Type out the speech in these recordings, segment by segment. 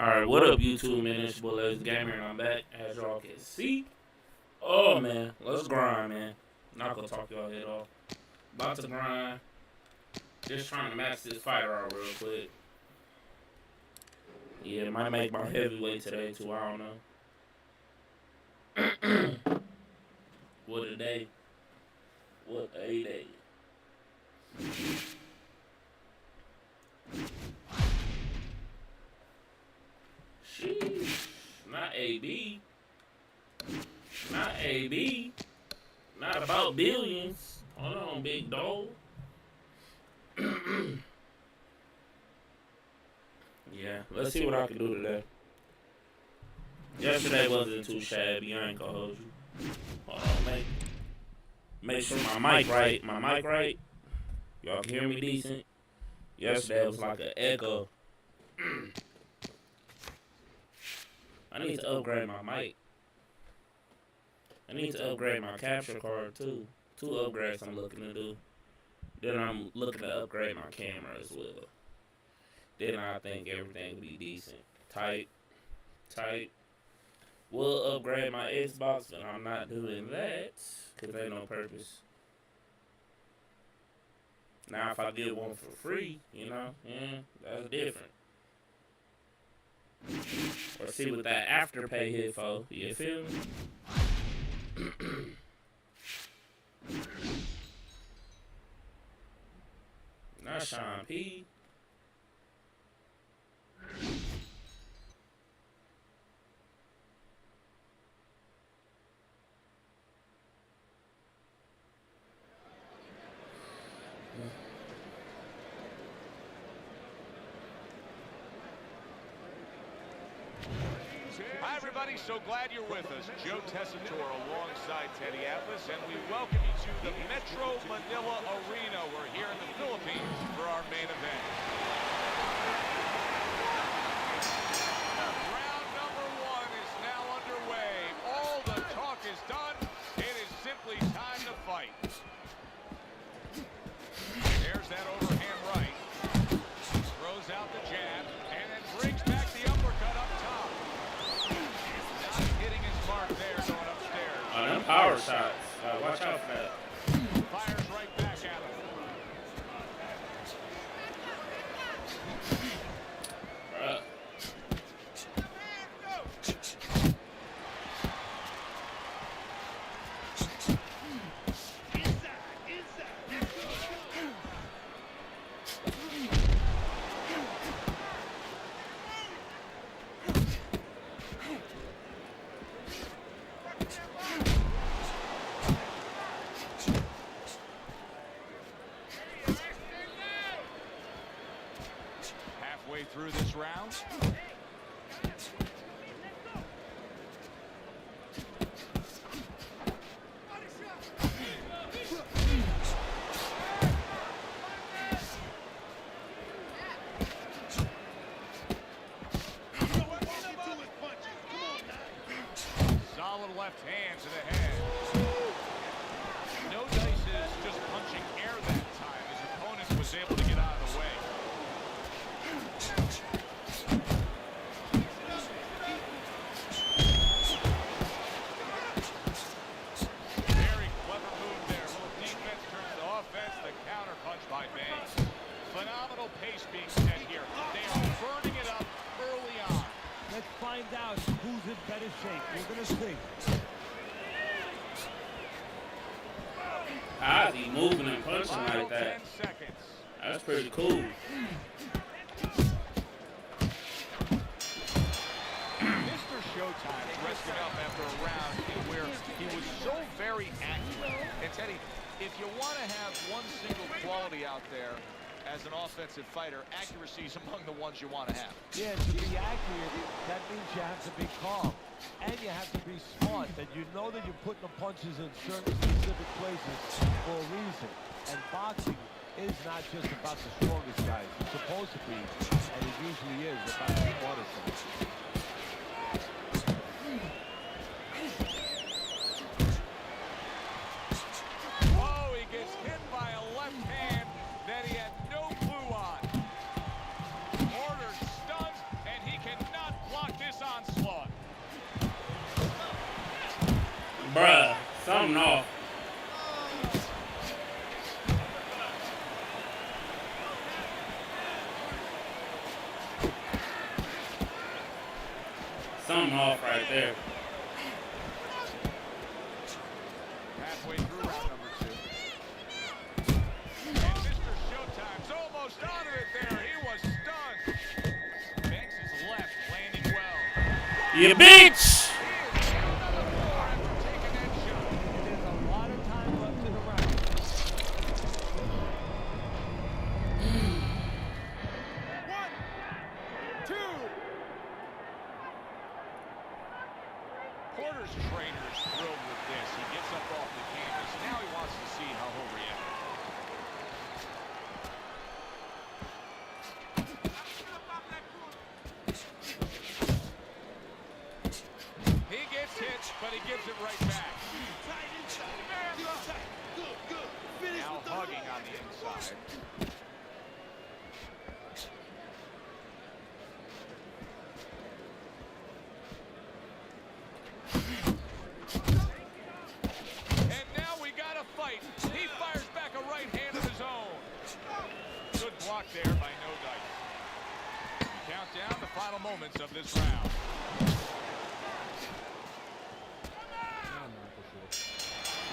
Alright, what up, YouTube, man? It's your boy Lazy Gamer, and I'm back, as y'all can see. Oh, man, let's grind, man. Not gonna talk y'all head off. About to grind. Just trying to max this fighter out real quick. Yeah, might make my heavyweight today, too. I don't know. What a day. What a day. Sheesh. Not AB. Not AB. Not about billions. Hold on, big dog. Yeah, let's see what I can do today. Yesterday wasn't too shabby. I ain't gonna hold you. Hold on, make sure my mic right. My mic right. Y'all can hear me decent. Yesterday was like an echo. I need to upgrade my mic. I need to upgrade my capture card too. 2 upgrades I'm looking to do. Then I'm looking to upgrade my camera as well. Then I think everything will be decent. Tight. Will upgrade my Xbox, but I'm not doing that because ain't no purpose. Now if I get one for free, you know, yeah, that's different. Or see what that afterpay hit for. You feel me? Not Sean P. Hi, everybody. So glad you're with us. Joe Tessitore alongside Teddy Atlas, and we welcome you to the Metro Manila Arena. We're here in the Philippines for our main event. Round number 1 is now underway. All the talk is done. It is simply time to fight. There's that overhand right. Throws out the jab, and then brings back the uppercut up top. Hitting his mark there, going upstairs. Oh, them power shots. Watch out for that. Fires right back at him. Halfway through this round. Solid left hand to the head. No dices, just punching air that time. His opponent was able to get out of the way. Very clever move there. A little defense turns to offense. The counter punch by Banks. Phenomenal pace being set here. They are burning it up early on. Let's find out who's in better shape. We're going to see. How's he moving and punching like that? 10 seconds. That's pretty cool. Mr. Showtime rested up after a round where he was so very accurate. And Teddy, if you want to have one single quality out there as an offensive fighter, accuracy is among the ones you want to have. Yeah, to be accurate, that means you have to be calm. And you have to be smart, that you know that you're putting the punches in certain specific places for a reason. And boxing is not just about the strongest guys. It's supposed to be, and it usually is, about the smartest guys. Oh, he gets hit by a left hand that he had no clue on. Ordered stuns, and he cannot Something off. Something off right there. Halfway through round number 2. And Mr. Showtime's almost out of it there. He was stunned. Banks is left, landing well. You bitch! There's a lot of time left in the round. Porter's trainer's thrilled with this. He gets up off the canvas. Now he wants to see how he'll react. He gets hit, but he gives it right back. Now hugging on the inside. And now we got a fight. He fires back a right hand of his own. Good block there by No Dice. Count down the final moments of this round.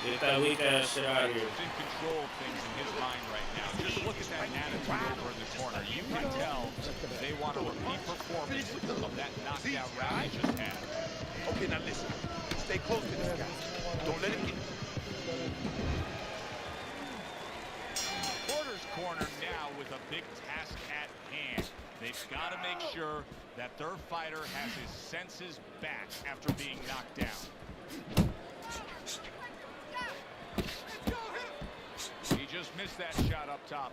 Get that weak ass shit out of here. He's in control of things in his mind right now. Just look at that attitude over in the corner. You can tell they want a repeat performance of that knockout round they just had. Okay, now listen. Stay close to this guy. Don't let him get... Porter's corner now with a big task at hand. They've got to make sure that their fighter has his senses back after being knocked down. He just missed that shot up top.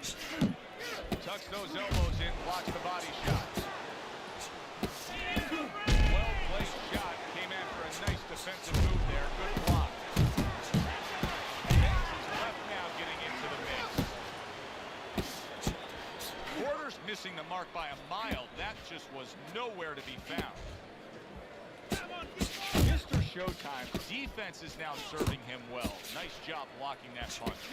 Tucks those elbows in, blocks the body shot. Well-placed shot. Came after a nice defensive move there. Good block. Banks is left now getting into the mix. Porter's missing the mark by a mile. That just was nowhere to be found. Mr. Showtime, defense is now serving him well. Nice job blocking that punch.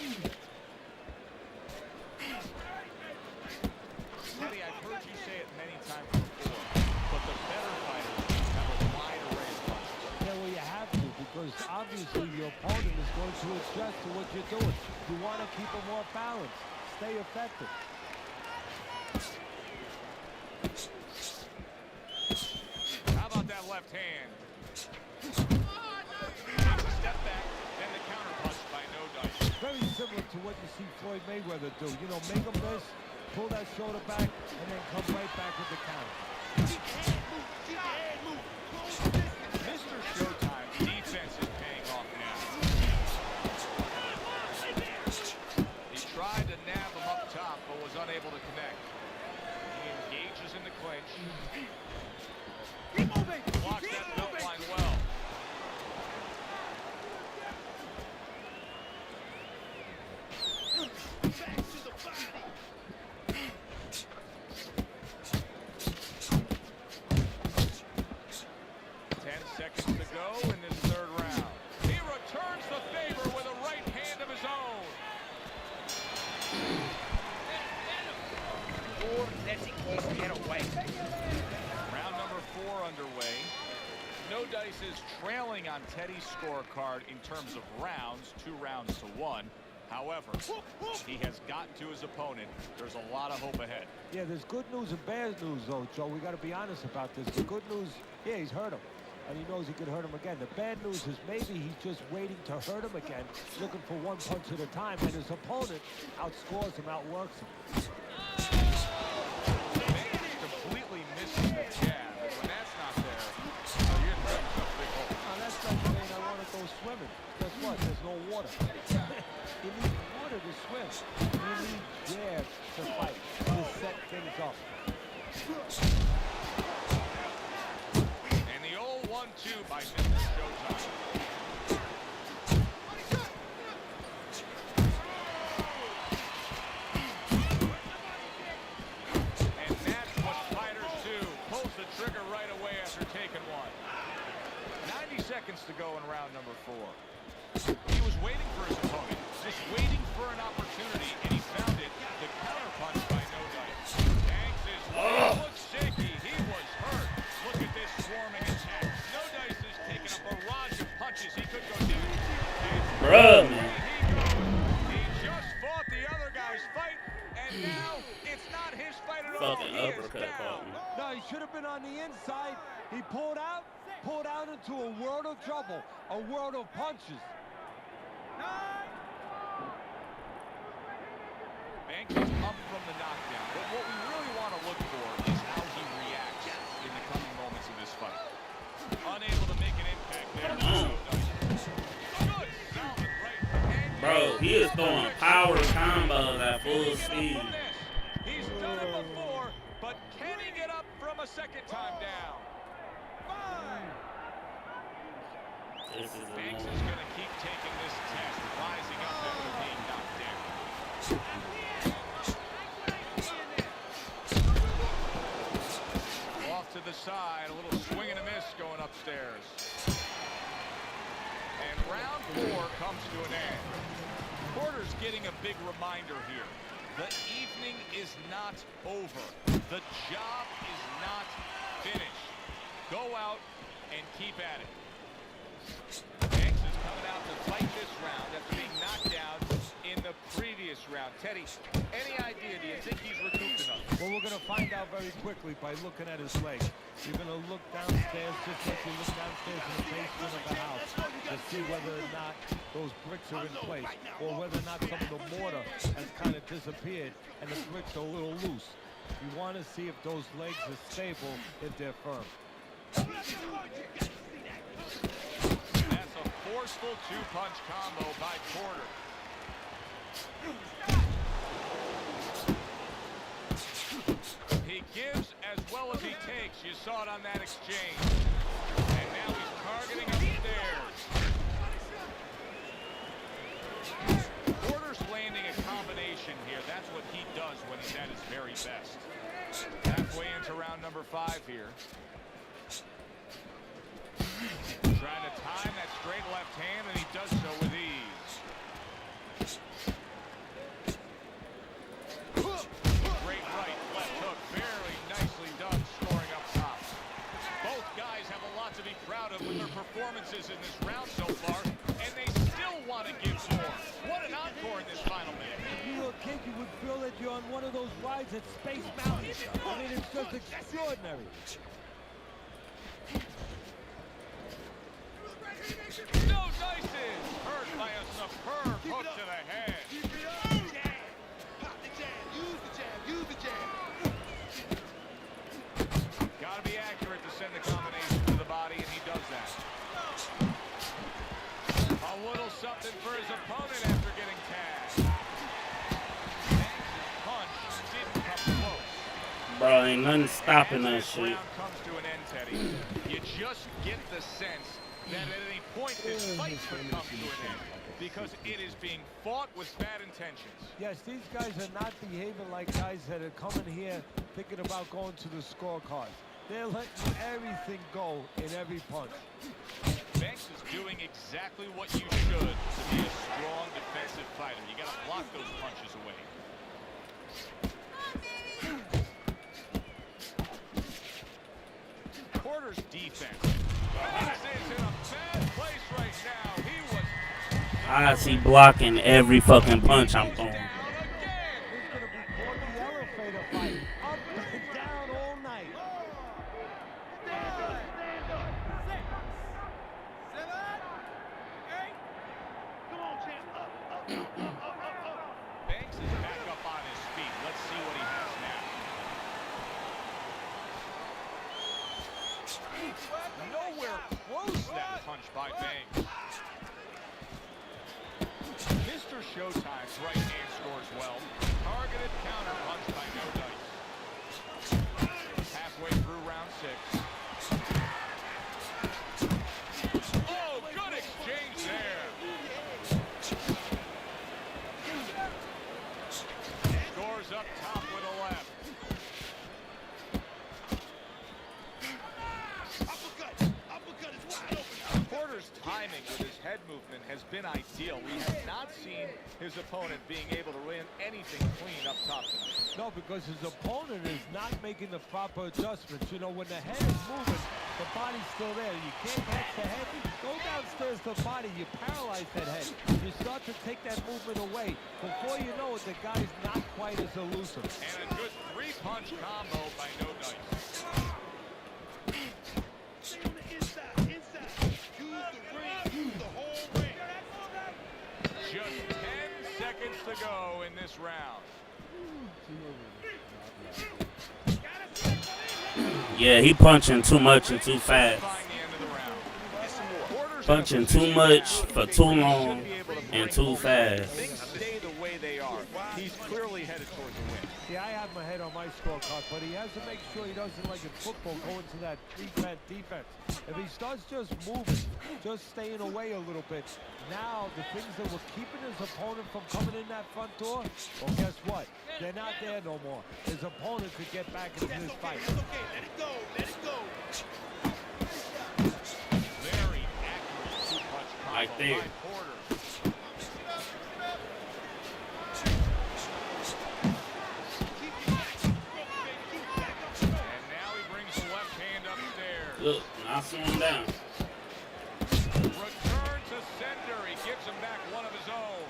Teddy, I've heard you say it many times before, but the better fighters have a wide array of punches. Yeah, well, you have to, because obviously your opponent is going to adjust to what you're doing. You want to keep them more balanced. Stay effective. How about that left hand? Step back, then the counter punch by No Dice. Very similar to what you see Floyd Mayweather do. You know, make him miss, pull that shoulder back, and then come right back with the counter. Mr. Showtime's defense is paying off now. He tried to nab him up top, but was unable to connect. He engages in the clinch. Blocks that belt line well. Back to the body. 10 seconds to go in this third round. He returns the favor with a right hand of his own. Or letting him get away. Round number 4 underway. No Dice is trailing on Teddy's scorecard in terms of rounds, 2 rounds to 1. However, he has gotten to his opponent. There's a lot of hope ahead. Yeah, there's good news and bad news, though, Joe. We got to be honest about this. The good news, yeah, he's hurt him, and he knows he could hurt him again. The bad news is maybe he's just waiting to hurt him again, looking for one punch at a time, and his opponent outscores him, outworks him. Maybe completely missing the jab. When that's not there, you're in for a big hole. Now, that's like saying I want to go swimming. Guess what? There's no water. You need water to swim. You need jabs to fight, to set things up. And the old 1-2 by Mr. Showtime. And that's what fighters do. Pulls the trigger right away after taking one. 90 seconds to go in round number 4. He was waiting for his opponent, just waiting for an opportunity, and he found it. The counter punch by No Dice. Banks is looks shaky. He was hurt. Look at this swarming attack. No Dice is taking a barrage of punches. He could go down. Bruh, man. He just fought the other guy's fight, and now it's not his fight at all. Fucking He is uppercut caught down. me. No, he should have been on the inside. He pulled out into a world of trouble, a world of punches. Banks is up from the knockdown, but what we really want to look for is how he reacts in the coming moments of this fight. Unable to make an impact there. Good, solid right hand. Bro, he is throwing power combos at full speed. He's done it before, but can he get up from a second time down? This is Banks is annoying. going to keep taking this test, rising up after being knocked down. Off to the side, a little swing and a miss going upstairs. And round 4 comes to an end. Porter's getting a big reminder here. The evening is not over. The job is not finished. Go out and keep at it. Banks is coming out to fight this round after being knocked down in the previous round. Teddy, any idea? Do you think he's recouped enough? Well, we're going to find out very quickly by looking at his leg. You're going to look downstairs just like you look downstairs in the basement of the house to see whether or not those bricks are in place or whether or not some of the mortar has kind of disappeared and the bricks are a little loose. You want to see if those legs are stable, if they're firm. That's a forceful 2-punch combo by Porter. He gives as well as he takes. You saw it on that exchange. And now he's targeting upstairs. Porter's landing a combination here. That's what he does when he's at his very best. Halfway into round number 5 here. Trying to time that straight left hand, and he does so with ease. Great right, left hook, very nicely done, scoring up top. Both guys have a lot to be proud of with their performances in this round so far, and they still want to give more. What an encore in this final minute. If you were a kid, you would feel that you're on one of those rides at Space Mountain. I mean, it's just extraordinary. No Dices, hurt by a superb hook to the head. Got to be accurate to send the combination to the body, and he does that. A little something for his opponent after getting tagged. Banks' punch didn't come close. Bro, ain't nothing stopping that As this shit. round comes to an end, Teddy, you just get the sense that at any point this fight could come to an end because it is being fought with bad intentions. Yes, these guys are not behaving like guys that are coming here thinking about going to the scorecards. They're letting everything go in every punch. Banks is doing exactly what you should to be a strong defensive fighter. You got to block those punches away. Porter's defense. This is in a bad place right now. He was I see blocking every fucking punch I'm throwing. down again. It's going to be called the elevator fight. Up and down all night. Banks is back up on his feet. Let's see what he has now. Nowhere close that punch by Banks. Mr. Showtime's right hand scores well. Targeted counter punch by No Dice. Halfway through round 6. Oh, good exchange there. Scores up top with a left. Porter's timing with his head movement has been ideal. We have not seen his opponent being able to win anything clean up top tonight. No, because his opponent is not making the proper adjustments. You know, when the head is moving, the body's still there. You can't catch the head. Go downstairs to the body. You paralyze that head. You start to take that movement away. Before you know it, the guy's not quite as elusive. And a good three-punch combo by No Dice. Just 10 seconds to go in this round. Yeah, he punching too much and too fast. Punching too much for too long and too fast. Things stay the way they are. He's clearly headed towards a win. See, I have my head on my scorecard, but he has to make sure he doesn't, like in football, go into that three-man defense. If he starts just moving, just staying away a little bit, now the things that were keeping his opponent from coming in that front door, well, guess what? They're not there no more. His opponent could get back into this fight. Let it go. Let it go. Very accurate two-punch combo Right there. by Porter. And now he brings the left hand upstairs. Look, I slow him down. Return to sender. He gives him back one of his own.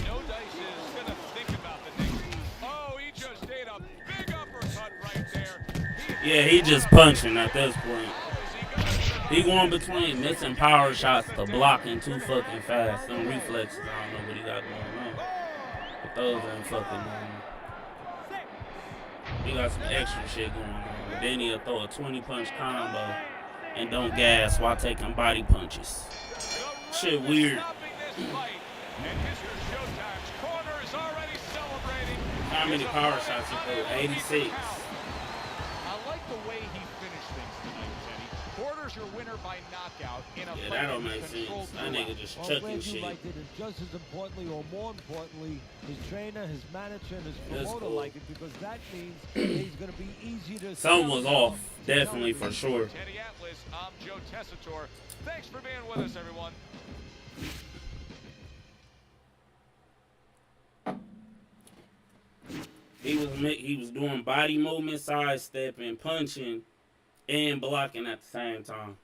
No Dice is going to think about the next. Oh, he just ate a big uppercut right there. Yeah, he just punching at this point. He going between missing power shots to blocking too fucking fast. Them reflexes, I don't know what he got going on. But those ain't fucking normal. He got some extra shit going on. Then he'll throw a 20-punch combo and don't gas while taking body punches. Shit weird. How many power shots he threw? 86. I like the way he finished things tonight, Teddy. Porter's your winner by knockout in a Yeah, fight that don't that make was sense. controlled That nigga just Well, chucking glad you shit. liked it, and just as importantly, or more importantly, his trainer, his manager, and his That's promoter cool. like it, because that means he's going to be easy to. Something was off, definitely for sure. Teddy Atlas, I'm Joe Tessitore. Thanks for being with us, everyone. He was doing body movement, sidestepping, punching, and blocking at the same time.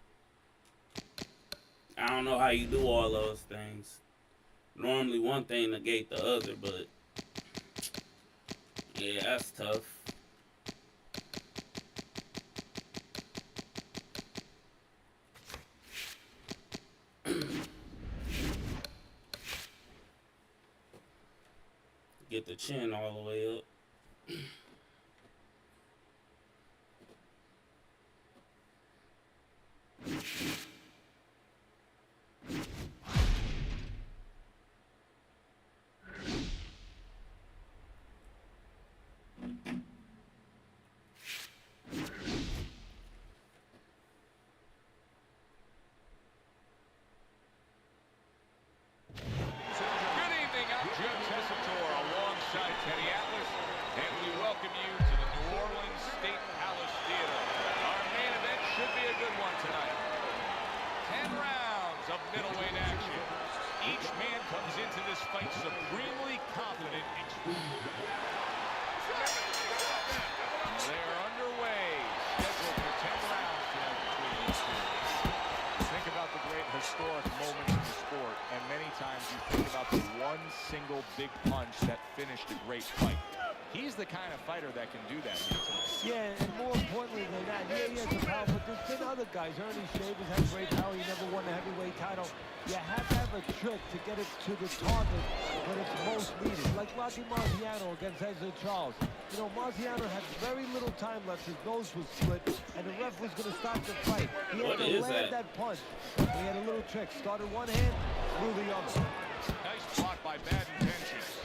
I don't know how you do all those things. Normally one thing negate the other, but yeah, that's tough. Get the chin all the way up. Good evening, I'm Joe Tessitore alongside Teddy Atlas, and we welcome you to the New Orleans State Palace Theater. Our main event should be a good one tonight. 10 rounds of middleweight action. Each man comes into this fight supremely confident. They're underway, scheduled for 10 rounds tonight between these two. Think about the great historic moments in the sport, and many times you think about the one single big punch that finished a great fight. He's the kind of fighter that can do that here tonight. Yeah, and more importantly than that, yeah, he has the power, but there's been other guys. Ernie Shavers had great power. He never won the heavyweight title. You have to have a trick to get it to the target when it's most needed. Like Rocky Marciano against Ezra Charles. You know, Marciano had very little time left. His nose was split, and the ref was going to stop the fight. He had What to is land that? that punch. He had a little trick. Started one hand, threw the other. Nice block by Bad Intentions.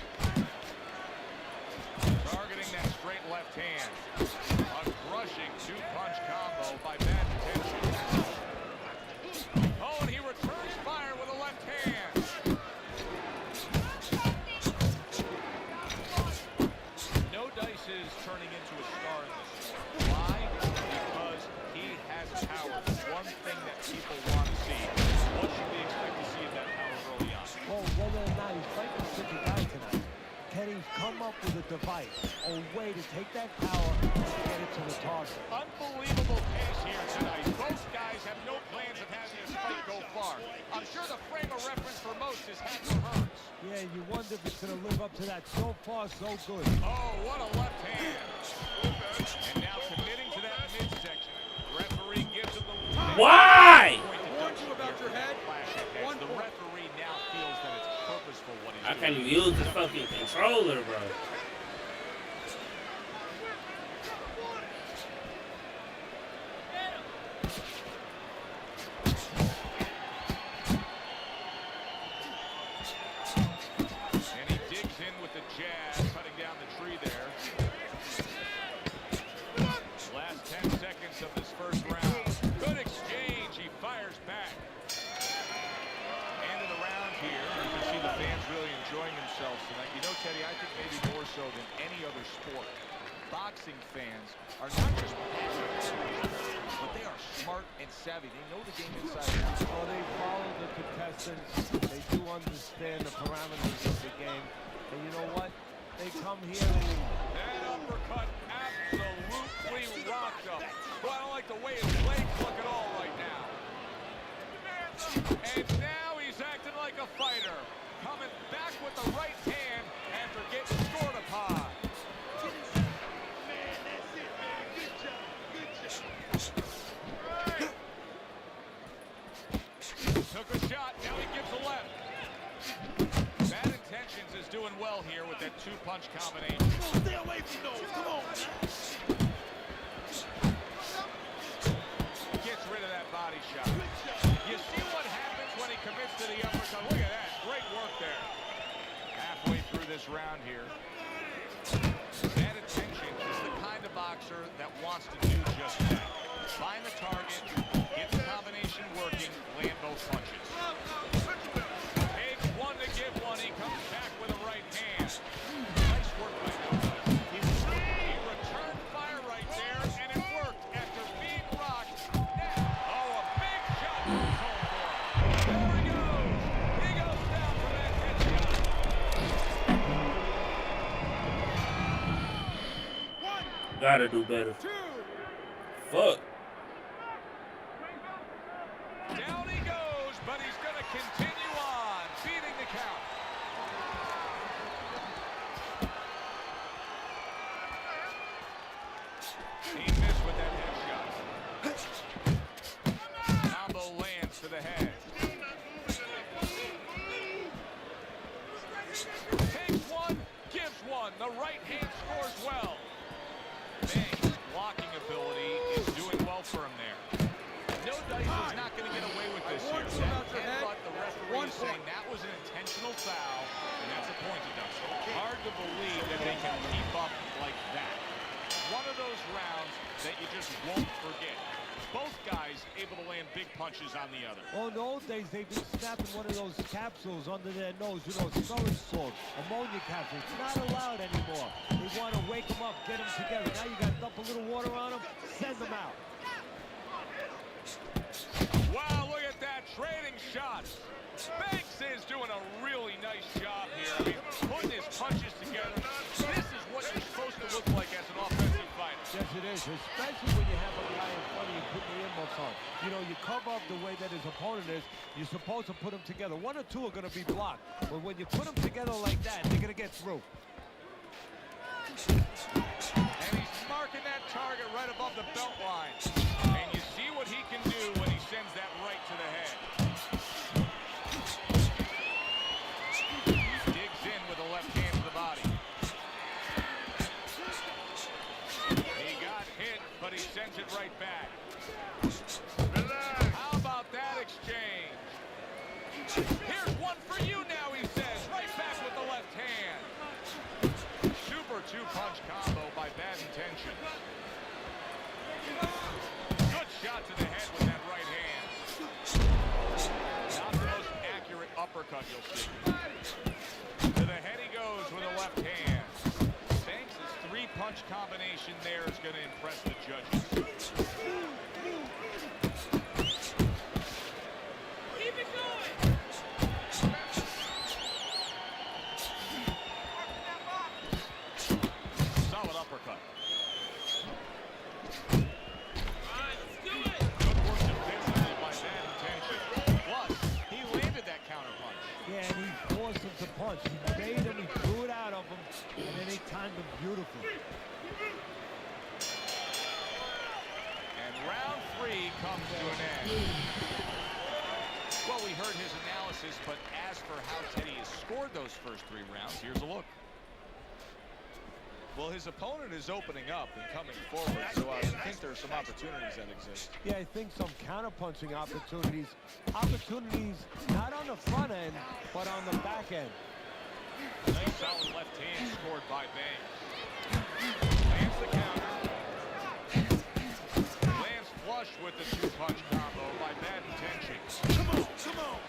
Targeting that straight left hand. A crushing two-punch combo by Bad Intentions. come up with a device, a way to take that power and get it to the target. Unbelievable pace here tonight. Both guys have no plans of having this fight go far. I'm sure the frame of reference for most is Hagler Hearns. Yeah, you wonder if it's going to live up to that. So far, so good. Oh, what a left hand. And now committing to that midsection. Referee gives him the... Why? I warned you about your head. The referee now feels that it's purposeful what he's I doing. can't even use the fucking controller, bro. And he digs in with the jab, cutting down the tree there. Last 10 seconds of this first round. Good exchange. He fires back. End of the round here. You can see the fans really enjoying themselves tonight. You know, Teddy, I think maybe more so than any other sport, boxing fans are not just passionate, but they are smart and savvy. They know the game inside and out. Oh, they follow the contestants. They do understand the parameters of the game. And you know what? They come here and... That uppercut absolutely rocked him. Well, I don't like the way his legs look at all right now. And now he's acting like a fighter. Coming back with the right hand after getting scored upon. Took a shot, now he gives a left. Bad Intentions is doing well here with that two-punch combination. Stay away from those. Come on. Gets rid of that body shot. You see what happens when he commits to the uppercut. Look at that. Great work there. Halfway through this round here. Bad Intentions is the kind of boxer that wants to do just that. Find the target, get the combination working, land both punches. Takes one to give one. He comes back with a right hand. Nice work by him. He returned fire right there, and it worked after being rocked. Now, oh, a big shot was home for him. There he goes. He goes down for that headshot. Gotta do better. Fuck. Down he goes, but he's going to continue on, beating the count. He missed with that headshot. Combo lands to the head. Takes one, gives one. The right hand scores well. Bang's blocking ability is doing well for him there. No Dice is not going to get away with this here. But the referee is saying that was an intentional foul, and that's a point deduction. Hard to believe that they can keep up like that. One of those rounds that you just won't forget. Both guys able to land big punches on the other. Oh, in the old days, they've been snapping one of those capsules under their nose, you know, storage salt, ammonia capsules. It's not allowed anymore. They want to wake them up, get them together. Now you got to dump a little water on them, send them out. Wow, look at that, trading shots. Banks is doing a really nice job here. I mean, putting his punches together. This is what you're supposed to look like as an offensive fighter. Yes, it is, especially when you have a guy in front of you putting the earmuffs on. You know, you cover up the way that his opponent is. You're supposed to put them together. One or two are going to be blocked. But when you put them together like that, they're going to get through. And he's marking that target right above the belt line. And you see what he can do when he sends that right to the head. He digs in with a left hand to the body. He got hit, but he sends it right back. How about that exchange? Here's one for you now, he says. Right back with the left hand. Super two-punch combo by Bad Intentions. Good shot to the head with that right hand. Not the most accurate uppercut you'll see. To the head he goes with a left hand. Banks' three-punch combination there is going to impress the judges. Keep it going. They timed him beautifully. And round 3 comes to an end. Well, we heard his analysis, but as for how Teddy has scored those first 3 rounds, here's a look. Well, his opponent is opening up and coming forward, so I think there's some opportunities that exist. Yeah, I think some counterpunching opportunities. Opportunities not on the front end, but on the back end. Nice solid left hand scored by Banks. Lands the counter. Lands flush with the 2-punch combo by Bad Intentions. Come on, come on.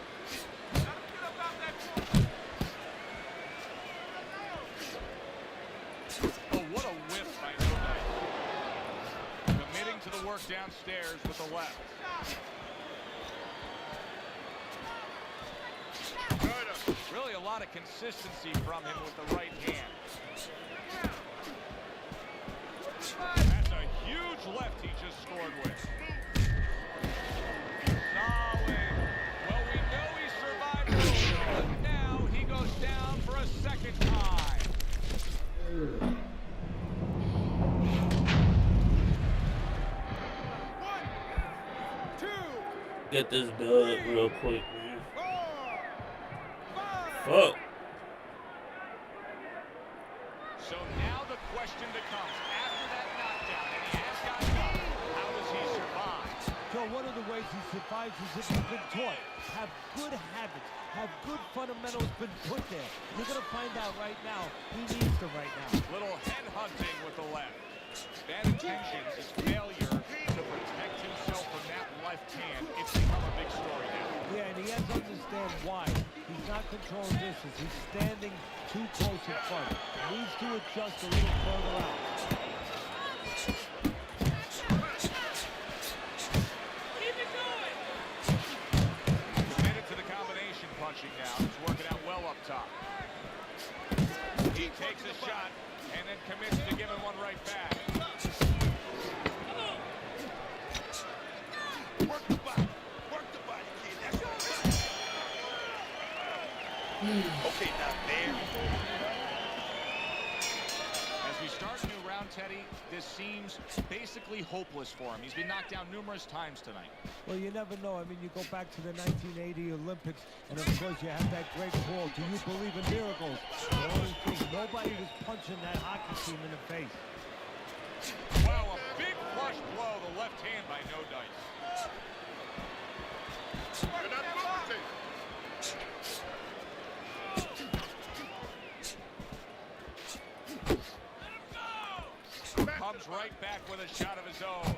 Oh, what a whiff by No Dice. Committing to the work downstairs with the left. Really a lot of consistency from him with the right hand. That's a huge left he just scored with. Solid. Well, we know he survived earlier, but now he goes down for a second time. Get this done real quick, man. Fuck. So now the question becomes, after that knockdown, and he has gotten up, how does he survive? So one of the ways he survives is if he's been taught. Have good habits. Have good fundamentals been put there. You're going to find out right now. He needs them right now. Little head hunting with the left. Bad Intentions, his failure to protect himself from that left hand, it's become a big story now. Yeah, and he has to understand why. He's not controlling distance. He's standing too close in front. He needs to adjust a little further out. Committed to the combination punching now. It's working out well up top. He takes a shot and then commits to giving one right back. Work the body. Work the body, kid. That's right. Okay, now there. As we start a new round, Teddy, this seems basically hopeless for him. He's been knocked down numerous times tonight. Well, you never know. I mean, you go back to the 1980 Olympics, and of course you have that great call, do you believe in miracles? The only thing, nobody was punching that hockey team in the face. Wow, a big flush blow, the left hand by No Dice. Comes right back with a shot of his own.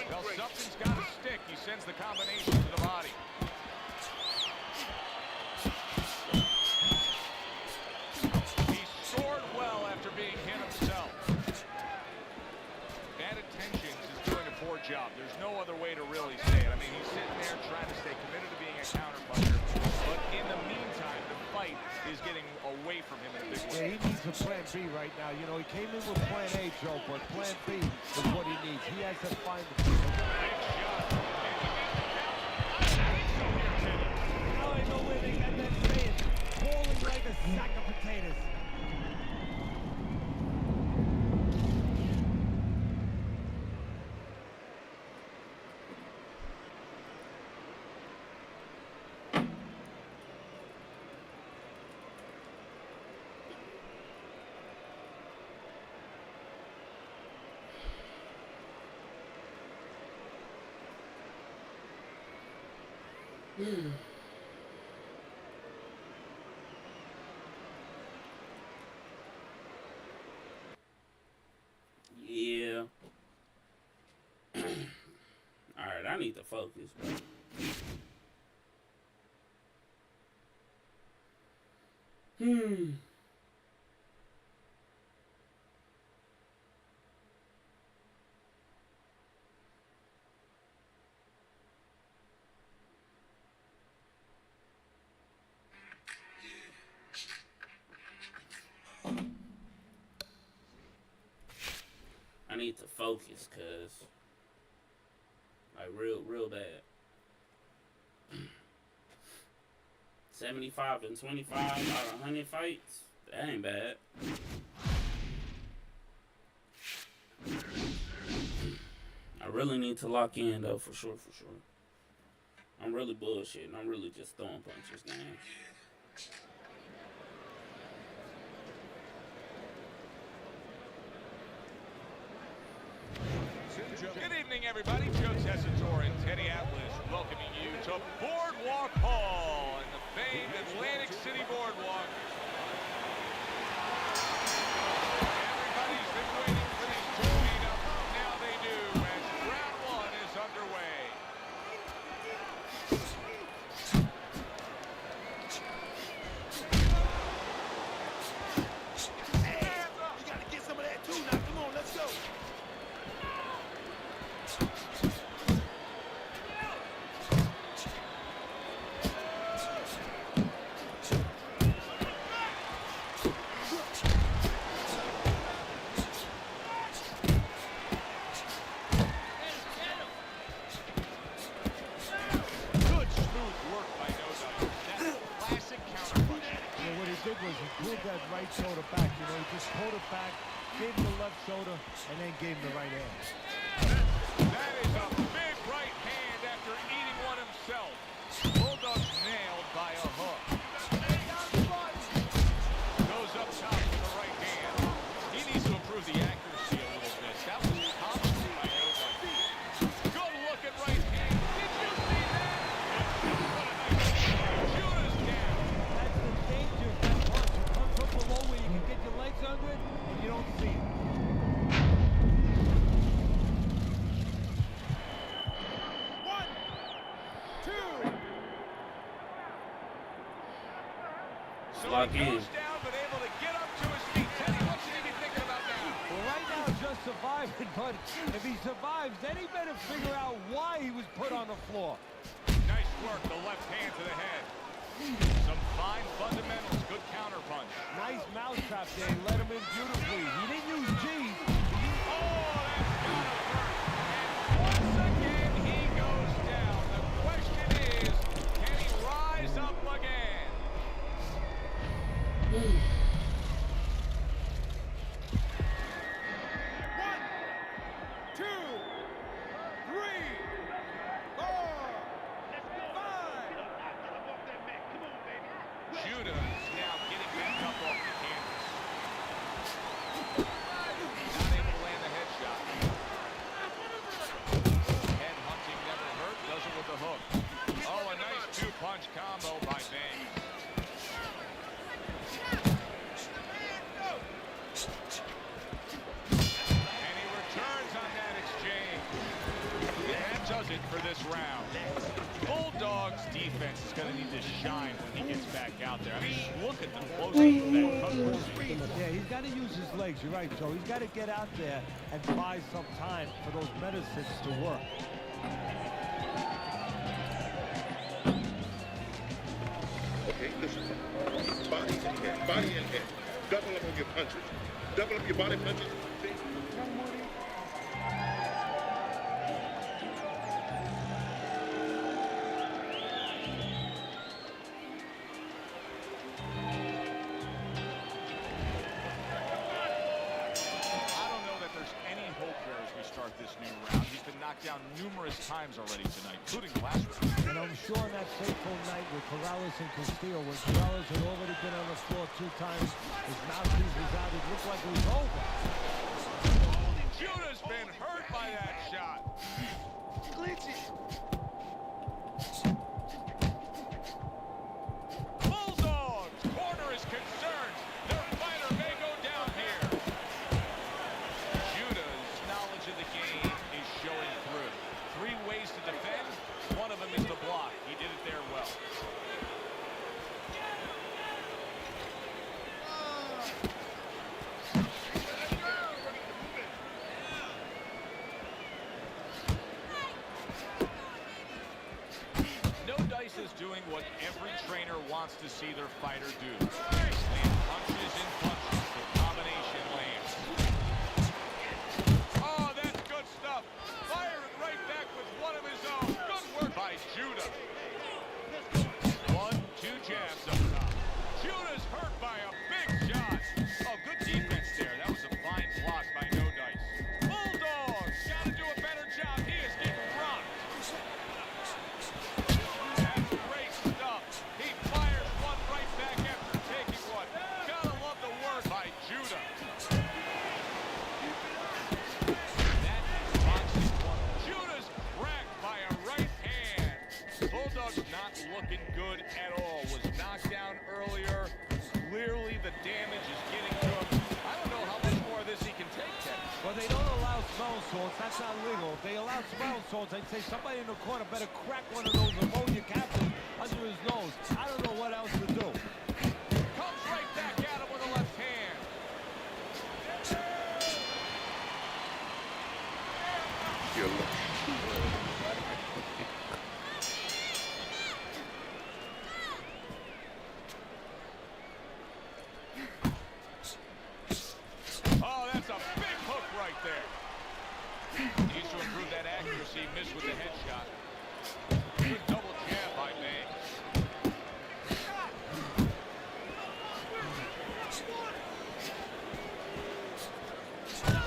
Well, something's got to stick. He sends the combination to the body. He scored well after being hit himself. Bad Intentions is doing a poor job. There's no other way to really say it. I mean, he's sitting there trying to stay committed to being a counterpuncher. But in the meantime, the fight is getting away from him in a big way. Yeah, he needs a plan B right now. You know, he came in with plan A, Joe, but plan B is what he needs. He has to find it. Big shot. Now I know where they got that saying, falling like a sack of potatoes. Yeah. Alright, I need to focus, bro. I need to focus, cuz like real bad. 75 and 25 out of 100 fights. That ain't bad. I really need to lock in though, for sure. I'm really bullshitting. I'm really just throwing punches, man. Good evening, everybody. Joe Tessitore and Teddy Atlas welcoming you to Boardwalk Hall in the famed Atlantic City Boardwalk. Everybody's been waiting for these two to meet up. Now they do, as round one is underway. You got to get some of that too. Now, come on, let's go. Good, smooth work by Noda. That's a classic counter punch. Yeah, what he did was he pulled that right shoulder back. You know, he just pulled it back, gave him the left shoulder, and then gave him the right hand. That is a big right hand after eating one himself. Bulldog's nailed by a hook. Goes up top with the right hand. He needs to improve the accuracy a little bit. That was competent by Noda. Good looking right hand. Did you see that? What a nice shot. Judah's down. That's the danger of that punch. It comes from below where you can get your legs under it, and you don't see it. One, two. So Lock he in. goes down, but able to get up to his feet. Teddy, what should he be thinking about now? Well, right now, just surviving, but if he survives, then he better figure out why he was put on the floor. Nice work, the left hand to the head. Some fine fundamentals, good counter punch. Nice mousetrap there. He let him in beautifully. He didn't use G's. Oh, that's gotta hurt. And once again, he goes down. The question is, can he rise up again? One, two, three, four, five. Judah is now getting back up off the canvas. Not able to land the headshot. Head hunting never hurt, does it with the hook. Oh, a nice two-punch combo by Banks. And he returns on that exchange. And that does it for this round. Bulldog's defense is going to need to shine when he gets back out there. I mean, look at the close-up of that customer speed. Yeah, he's got to use his legs. You're right, Joe. He's got to get out there and buy some time for those medicines to work. Okay, listen. Body and head. Body and head. Double up on your punches. Double up your body punches. See? I don't know that there's any hope there as we start this new round. He's been knocked down numerous times already tonight, including last round. And I'm sure on that fateful night with Corrales and Castillo, when Corrales had already been on the floor 2 times, his mouthpiece was out, it looked like it was over. Judah's been hurt by that shot. Clinch it. Bulldogs corner is concerned. Their fighter may go down here. Judah's knowledge of the game is showing through. 3 ways to defend. One of them is the block. He did it there well. No Dice is doing what every trainer wants to see their fighter do. Land punches in punches. The combination lands. Oh, that's good stuff. Firing right back with one of his own. Good work by Judah. 1-2 jabs. looking good at all. Was knocked down earlier. Clearly the damage is getting to him. I don't know how much more of this he can take, Ted. Well, they don't allow smell salts. That's not legal. If they allow smell salts, I'd say somebody in the corner better crack one of those ammonia capsules under his nose. I don't know what else to do. Comes right back at him with a left hand. You're lucky. Oh, that's a big hook right there. Needs to improve that accuracy. Missed with the headshot. Good double jab by Banks.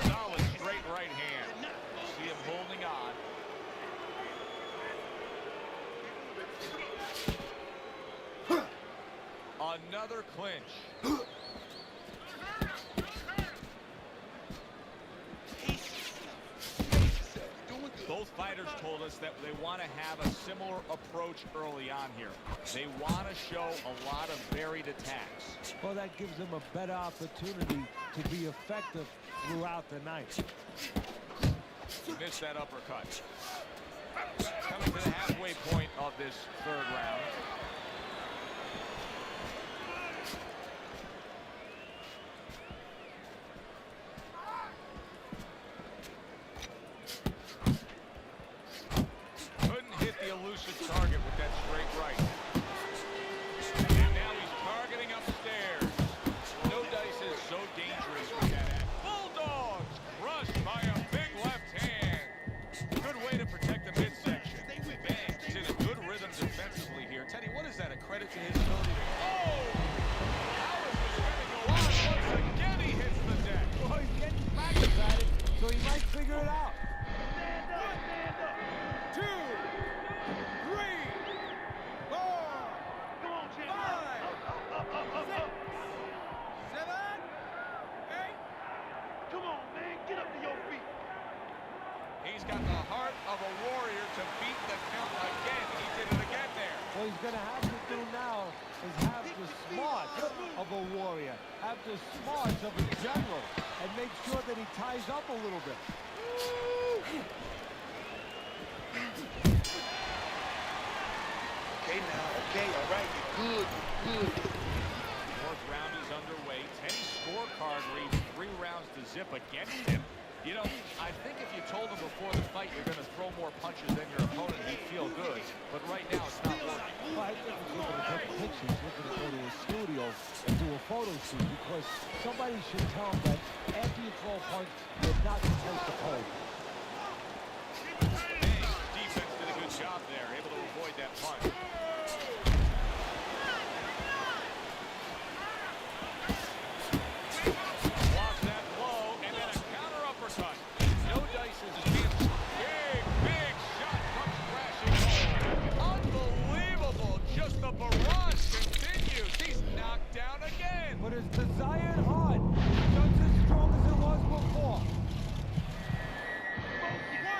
Solid straight right hand. See him holding on. Another clinch. Both fighters told us that they want to have a similar approach early on here. They want to show a lot of varied attacks. Well, that gives them a better opportunity to be effective throughout the night. Missed that uppercut. Coming to the halfway point of this third round. Couldn't hit the elusive target with that straight right. And now he's targeting upstairs. No Dice is so dangerous with that act. Bulldogs crushed by a big left hand. Good way to protect the midsection. Banks in a good rhythm defensively here. Teddy, what is that? A credit to his ability to... Oh! How is this going to go on? Once again he hits the deck. Well, he's getting practice at it, so he might figure it out. He's got the heart of a warrior to beat the count again. He did it again there. What he's going to have to do now is have the smarts of a warrior, have the smarts of a general, and make sure that he ties up a little bit. Okay now, okay, all right, you're good, you're good. Fourth round is underway. Teddy's scorecard reads 3 rounds to zip against him. You know, I think if you told him before the fight you're going to throw more punches than your opponent, he'd feel good. But right now, it's not working. Well, I think he's looking to take pictures, looking to go to a studio and do a photo shoot, because somebody should tell him that after you throw a punch, you're not supposed to hold. Banks' defense did a good job there, able to avoid that punch. Blocks that blow, and then a counter uppercut. No Dice is big shot comes crashing home. Unbelievable, just the barrage continues. He's knocked down again. But his desired heart is just as strong as it was before. 1,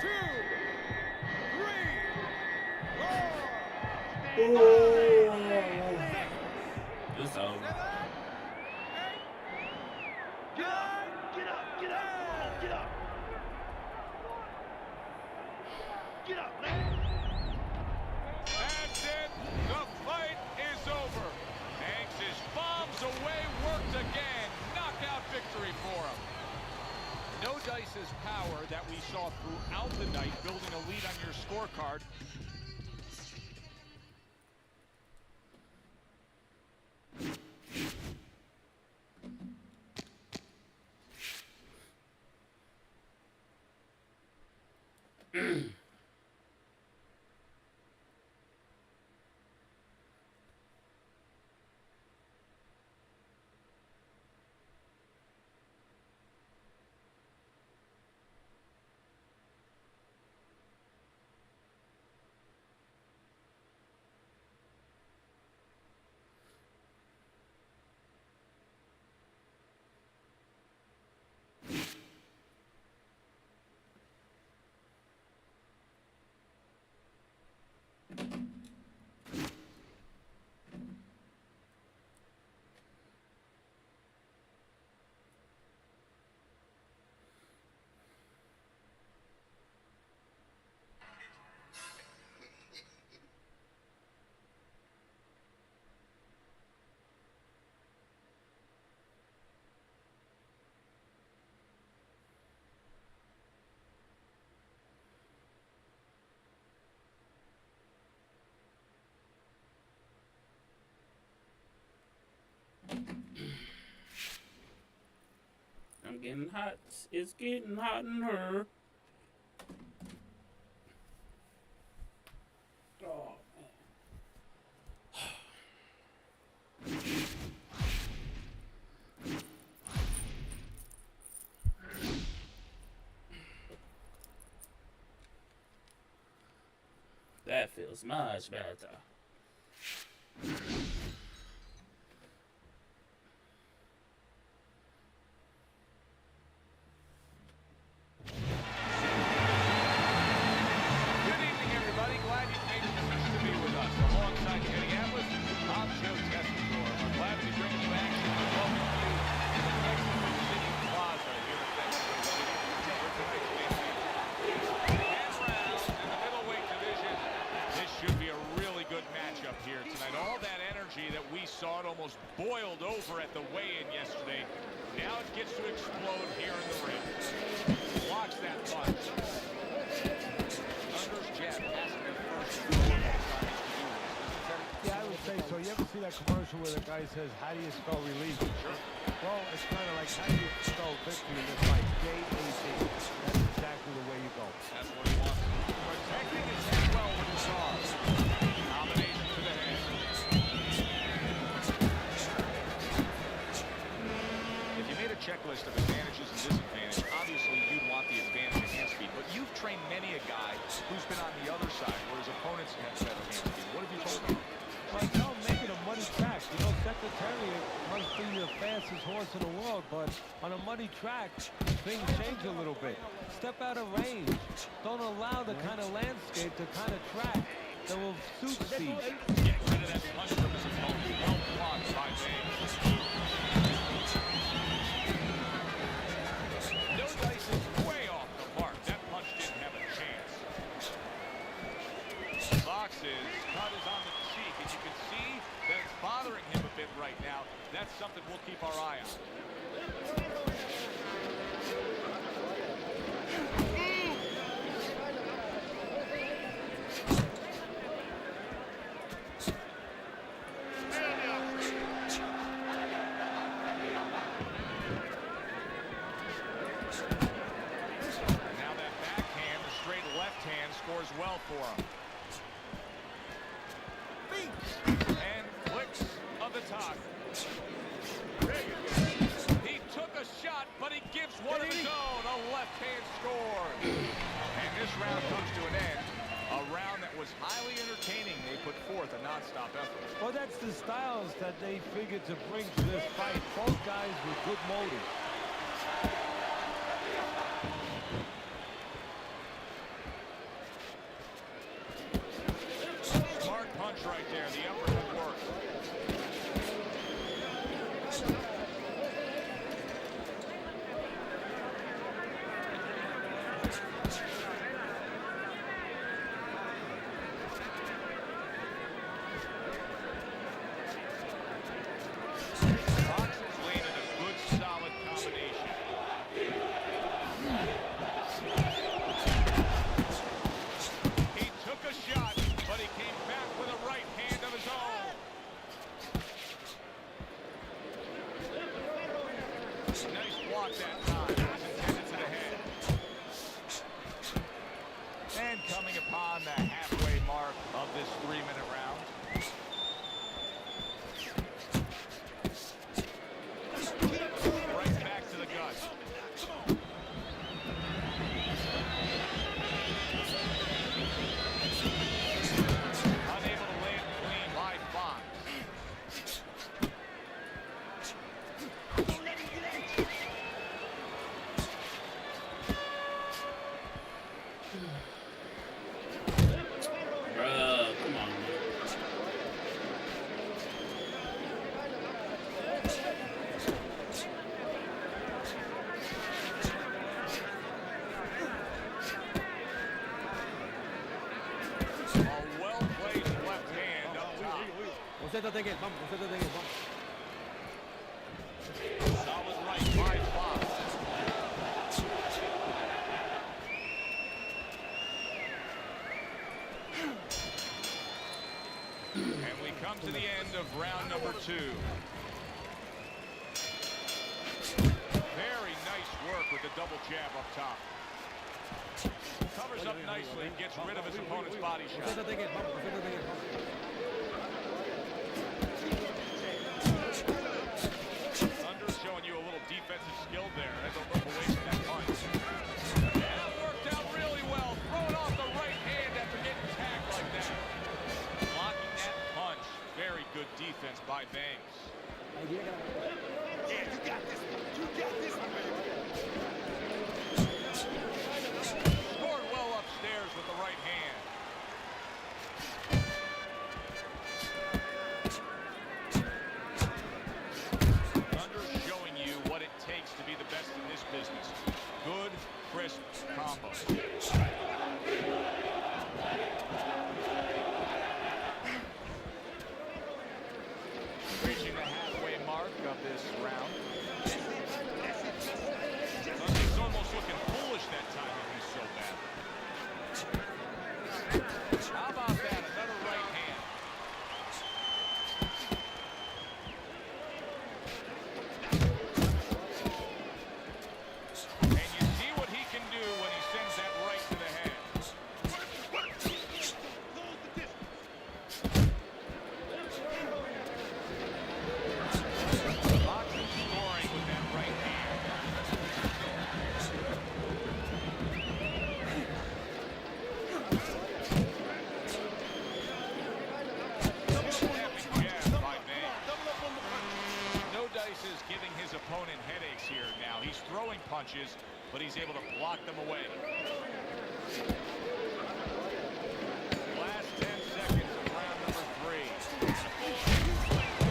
2, 3, 4. It's over. That's it. The fight is over. Banks is bombs away, worked again. Knockout victory for him. No Dice's power that we saw throughout the night, building a lead on your scorecard. getting hot. It's getting hot in her. Oh, man. That feels much better. Good evening, everybody. Glad you made the decision to be with us. Alongside Minneapolis, I'm Joe Tessitore. I'm glad to be bringing you action and welcome you to the Mexico City Plaza here in Mexico City. For tonight's main event. 10 rounds in the middleweight division. This should be a really good matchup here tonight. All that energy that we saw, it almost boiled over at the weigh-in yesterday. Now it gets to explode here in the ring. Blocks that punch. Thunder's jab has to be first. Yeah, I would say so. You ever see that commercial where the guy says, how do you spell relief? Sure. Well, it's kind of like, how do you spell victory in this fight? J-A-C. That's exactly the way you go. That's what he wants. Protecting his head well with his arms. Combination to the head. If you made a checklist of advantages and disadvantages, obviously you'd want the advantage of hand speed. But you've trained many a guy who's been on the other side where his opponents have better hand speed. What have you told him? Well, I tell him, make it a muddy track. You know, Secretariat must be the fastest horse in the world, but on a muddy track, things change a little bit. Step out of range. Don't allow the kind of landscape, the kind of track that will suit speed. Get rid of that punch from his opponent. Well blocked by May. No dice is way off the mark. That punch didn't have a chance. Fox's cut is on the cheek, and you can see that it's bothering him a bit right now. That's something we'll keep our eye on. Now that backhand, the straight left hand scores well for him. And clicks of the top. He took a shot, but he gives one of his own. A left hand scores. And this round comes to an end. A round that was highly entertaining. They put forth a non-stop effort. Well, that's the styles that they figured to bring to this fight. Both guys with good motives. Smart punch right there. The uppercut worked. Fox has landed a good, solid combination. He took a shot, but he came back with a right hand of his own. Nice block that time. It was intended to the head. And coming upon the halfway mark of this 3-minute round. Right back to the gut. Unable to land clean by Fox. Bruh, come on, man. A well-placed left hand up top. Concéntrate en él, vamos, concéntrate en él, vamos. Solid right by Fox. And we come to the end of round number 2. Very nice with the double jab up top. Covers up nicely, gets rid of his opponent's body shot. Concéntrate en él, vamos, concéntrate en él, vamos. Thunder showing you a little defensive skill there as a look away from that punch. And it worked out really well. Throwing off the right hand after getting tagged like that. Blocking that punch. Very good defense by Banks. Yeah, you got this one. You got this one, baby. Scored well upstairs with the right hand. Thunder showing you what it takes to be the best in this business. Good, crisp combo. Reaching the halfway mark of this round. Thunder's almost looking foolish that time when he's so bad. How about that? Another right hand. And you see what he can do when he sends that right to the head. Boxing scoring with that right hand. Snapping jab by Banks. No Dice is giving his opponent headaches here now. He's throwing punches, but he's able to block them away. Last 10 seconds of round number 3.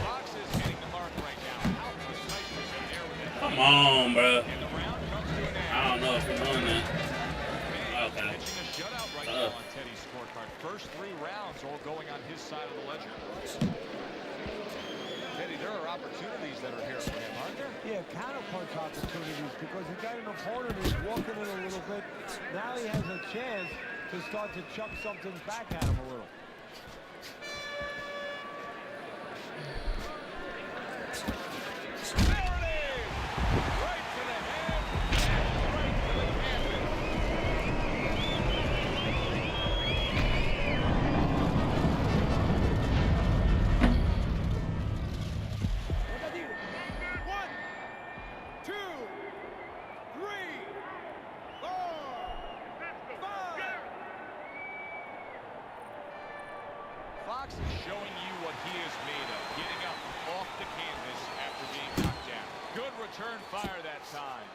Fox is hitting the mark right now. How precise was he there with that? Come on, bro. And the round comes to an end. I don't know if we're doing that. Banks Okay. pitching a shutout right now on Teddy's scorecard. First 3 rounds all going on his side of the ledger. Teddy, there are opportunities that are here for him, aren't there? Yeah, counterpunch opportunities because he got an opponent who's walking it a little bit. Now he has a chance to start to chuck something back at him a little. There it is! Right to the head, and right to the canvas. One, two, three, four, five. Fox is showing you what he is made of, getting up off the canvas after being knocked down. Good return fire that time.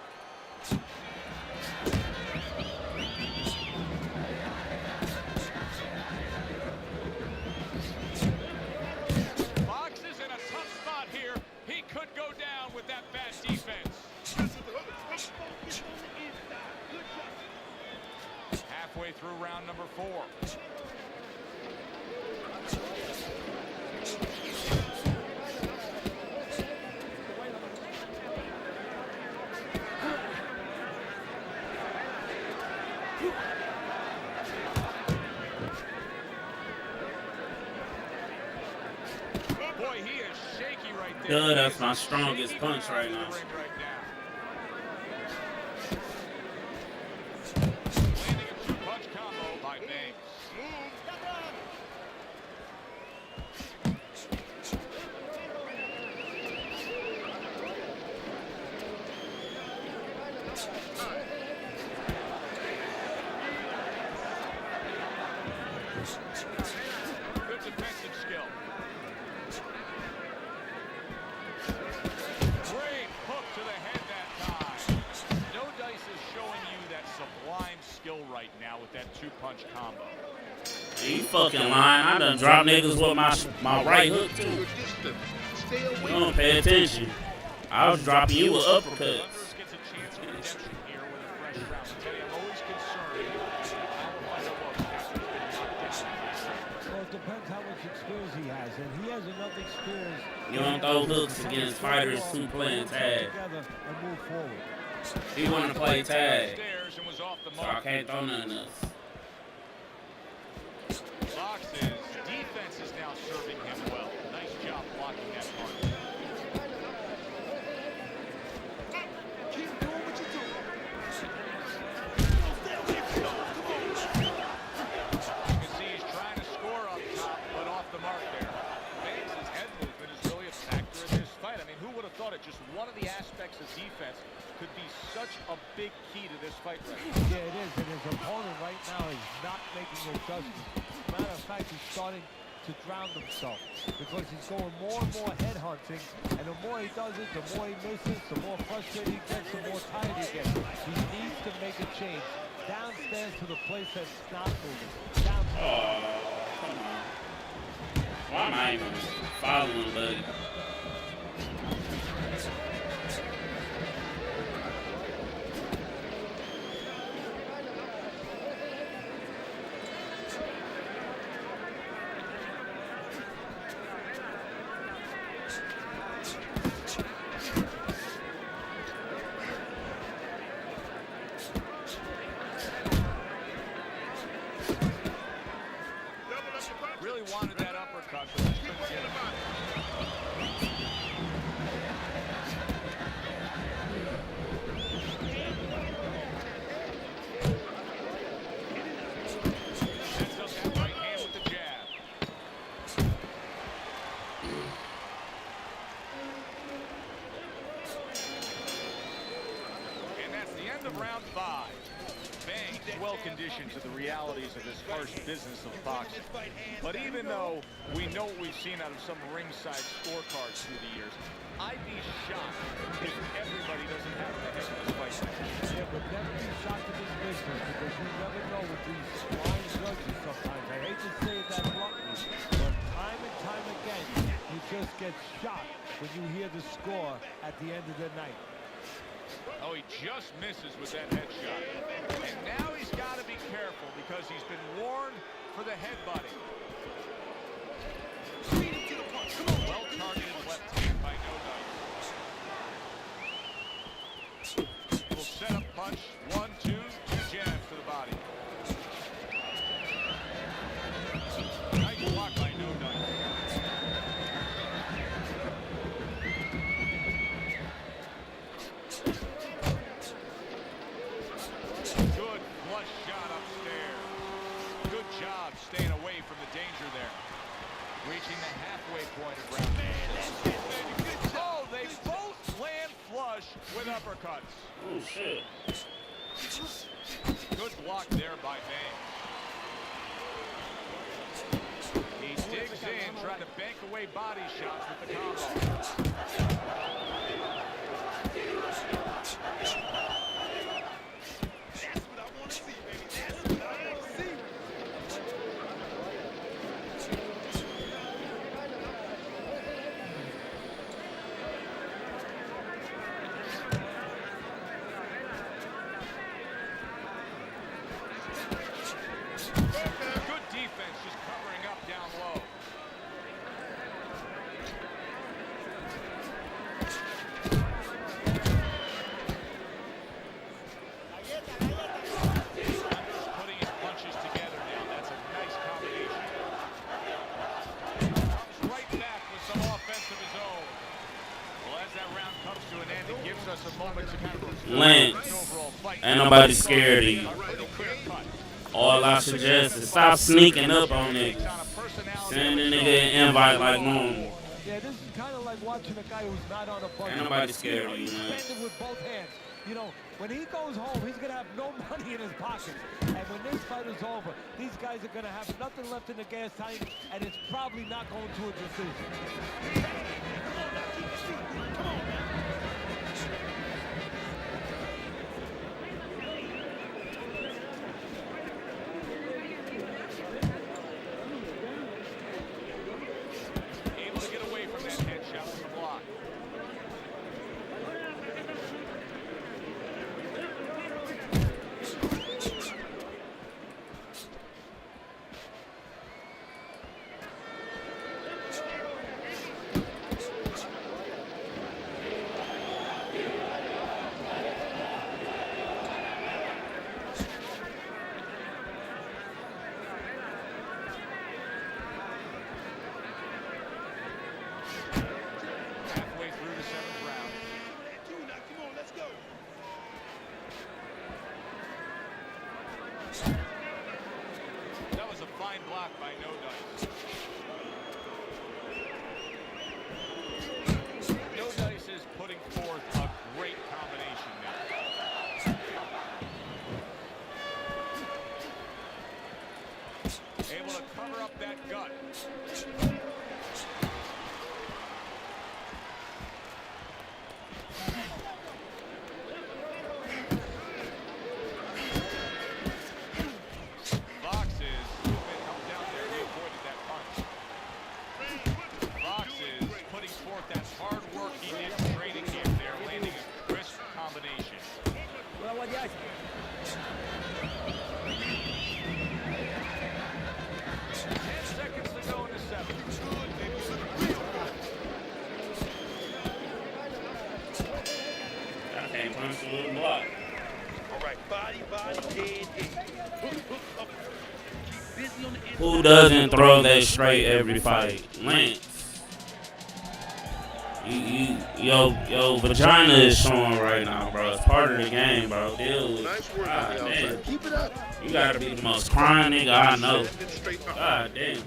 Fox is in a tough spot here. He could go down with that bad defense. Halfway through round number 4. Boy, he is shaky right there. Good, that's He is my a strongest shaky punch guy right in the now. ring right now. Landing a 2-punch combo by Banks. Good defensive skill. Great hook to the head that time. No Dice is showing you that sublime skill right now with that 2-punch combo. You fucking lying. I done dropped niggas with my right hook too. Your distance. Stay away You don't pay attention. I was dropping you with uppercuts. Thunders gets a chance for redemption here with a fresh round. Teddy, I'm always concerned how will I look after he's been knocked down. Well, it depends how much experience he has, and he has enough experience. You don't throw hooks against fighters who playing tag. Together and move forward. He wanted to play tag, Upstairs and was off the so I mark. can't throw nothing else. Fox's defense is now serving him well. Nice job blocking that punch. Keep doing what you're doing. aspects of defense could be such a big key to this fight right now. Yeah, it is, and his opponent right now is not making adjustments. Matter of fact, he's starting to drown himself because he's going more and more head hunting, and the more he does it, the more he misses, the more frustrated he gets, the more tired he gets. He needs to make a change. Downstairs to the place that's not moving. Downstairs. Oh, come on. Why am I even following, buddy? Really wanted that uppercut, but just couldn't get it. Sets up that right hand with the jab. And that's the end of round 5. Bang, well conditioned to the realities of this harsh business of boxing. But even though we know what we've seen out of some ringside scorecards through the years, I'd be shocked if everybody doesn't have the heck of this fight. Yeah, but never be shocked at this business because you never know with these blind judges sometimes. I hate to say that bluntly, but time and time again, you just get shocked when you hear the score at the end of the night. Oh, he just misses with that headshot. And now he's got to be careful because he's been warned for the headbutting. Well-targeted left hand by No Dice. Will set up punch. 1, 2, 2 jabs to the body. Nice block by No Dice. Good flush shot upstairs. Good job staying away from the danger there. Reaching the halfway point of round. Oh, they both land flush with uppercuts. Oh, shit. Good block there by Bang. He digs in, trying to bank away body shots with the combo. That's what I want to see, baby. That's what I want to see. Good defense, just covering up down low. Hunter's putting his punches together now. That's a nice combination. Comes right back with some offense of his own. Well, as that round comes to an end, it gives us a moment to kind of reflect Lance, on the overall fight. ain't nobody scared of you. A pretty clear cut. All I suggest is stop sneaking up on it. Send a nigga an invite like normal. Yeah, this is kind of like watching a guy who's not on a budget. Ain't nobody scared of you, He's man. spending with both hands. You know, when he goes home, he's going to have no money in his pocket. And when this fight is over, these guys are going to have nothing left in the gas tank, and it's probably not going to a decision. Able to get away from that headshot with the block. Seconds to go in the 7th. I can't punch the little block. All right, body, head. Hook up. Keep busy on the inside. Who doesn't throw that straight every fight? Lance. Yo, vagina is showing right now, bro. It's part of the game, bro. Deal with Nice work on God the damn. outside. Keep it up. You gotta be the most crying nigga I know. Send it straight up. God damn.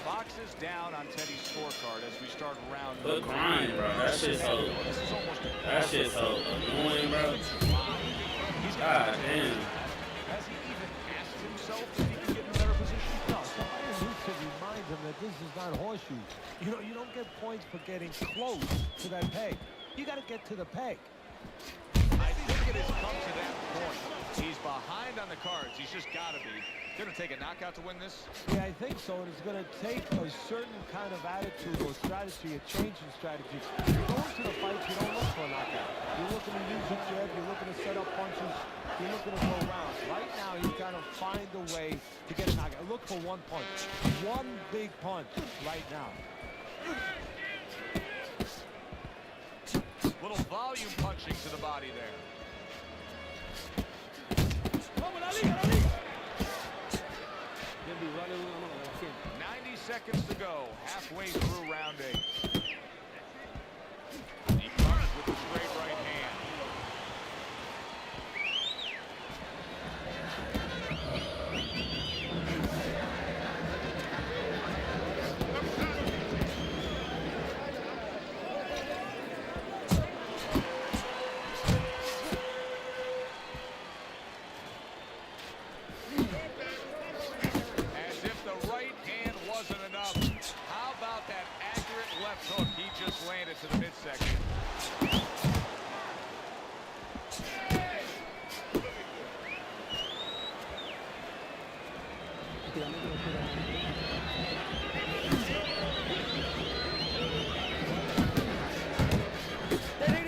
Boxes down on Teddy's scorecard as we start round Quit crying, bro. That shit's so annoying, bro. God damn. Has he even asked himself if he can get in a better position? No, somebody needs to remind him that this is not horseshoes. You know, you don't get points for getting close to that peg. You got to get to the peg. I think it has come to that point. He's behind on the cards. He's just got to be. Going to take a knockout to win this? Yeah, I think so. And it's going to take a certain kind of attitude or strategy, a change in strategy. You go into the fight, you don't look for a knockout. You're looking to use your jab, you're looking to set up punches, you're looking to go rounds. Right now, he's got to find a way to get a knockout. Look for one punch. One big punch right now. Little volume punching to the body there. 90 seconds to go, halfway through round 8. He comes with the straight right hand. As if the right hand wasn't enough. How about that accurate left hook he just landed to the midsection?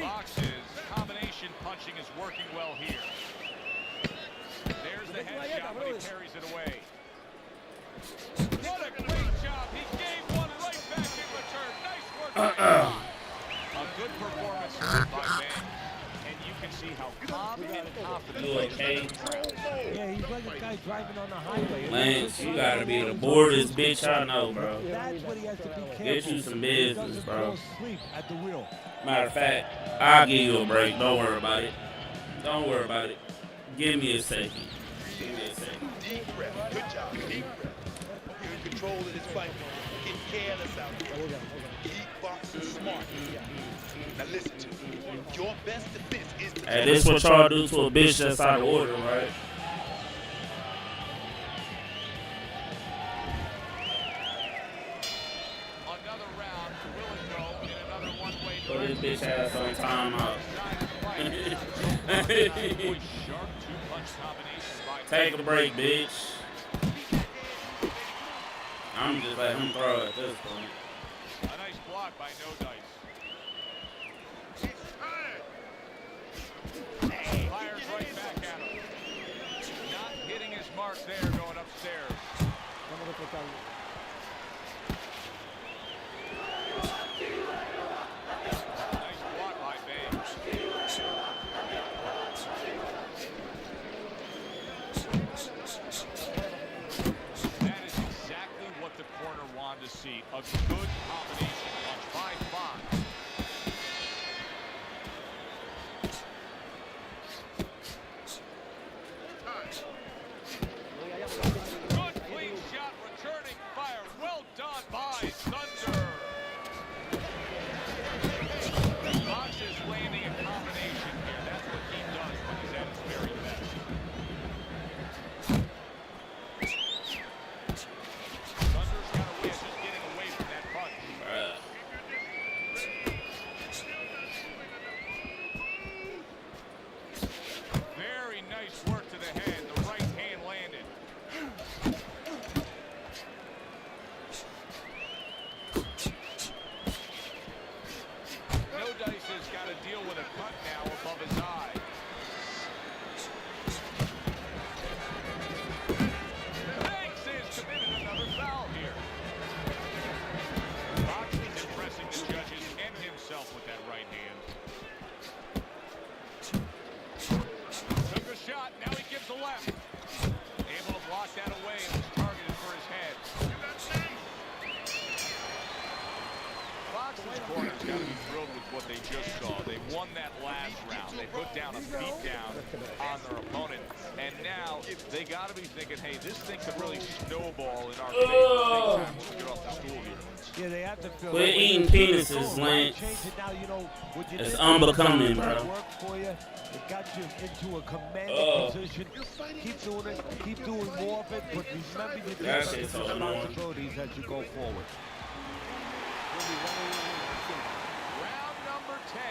Boxes, combination punching is working well here. There's the headshot, but he parries it away. What a great job. He gave one right back in return. Nice work. A good performance by Bang. And you can see how calm and confident You okay? Yeah, he's like a guy driving on the highway. Lance, you gotta be the boredest bitch I know, bro. That's what he has to be careful. Get you some business, bro. Don't sleep at the wheel. Matter of fact, I'll give you a break. Don't worry about it. Don't worry about it. Give me a second. Give me a second. Deep breath. Good job. Deep breath. You're in control of this fight. Get careless out there. Keep boxing smart. Now listen to me. Your best defense is to Hey, this what y'all do to a bitch that's out of order, right? Another round. Will it go in another one-way Put this bitch ass on timeout. Sharp two-punch combination by Take a break, bitch. I'm just letting him throw at this point. a nice block by No Dice. Fires right back at him. Not hitting his mark there going upstairs. Nice block by Babe. That is exactly what the corner wanted to see. A good combination punch by Fox. Good clean shot, returning fire. Well done by Thunder. Fox is landing a combination here. That's what he does when he's at his very best. Thunder's got a way of just getting away from that punch. Bruh. Boxing's corner's got to be thrilled with what they just saw. They won that last round. They put down a beatdown on their opponent. And now they got to be thinking, hey, this thing could really snowball in our favor big time when we get off the stool here. Yeah, they have to feel Quit eating penises, Lance. It's unbecoming, bro. Work for you. It got you into a commanding position. Keep doing it. Keep doing more of it. But remember your That shit's so annoying. responsibilities as you go forward. Round number 10,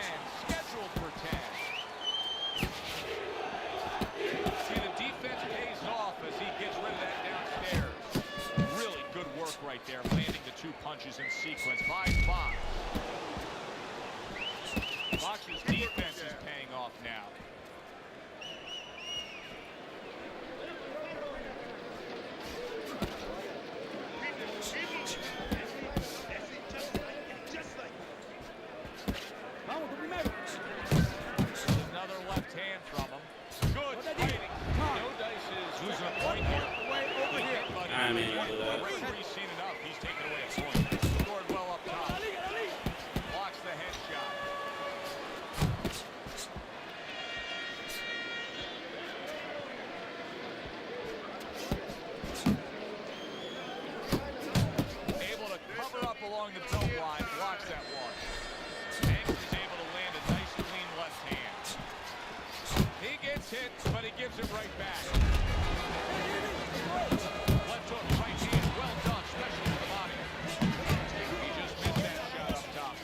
scheduled for 10. See, the defense pays off as he gets rid of that downstairs. Really good work right there, landing the 2 punches in sequence by Fox. Fox's defense is paying off now. Another left hand from him. Good fighting. No Dice is losing a point here. I mean, do that. The referee's seen enough. He's taken away a point. Scored well up top. Blocks the headshot. Able to cover up along the belt line. Blocks that one. Banks is able to land a nice clean left hand. He gets hit, but he gives it right back. Left hook, right hand, well done, especially with the body. He just missed that shot up top.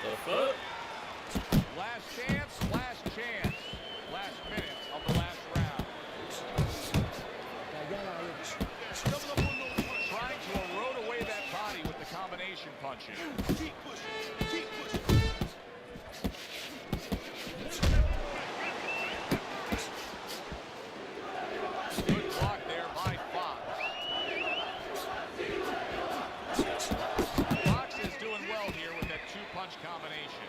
The fuck? Last chance, last chance. Last minute of the last round. Trying to erode away that body with the combination punching. Keep pushing. Keep pushing. Good block there by Fox. Fox is doing well here with that 2-punch combination.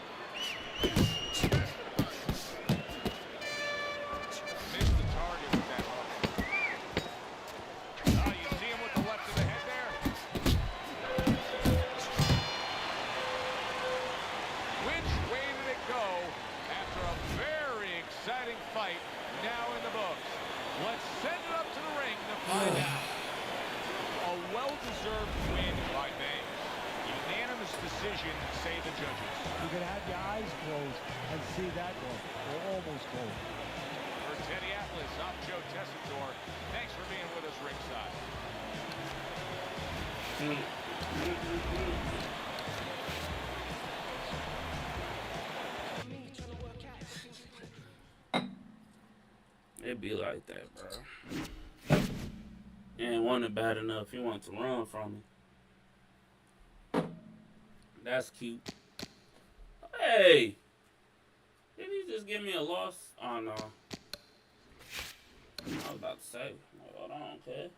Missed the target with that hook. Oh, you see him with the left of the head there? Which way did it go after a very exciting fight now in the books? Let's send it up to the ring to find out. A well-deserved win by Banks. Unanimous decision, say the judges. You can have your eyes closed and see that one, or almost closed. For Teddy Atlas, I'm Joe Tessitore. Thanks for being with us ringside. It be like that, bro. You ain't want it bad enough. You want to run from me. That's cute. Hey! Did he just give me a loss? Oh, no. I was about to say. Hold on, okay?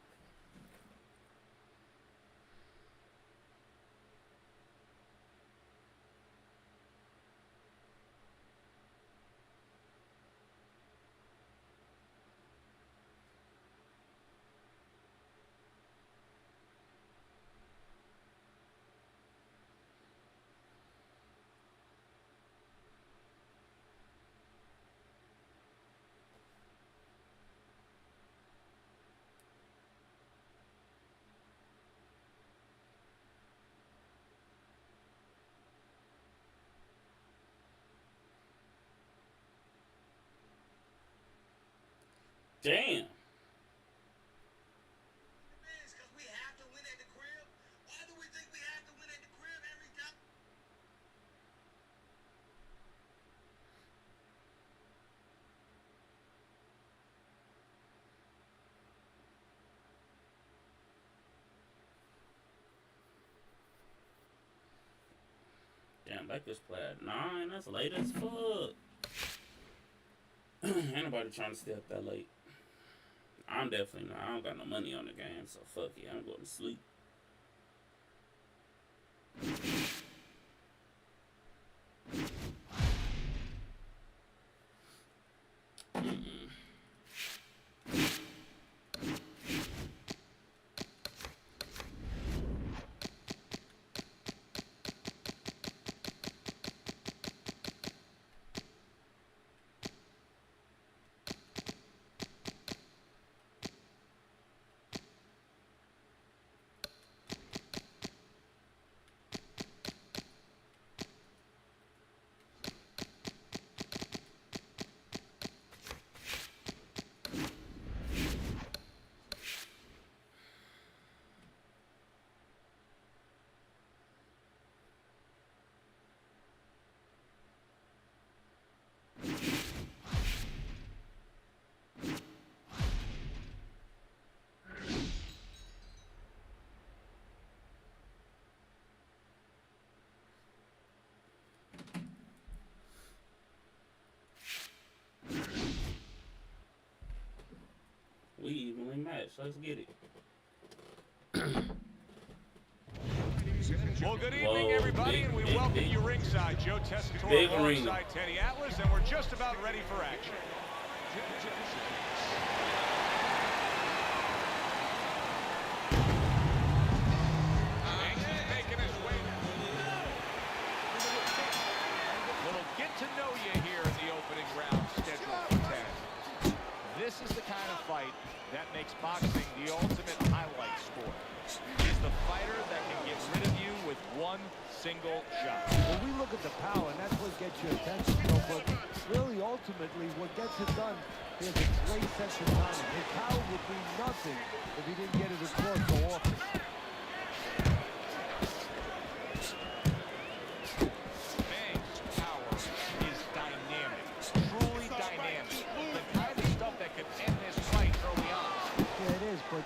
Damn. Because we have to win at the crib. Why do we think we have to win at the crib every time? Damn, Lakers play at 9. That's late as fuck. Ain't nobody trying to stay up that late. I'm definitely not. I don't got no money on the game, so fuck it. I'm going to sleep. clean match. Let's get it. Well, good evening, Whoa, everybody, big, and we big, welcome big. you ringside. Joe Tessitore Big alongside arena. Teddy Atlas, and we're just about ready for action. Banks is making his way. Little get to know you here in the opening round scheduled for 10. This is the kind of fight that makes boxing the ultimate highlight sport. He's the fighter that can get rid of you with one single shot. When we look at the power, and that's what gets your attention, but really, ultimately, what gets it done is a great sense of timing. His power would be nothing if he didn't get it across so often. Banks' power is dynamic, truly dynamic. The kind of stuff that could end this fight early on. Yeah, it is, but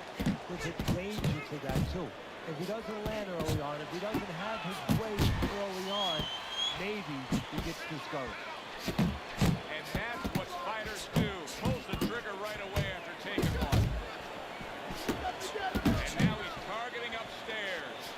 there's a danger to that, too. If he doesn't land early on, if he doesn't have his way early on, maybe he gets discouraged. And that's what fighters do. Pulls the trigger right away after taking one. And now he's targeting upstairs.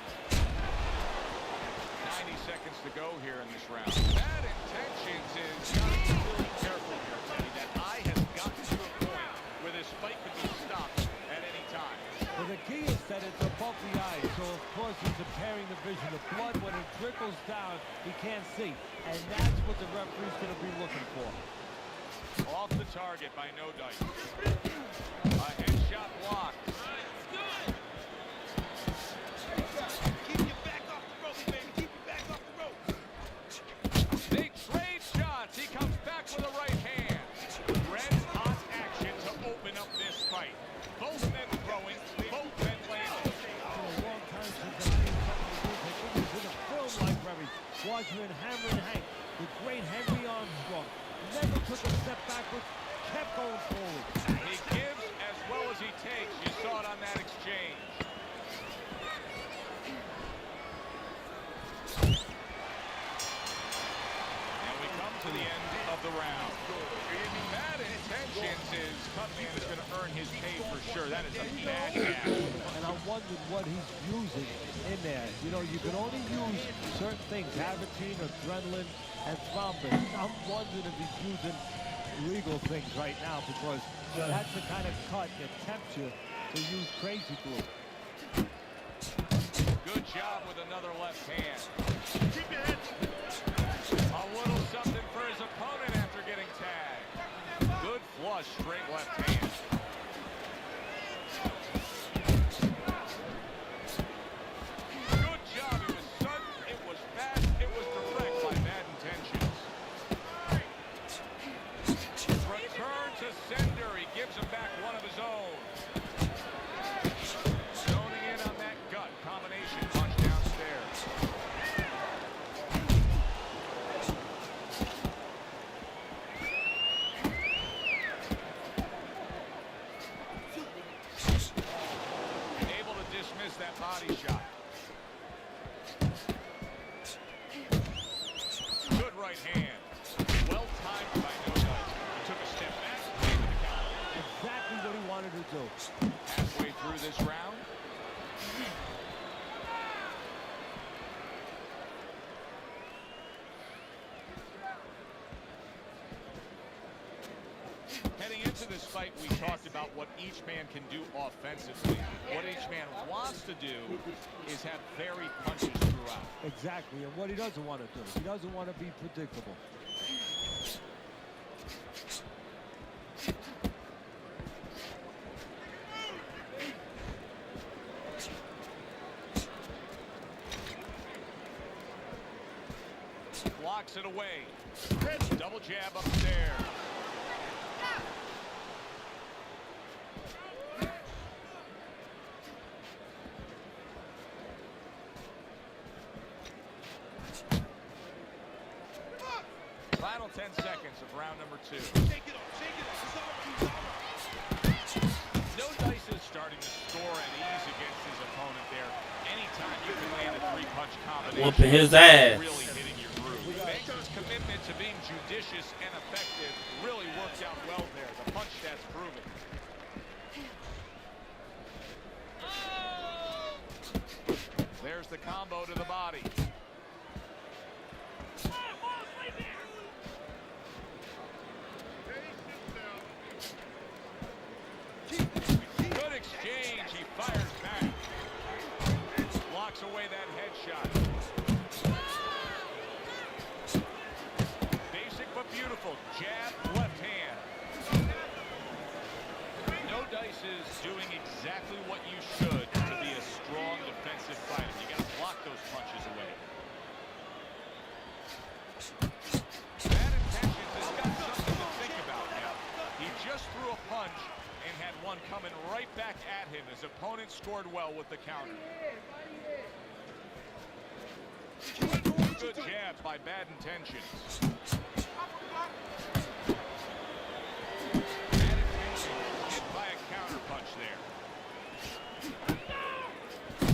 90 seconds to go here in this round. Bad intentions is got to be really careful here, Teddy. That eye has gotten to a point where this fight could be stopped at any time. Well, the key is that it's above the eye, so of course it's impairing the vision. The blood, when it trickles down, he can't see. And that's what the referee's going to be looking for. Off the target by No Dice. A headshot blocked. Keep your back off the ropes, baby. Keep your back off the ropes. They trade shots. He comes back with a right hand. Red hot action to open up this fight. Both men throwing, both men landing. For a long time since I've seen something like this. I think it was in a film library. Watching Hammer and Hank, the great Henry Armstrong. Never took a step backwards, kept going forward. He gives as well as he takes. You saw it on that exchange. And we come to the end of the round. Bad intentions is Cutman is going to earn his pay for sure. That is a bad gap. And I'm wondering what he's using in there. You know, you can only use certain things, Avitine, adrenaline, and thrombin. I'm wondering if he's using legal things right now because that's the kind of cut that tempts you to use crazy glue. Good job with another left hand. Keep your head. A little something for his opponent after getting tagged. Good flush, straight left hand. Good job. It was sudden, it was fast, it was direct by bad intentions. Return to sender. He gives him back one of his own. Zoning in on that gut combination punch downstairs. Able to dismiss that body shot. Good right hand. Well timed by No Dice. He took a step back, came to the counter. Exactly what he wanted to do. Halfway through this round. Heading into this fight, we talked about what each man can do offensively. What each man wants to do is have varied punches throughout. Exactly, and what he doesn't want to do. He doesn't want to be predictable. Blocks it away. Double jab upstairs. Final 10 seconds of round number 2. Shake it off. Shake it off. It's over. It's over. No Dice is starting to score at ease against his opponent there. Anytime you can land a three-punch combination, Whooping his ass. really hitting your groove. Banks' commitment to being judicious and effective really worked out well there. The punch stats prove it. the combo to the body. Good exchange. He fires back. Blocks away that headshot. Basic but beautiful. Jab, left hand. No Dice is doing exactly what you should to be a strong defensive fighter. You got to block those punches away. Bad intentions has got something to think about now. He just threw a punch and had one coming right back at him. His opponent scored well with the counter. Good jabs by Bad Intentions. Bad Intentions hit by a counter punch there.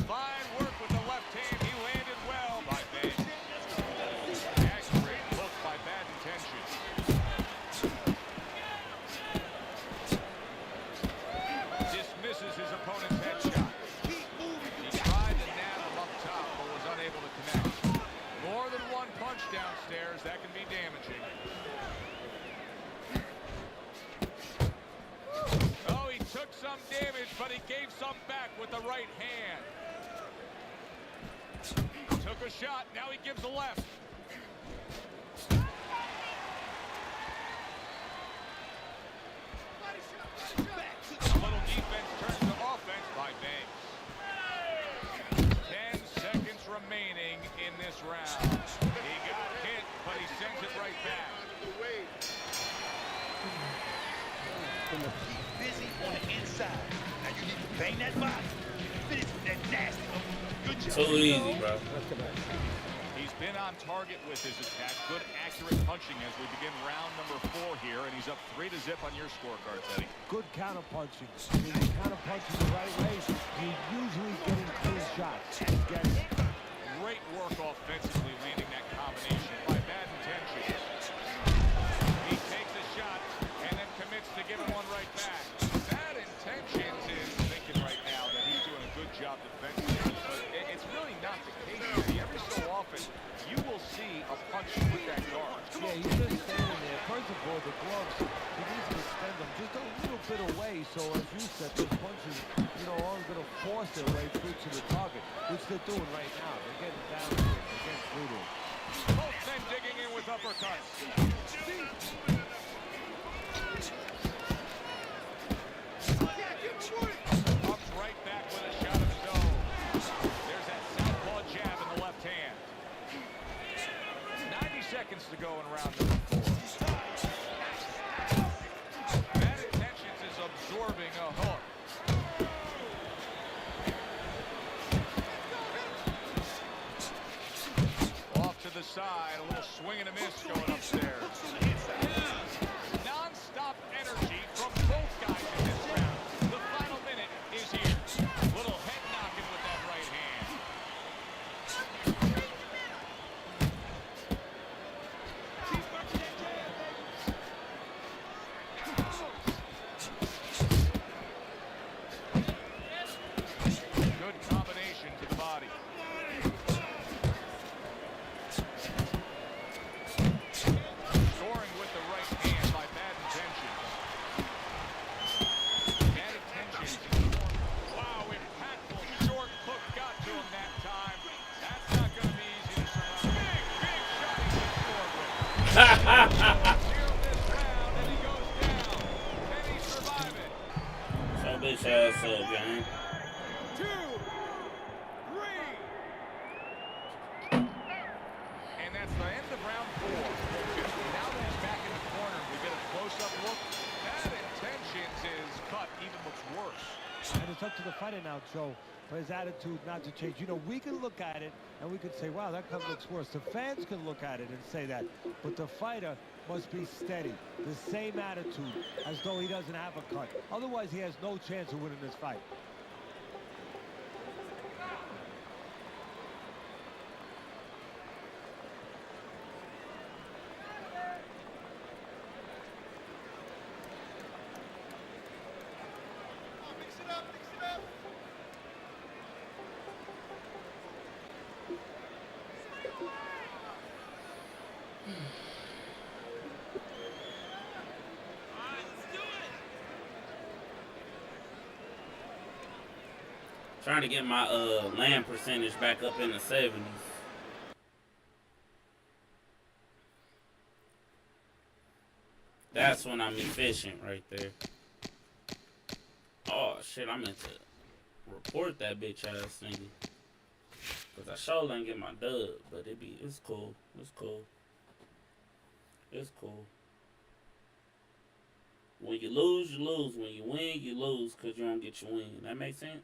Fine work with the left hand. He landed well by Banks. Great hook by Bad Intentions. Dismisses his opponent's headshot. He tried to nab him up top, but was unable to connect. More than one punch downstairs, that can be damaging. Oh, he took some damage, but he gave some back with the right hand. Took a shot, now he gives a left. A little defense turns to offense by Banks. 10 seconds remaining in this round. He got hit, but he sends it right back. Keep busy on the inside. Now you need to bang that body. Finish with that nasty. Good job. Too easy, bro. He's been on target with his attack. Good, accurate punching as we begin round number 4 here, and he's up 3-0 on your scorecard, Teddy. Good counter punching. When you counter punching the right way, you're usually getting clean shots. Great work offensively, landing that combination by Bad Intentions. He takes a shot and then commits to giving one right back. Bad Intentions is thinking right now that he's doing a good job defensively, but it's really not the case. Every so often, you will see a punch with that guard. Yeah, he's just standing there. First of all, the gloves, he needs to extend them just a little bit away, so as you said, those punches, aren't going to force their way through to the target, which they're doing right now. They're getting down to it. They're getting through to it. Both men digging in with uppercuts. Comes right back with a shot of his own. There's that southpaw jab in the left hand. 90 seconds to go in round number 4. Bad Intentions is absorbing a hook. Off to the side, a little swing and a miss going upstairs. Non-stop energy from both guys in this round. The final minute is here. Little head knocking with that right hand. Good combination to the body. Scoring with the right hand by Bad Intentions. Bad Intentions. Wow, impactful short hook got to him that time. That's not going to be easy to survive. Big shot he just scored with. Here this round, and he goes down. Can he survive it? So bitch ass up, gang. 2, 3. And that's the end of round 4. Now that he's back in the corner, we get a close-up look. Bad Intentions is cut, even looks worse. And it's up to the fighter now, Joe, for his attitude not to change. We can look at it and we can say, wow, that cut looks worse. The fans can look at it and say that. But the fighter must be steady. The same attitude as though he doesn't have a cut. Otherwise, he has no chance of winning this fight. Trying to get my land percentage back up in the 70s. That's when I'm efficient right there. Oh shit, I meant to report that bitch ass nigga. Cause I sure didn't get my dub, but it's cool. It's cool. It's cool. When you lose, you lose. When you win, you lose cause you don't get your win. That make sense?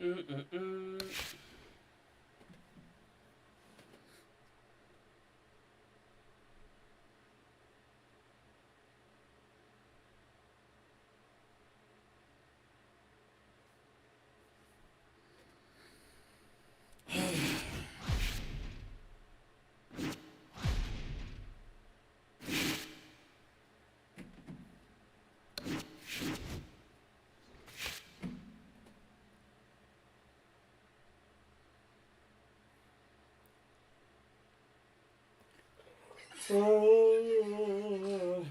Mm-mm-mm. Oh.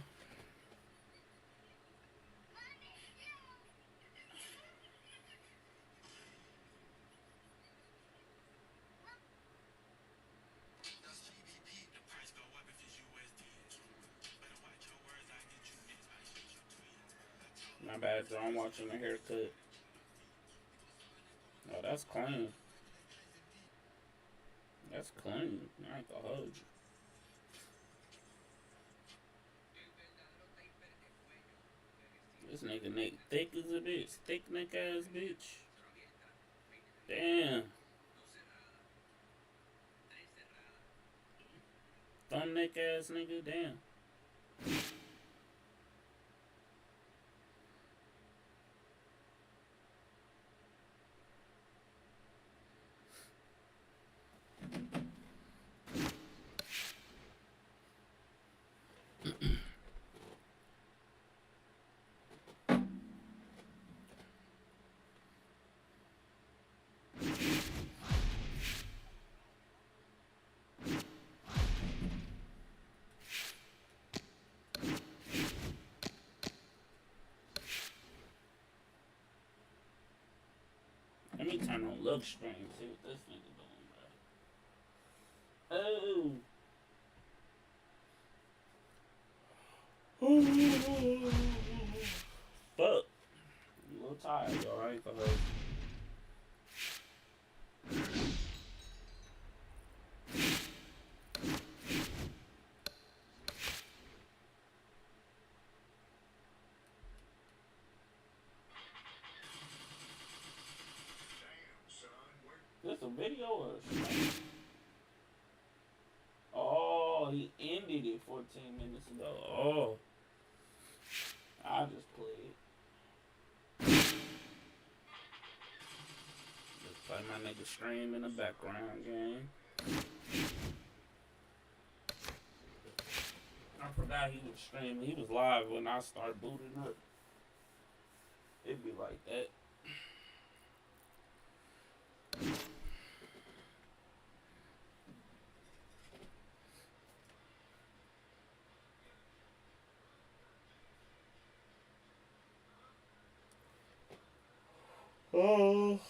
My bad, Joe. I'm watching a haircut. Oh, that's clean. That's clean. I ain't gonna hold you. This nigga neck thick as a bitch. Thick neck ass bitch. Damn. Thumb neck ass nigga. Damn. Let me turn on look stream, see what this nigga doing, bro. Oh. Fuck. I'm a little tired, y'all. I ain't gonna hold you. This a video or a stream? Oh, he ended it 14 minutes ago. Oh. I just played. Just play my nigga stream in the background game. I forgot he was streaming. He was live when I started booting up. It'd be like that. Oh.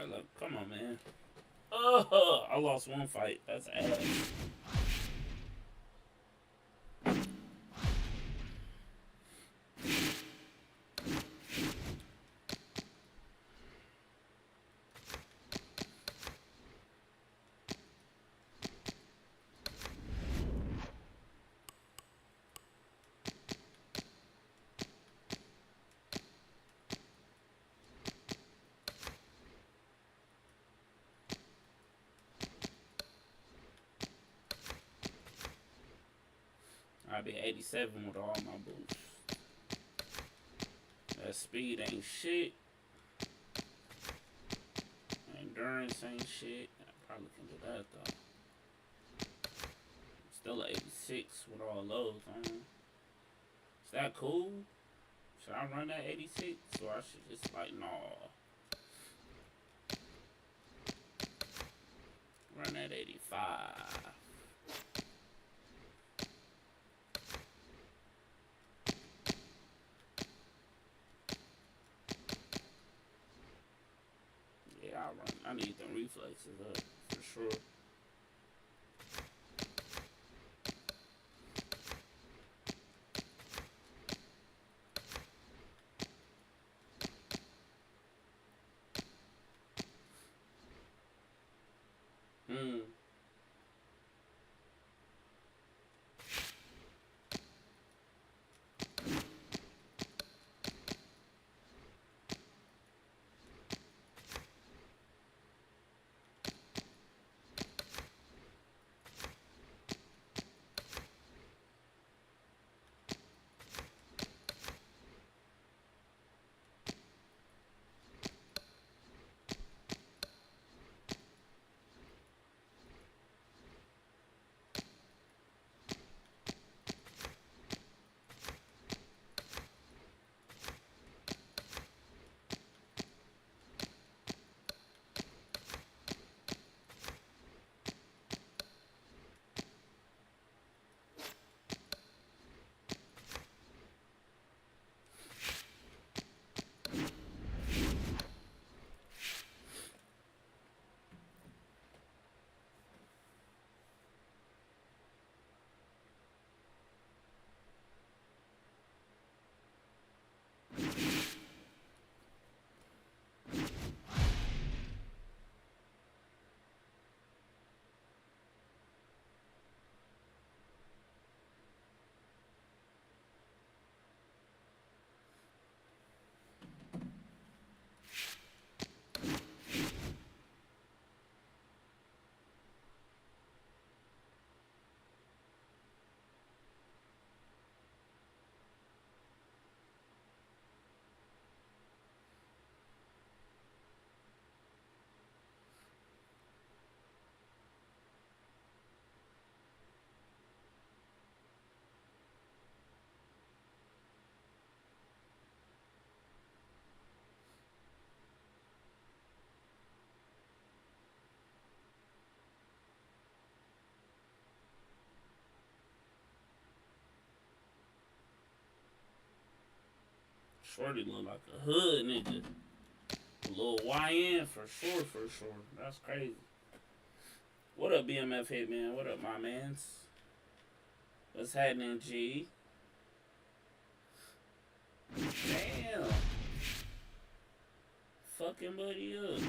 Alright, look, come on, man. Oh, I lost one fight. That's ass. I'll be 87 with all my boosts. That speed ain't shit. Endurance ain't shit. I probably can do that though. Still 86 with all those. Is that cool? Should I run that 86 or I should just like nah? Run that 85. I need them reflexes up for sure. Shorty look like a hood nigga. A little YN for sure, for sure. That's crazy. What up, BMF Hitman? What up, my mans? What's happening, G? Damn. Fucking buddy up.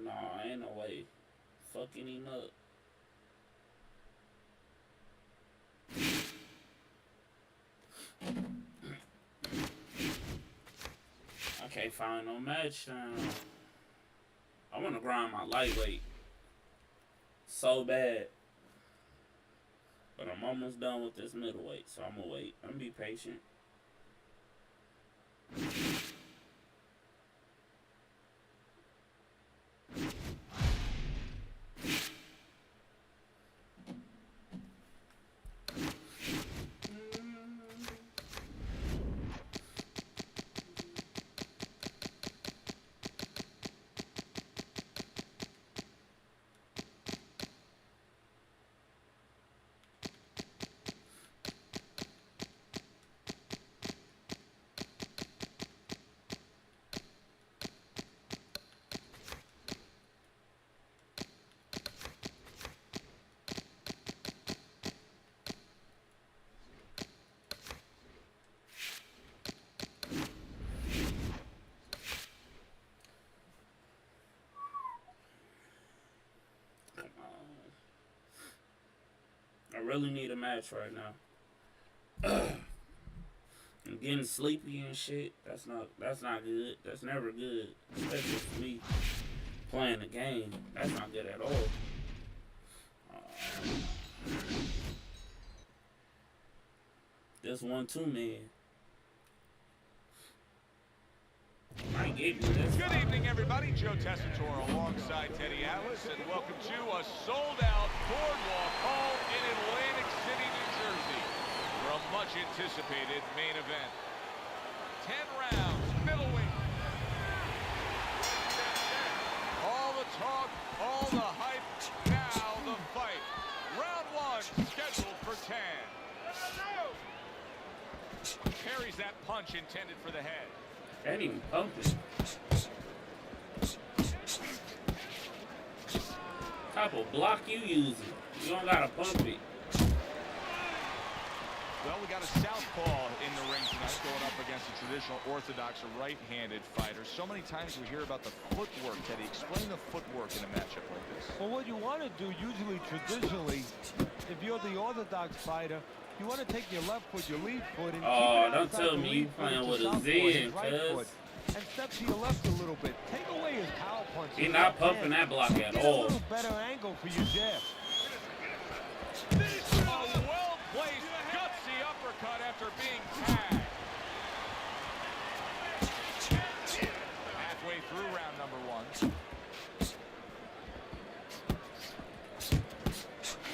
Nah, ain't no way. Fucking him up. I can't find no match now. I want to grind my lightweight so bad. But I'm almost done with this middleweight, so I'm going to wait. I'm going to be patient. really need a match right now. I'm getting sleepy and shit. That's not good. That's never good. Especially for me playing the game. That's not good at all. This 1-2 man. Might get me this. Good evening, everybody. Joe Tessitore alongside Teddy Atlas, and welcome to a sold-out Boardwalk Hall in Atlantic City, New Jersey, for a much-anticipated main event. 10 rounds, middleweight. All the talk, all the hype, now the fight. Round 1 scheduled for 10. Carries that punch intended for the head. That ain't even pumping. Type of block you using? You don't gotta pump it. Well, we got a southpaw in the ring tonight going up against a traditional orthodox or right-handed fighter. So many times we hear about the footwork, Teddy. Explain the footwork in a matchup like this. Well, what you want to do, usually, traditionally, if you're the orthodox fighter, you want to take your left foot, your lead foot, and Don't tell me you playing with a Zen, cuz. And step to your left a little bit. Take away his power punch. He's not pumping that block at all. A little better angle for your jab. A well-placed, gutsy uppercut after being tagged. Halfway through round number 1.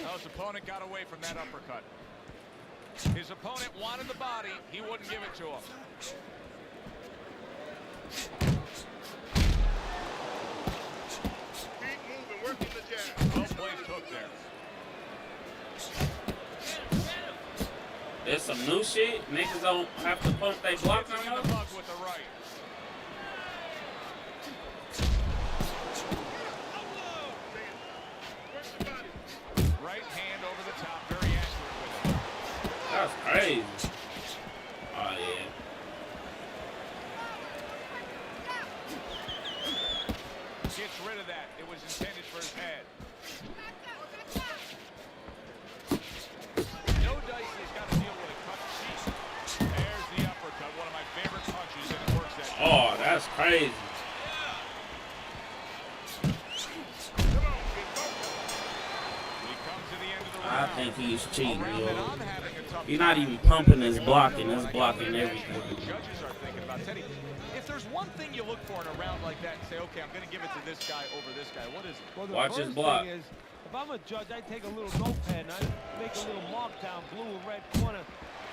Well, his opponent got away from that uppercut. His opponent wanted the body. He wouldn't give it to him. Keep moving, working the jab. Well-placed hook there. There's some new shit. Niggas don't have to pump their block no In more. the mug with the right. Right hand over the top, very accurate with it. That's crazy. Oh, yeah. Gets rid of that. It was intended for his head. No dice, he's got to deal with a cut cheek. There's the uppercut, one of my favorite punches, and it works that. Oh, that's crazy. We come to the end of the I round. think he's cheating, A round that yo. I'm having a tough He's not time even pumping his blocking. His I blocking can imagine everything. what the judges are thinking about. Teddy, if there's one thing you look for in a round like that and say, okay, I'm going to give it to this guy over this guy, what is it? Well, the Watch his first block. thing is, if I'm a judge, I take a little notepad and I make a little mark down, blue or red corner,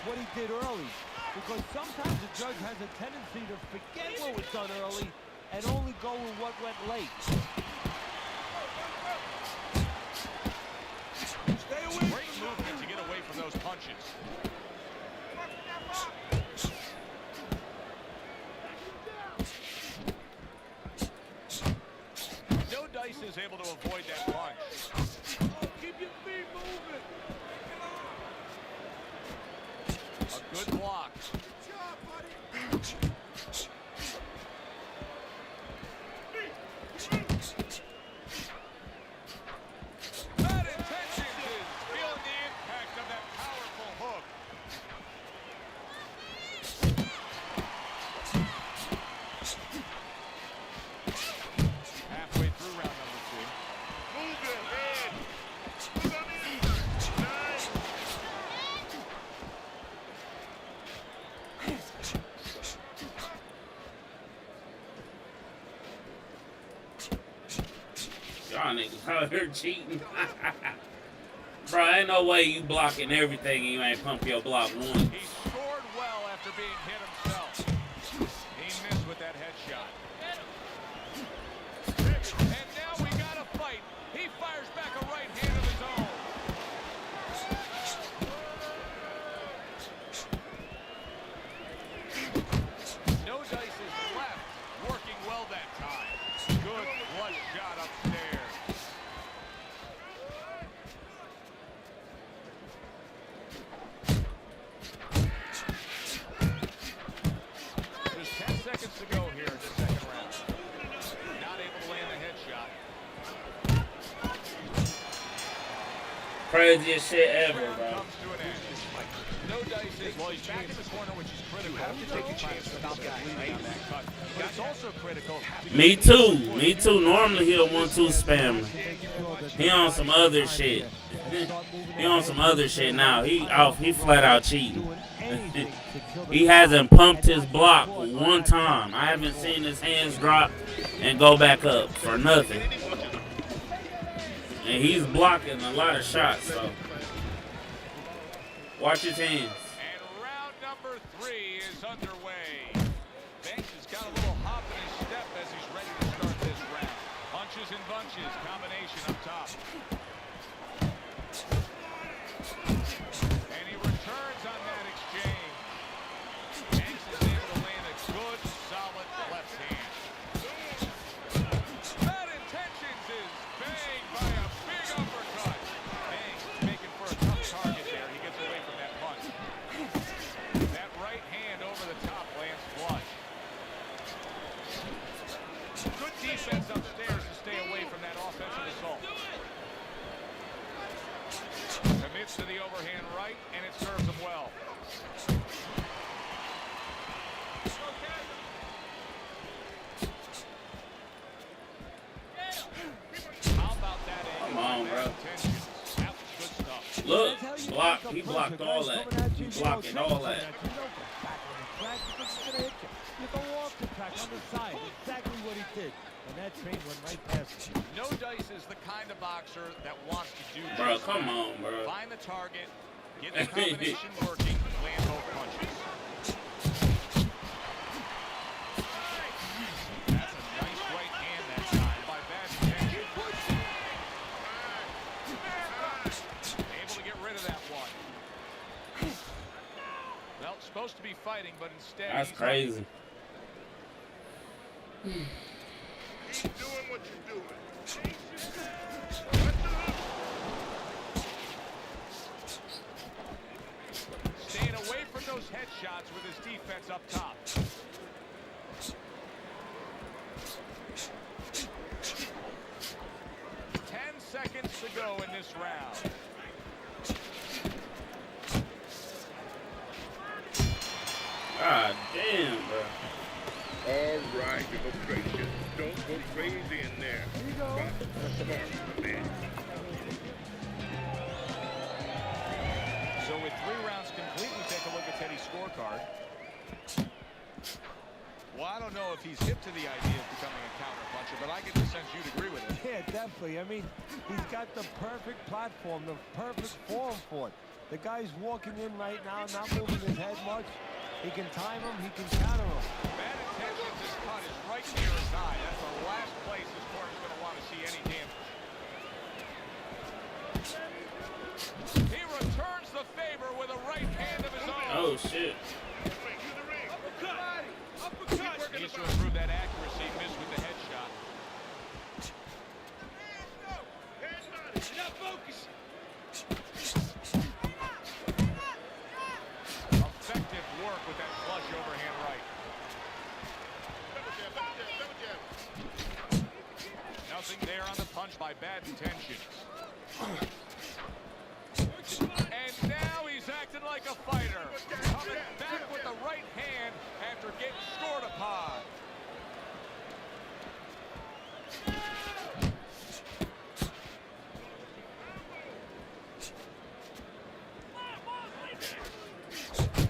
what he did early. Because sometimes the judge has a tendency to forget what was done early and only go with what went late. Great movement to get away from those punches. No dice is able to avoid that punch. Keep your feet moving. A good block. Bad intentions. Feeling the impact of that powerful hook. Halfway through round number 2. Move your head. Move on in. Nice. Y'all niggas out here cheating. Bro, ain't no way you blocking everything and you ain't pump your block one. He scored well after being hit himself. He missed with that headshot. And now we got a fight. He fires back a right hand of his own. No dice is left. Working well that time. Good flush shot upstairs. craziest shit ever, Round bro. comes to an end. No dice. Well, he's back in the corner, which is critical. You have to take a chance to stop that bleeding on that cut. But it's also critical. Me too. Me too. Normally he'll 1-2 spam. He on some other shit. He on some other shit now. He off. He flat out cheating. He hasn't pumped his block one time. I haven't seen his hands drop and go back up for nothing. And he's blocking a lot of shots, so watch his hands. And round number 3 is underway. Banks has got a little hop in his step as he's ready to start this round. Punches and bunches, combination up top. And he returns on that exchange. Banks is able to land a good, solid left hand. Bad Intentions is banged by a big uppercut. Banks making for a tough target there. He gets away from that punch. That right hand over the top lands flush. Good defense upstairs to stay away from that offensive assault. Commits to the overhand right, and it serves him well. How about that angle? Come on, bro. Intentions. That was good stuff. Look, block. He blocked all that. He blocking all that. You go off the track on the side. Exactly what he did. And that train went right past him. No Dice is the kind of boxer that wants to do Bro, just come that. on, bro. Find the target, get the combination working, land both punches. That's a nice right hand that time by Bad Intentions. Able to get rid of that one. Well, supposed to be fighting, but instead That's he's crazy. Keep doing what you're doing. staying away from those headshots with his defense up top. 10 seconds to go in this round. God damn, bro. All right, you go crazy. Don't go crazy in there. Smart, man. So with 3 rounds complete, we take a look at Teddy's scorecard. Well, I don't know if he's hip to the idea of becoming a counterpuncher, but I get the sense you'd agree with it. Yeah, definitely. I mean, he's got the perfect platform, the perfect form for it. The guy's walking in right now, not moving his head much. He can time him, he can counter him. Bad Intentions, his cut is right near his eye. That's the last place his corner's going to want to see any damage. He returns the favor with a right hand of his own. Oh, shit. He needs to improve that accuracy. Missed with the headshot. Effective work with that flush overhand right. Nothing there on the punch by Bad Intentions. And now he's acting like a fighter. Coming back with the right hand after getting scored upon.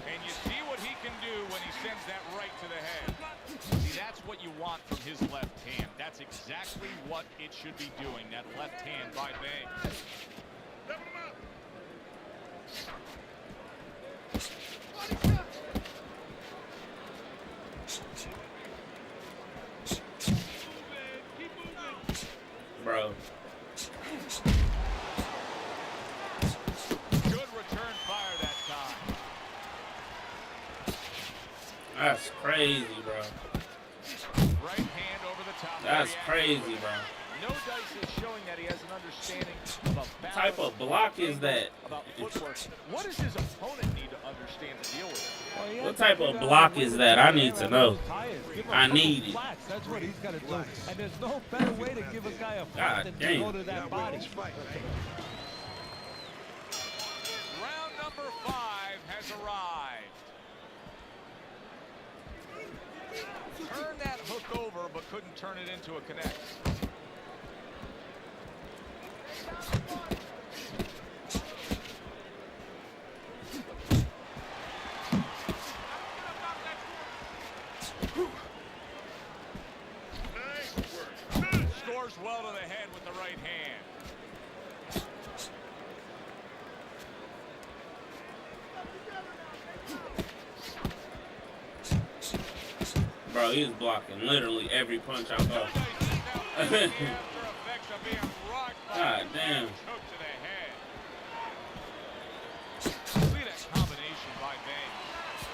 And you see what he can do when he sends that right to the head. See, that's what you want from his left hand. That's exactly what it should be doing, that left hand by Banks. Bro. Good return fire that time. That's crazy, bro. Right hand over the top. That's crazy, bro. No Dice is showing that he has an understanding of a What type of block is that? about footwork. What does his opponent need to understand to deal with it? Well, he What has type to of figure out block a way is to that? I get need air to out know. of those tires. Give him I a couple need it. flats. That's what he's got to do. And there's no better way to give a guy a God flat than to damn. go to that body. has arrived. Turned that hook over, but couldn't turn it into a connect. Scores well to the head with the right hand. Bro, he's blocking literally every punch I go. God damn. Look at that combination by Banks.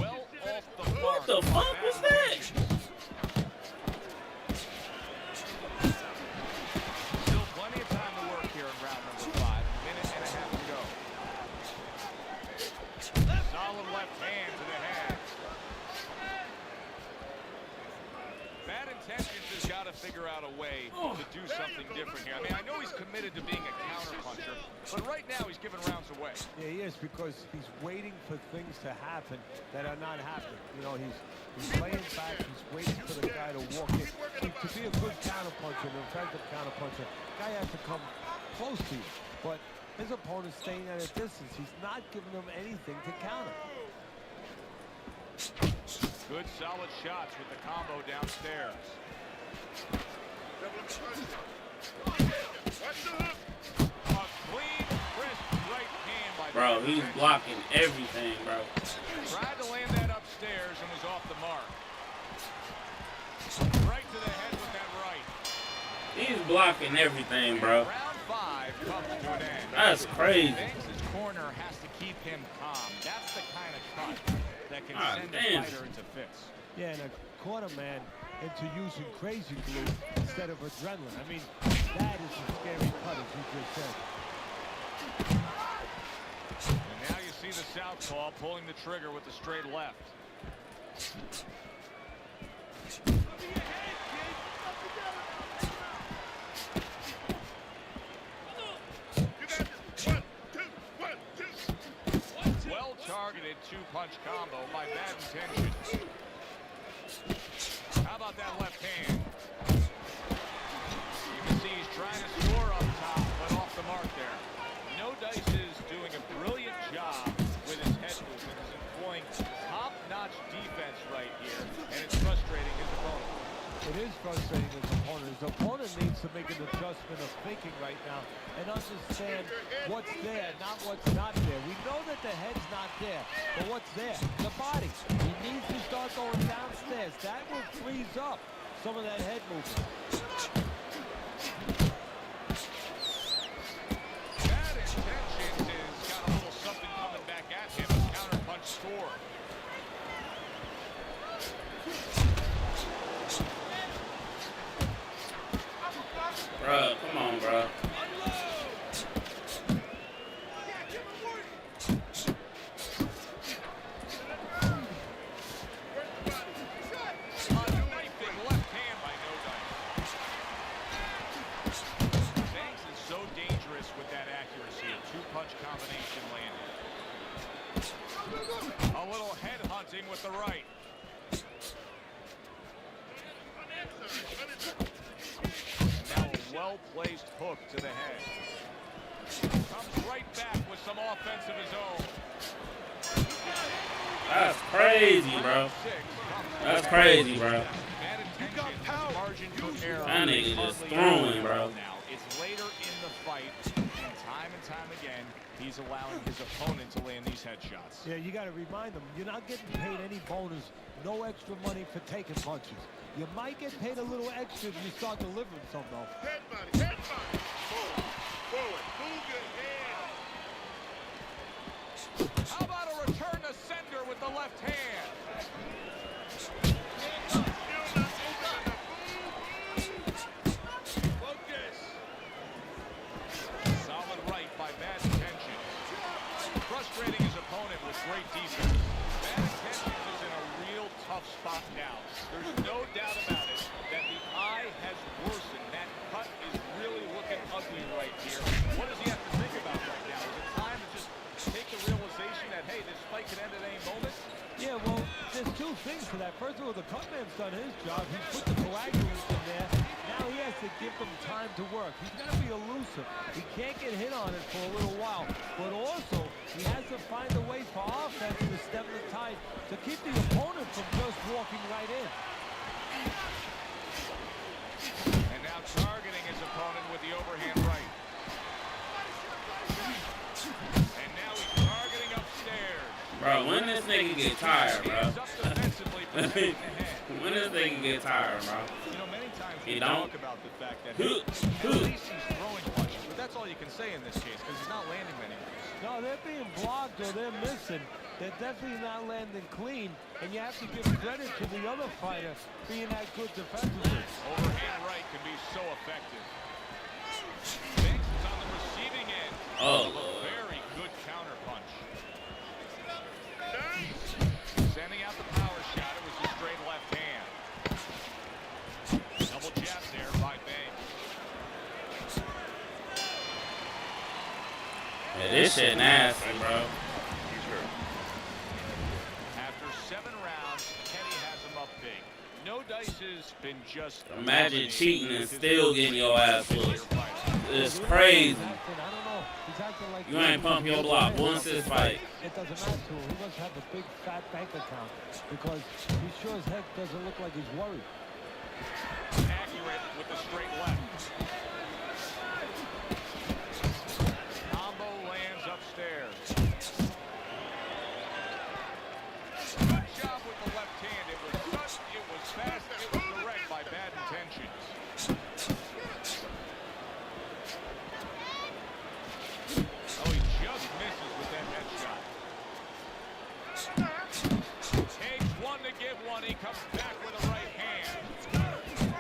Well off the mark. What the fuck was that? Still plenty of time to work here in round number 5. Minute and a half to go. Solid left hand to the head. Bad Intentions has got to figure out a way to do something different here. I mean, I know he's committed to being a counterpuncher, but right now he's giving rounds away. Yeah, he is, because he's waiting for things to happen that are not happening. You know, he's laying back, he's waiting for the guy to walk in. To be a good counterpuncher, an effective counterpuncher, the guy has to come close to you. But his opponent's staying at a distance. He's not giving him anything to counter. Good solid shots with the combo downstairs. A clean, crisp right hand by Bro, he's blocking everything, bro. Tried to land that upstairs and was off the mark. Right to the head with that right. He's blocking everything, bro. Round 5 comes to an end. That's crazy. Banks' corner has to keep him calm. That's the kind of cut that can Ah, send damn. a fighter into fits. Yeah, and a corner man into using crazy glue instead of adrenaline. I mean, that is a scary cut, as you just said. And now you see the southpaw pulling the trigger with the straight left. Well-targeted two-punch combo by Bad Intentions. How about that left hand? You can see he's trying to score up top, but off the mark there. No Dice is doing a brilliant job with his head movements, employing top-notch defense right here, and it's frustrating his opponent. It is frustrating his opponent. His opponent needs to make an adjustment of thinking right now and understand what's there, not what's not there. We know that the head's not there, but what's there? The body. He needs to start going downstairs. That will freeze up some of that head movement. Bad Intentions has got a little something coming back at him. Counter-punch score. Bro, come on, bro. Combination landed. A little head hunting with the right. Now a well-placed hook to the head. Comes right back with some offense of his own. That's crazy, bro. That's crazy, bro. That nigga just throwing, bro. Now it's later in the fight, and time again, he's allowing his opponent to land these headshots. Yeah, you got to remind them, you're not getting paid any bonus, no extra money for taking punches. You might get paid a little extra if you start delivering some, though. Head body, head body. Forward, forward. Move your hand. How about a return to sender with the left hand? Focus. Solid right by Bad Intentions. Frustrating his opponent with great defense. Bad Intentions is in a real tough spot now. There's no doubt about it that the eye has worsened. That cut is really looking ugly kick here. What does he have to think about right now? Is it time to just take the realization that, hey, this fight can end at any moment? Yeah, well, there's two things for that. First of all, the cutman's done his job. He's put the coagulants in there. Now he has to give them time to work. He's got to be elusive. He can't get hit on it for a little while. But also, he has to find a way for offense to stem the tide, to keep the opponent from just walking right in. And now targeting his opponent with the overhand right. And now he's targeting upstairs. Bro, when this nigga get tired, bro. He's up defensively, protecting the head. When this nigga get tired, bro. You know, many times He we don't. talk about the fact that at least he's throwing punches, but that's all you can say in this case because he's not landing many of these. No, they're being blocked or they're missing. They're definitely not landing clean, and you have to give credit to the other fighter being that good defensively. Overhand right can be so effective. Banks is on the receiving end Oh, of a Lord. very good counter punch. Sending out the power shot. It was a straight left hand. Double jab there by Banks. Yeah, this shit nasty, bro. He's hurt. After 7 rounds, Kenny has him up big. No dice has been just Imagine cheating and still getting your ass whooped. It's crazy. I don't know. He's acting like You ain't pump your block once this fight. It doesn't matter to him. He must have a big fat bank account because he sure as heck doesn't look like he's worried. accurate with the straight left. Combo lands upstairs. Good job with the left hand. It was sudden, it was fast, and it was direct by bad intentions. Oh, he just misses with that headshot. Takes one to give one. He comes back with a right hand.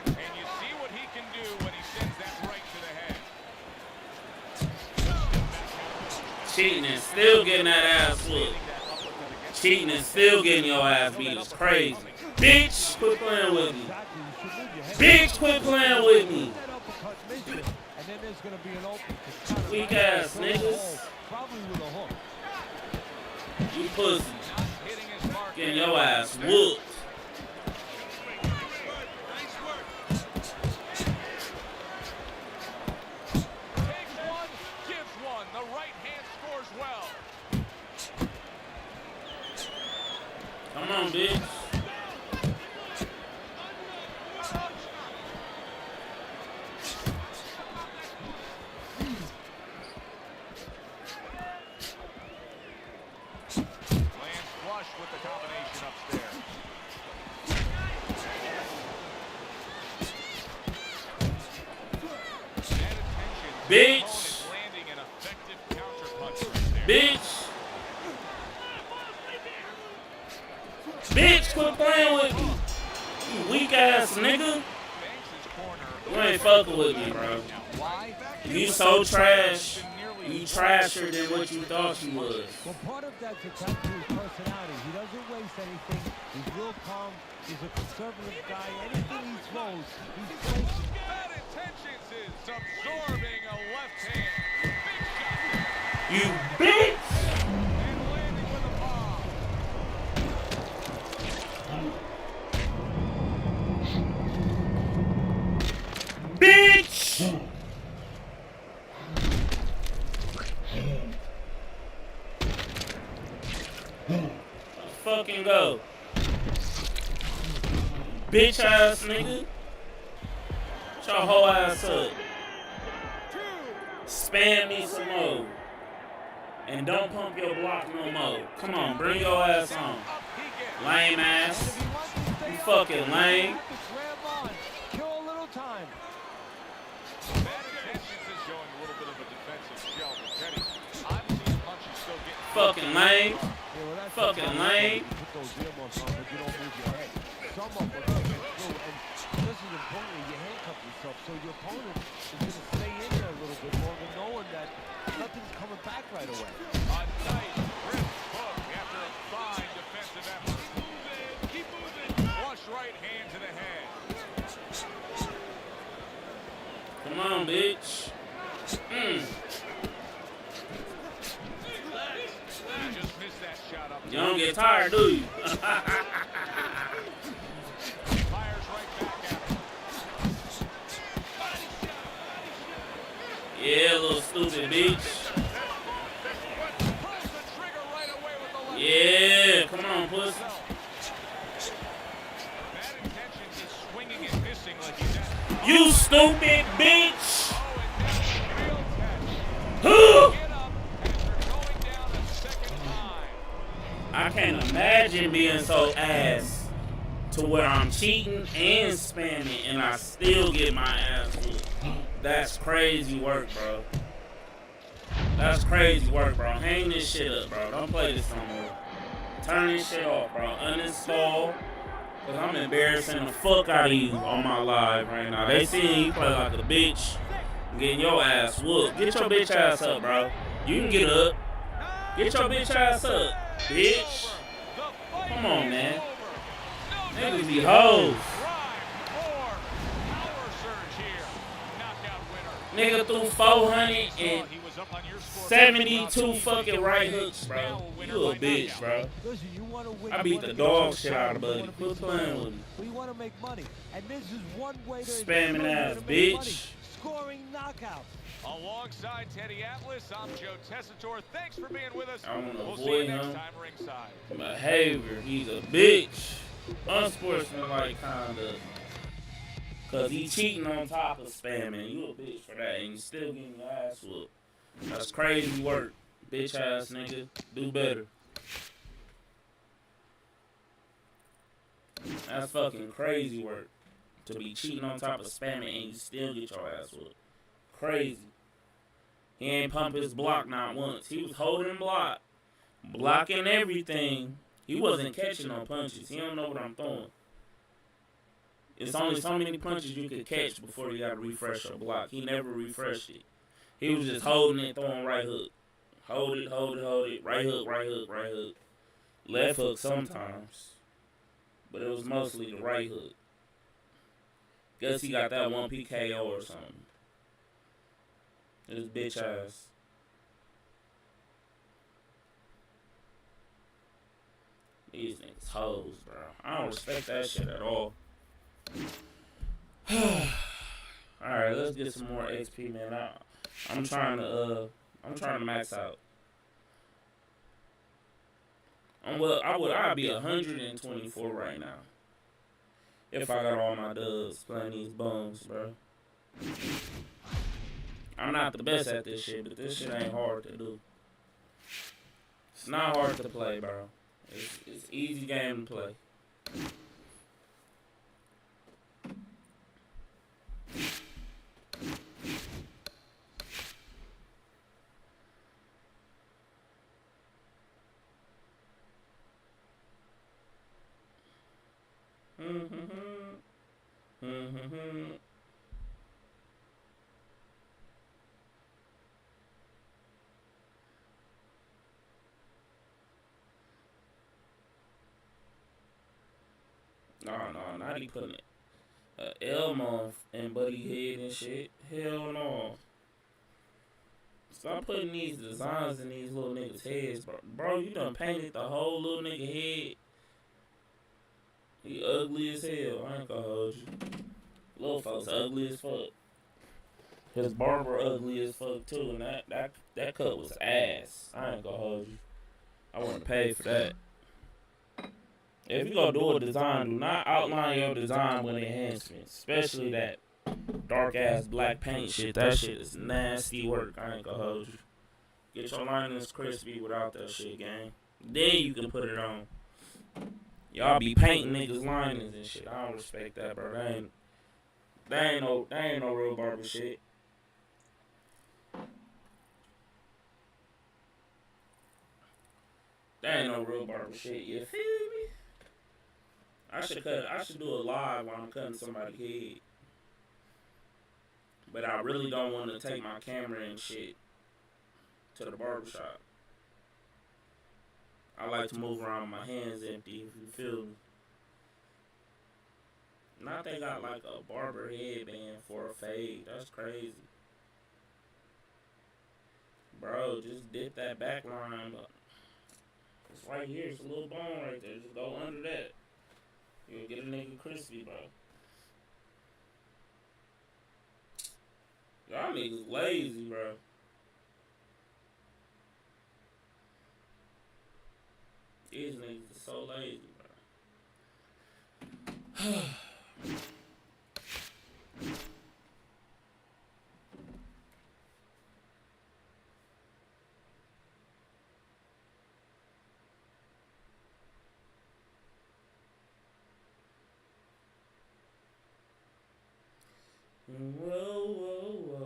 And you see what he can do when he sends that right to the head. Cheating and still getting that ass whooped. Cheating and still getting your ass beat is crazy. Bitch, quit playing with me. Bitch, quit playing with me. And then there's going to be an open. Weak ass niggas. Probably with a hook. You pussy. Hitting his mark. Getting your ass whooped. Takes one, gives one. The right hand scores well. Come on, bitch. Lands flush with the combination upstairs. Net attention. Bitch. Opponent landing an effective counter punch right there. Bitch. Bitch, quit playing with me. You weak ass nigga. Banks' corner. You ain't fucking with me, bro. Now, why? You so trash. You trasher than what you thought you was. Well, part of that's attached to his personality. He doesn't waste anything. He's real calm. He's a conservative guy. Anything he throws, he throws. Bad intentions is absorbing a left hand. Big shot there. You bitch. And landing with a bomb. Bitch. Let's fucking go. Bitch ass nigga. Shut your whole ass up. Spam me some more. And don't pump your block no more. Come on, bring your ass on. Up he gets. Lame ass. You fucking lame. Grab on. Kill a little time. Bad intentions is showing a little bit of a defensive shell. But Teddy, I'm seeing punches still getting. Fucking lame. Yeah, well, that's Fucking something lame. you put those earmuffs on, but you don't move your head. Some of them are going to get through, and this is important. You handcuff yourself, so your opponent is going to stay in there a little bit longer, knowing that nothing's coming back right away. A nice wrist hook after a fine defensive effort. Keep moving. Flush right hand to the head. Come on, bitch. get tired, do you? Fires right back at him. Yeah, little stupid bitch. Pulls the trigger right away with the left. Yeah, come on, pussy. Bad intentions is swinging and missing like he's at. You stupid bitch. Oh, and now real catch. Huh. Get up after going down a second time. I can't imagine being so ass to where I'm cheating and spamming and I still get my ass whooped. That's crazy work, bro. That's crazy work, bro. Hang this shit up, bro. Don't play this no more. Turn this shit off, bro. Uninstall. Cause I'm embarrassing the fuck out of you on my live right now. They seeing you play like a bitch. Getting your ass whooped. Get your bitch ass up, bro. You can get up. Get your bitch ass up, bitch. Come on, man. Niggas be hoes. Nigga threw 472 fucking right hooks, bro. You a bitch, bro. Listen, you want to win. I beat the dog shit out of Buddy. Quit playing with me. We want to make money, and this is one way to Spamming ass make money. bitch. Scoring knockouts. Alongside Teddy Atlas, I'm Joe Tessitore. Thanks for being with us. I wanna We'll see you avoid next him. time ringside. Behavior, he's a bitch. Unsportsmanlike kinda. Cause he cheating on top of spamming. You a bitch for that, and you still getting your ass whooped. That's crazy work, bitch ass nigga. Do better. That's fucking crazy work. To be cheating on top of spamming and you still get your ass whooped. Crazy. He ain't pump his block not once. He was holding block. Blocking everything. He wasn't catching no punches. He don't know what I'm throwing. It's only so many punches you could catch before you got to refresh your block. He never refreshed it. He was just holding it, throwing right hook. Hold it, hold it, hold it. Right hook, right hook, right hook. Left hook sometimes. But it was mostly the right hook. Guess he got that one PKO or something. His bitch ass. These niggas hoes, bro. I don't respect that shit at all. Alright, let's get some more XP, man. I'm trying to max out. I'd be 124 right now. If I got all my dubs playing these bums, bro. I'm not the best at this shit, but this shit ain't hard to do. It's not hard to play, bro. It's easy game to play. No, not he putting an Elmo in Buddy head and shit. Hell no. Stop putting these designs in these little niggas' heads, bro. Bro, you done painted the whole little nigga head. He ugly as hell. I ain't gonna hold you. Little folks ugly as fuck. His barber ugly as fuck too, and that cut was ass. I ain't gonna hold you. I wouldn't pay for that. If you gonna do a design, do not outline your design with enhancements, especially that dark ass black paint shit. That shit is nasty work. I ain't gonna hold you. Get your linings crispy without that shit, gang. Then you can put it on. Y'all be painting niggas linings and shit. I don't respect that, bro. That ain't no real barber shit. That ain't no real barber shit. You feel me? I should do a live while I'm cutting somebody's head. But I really don't want to take my camera and shit to the barbershop. I like to move around with my hands empty, if you feel me. Now they got like a barber headband for a fade. That's crazy. Bro, just dip that back line. It's right here. It's a little bone right there. Just go under that. You'll get a nigga crispy, bro. Y'all niggas lazy, bro. These niggas are so lazy, bro. Whoa, whoa, whoa.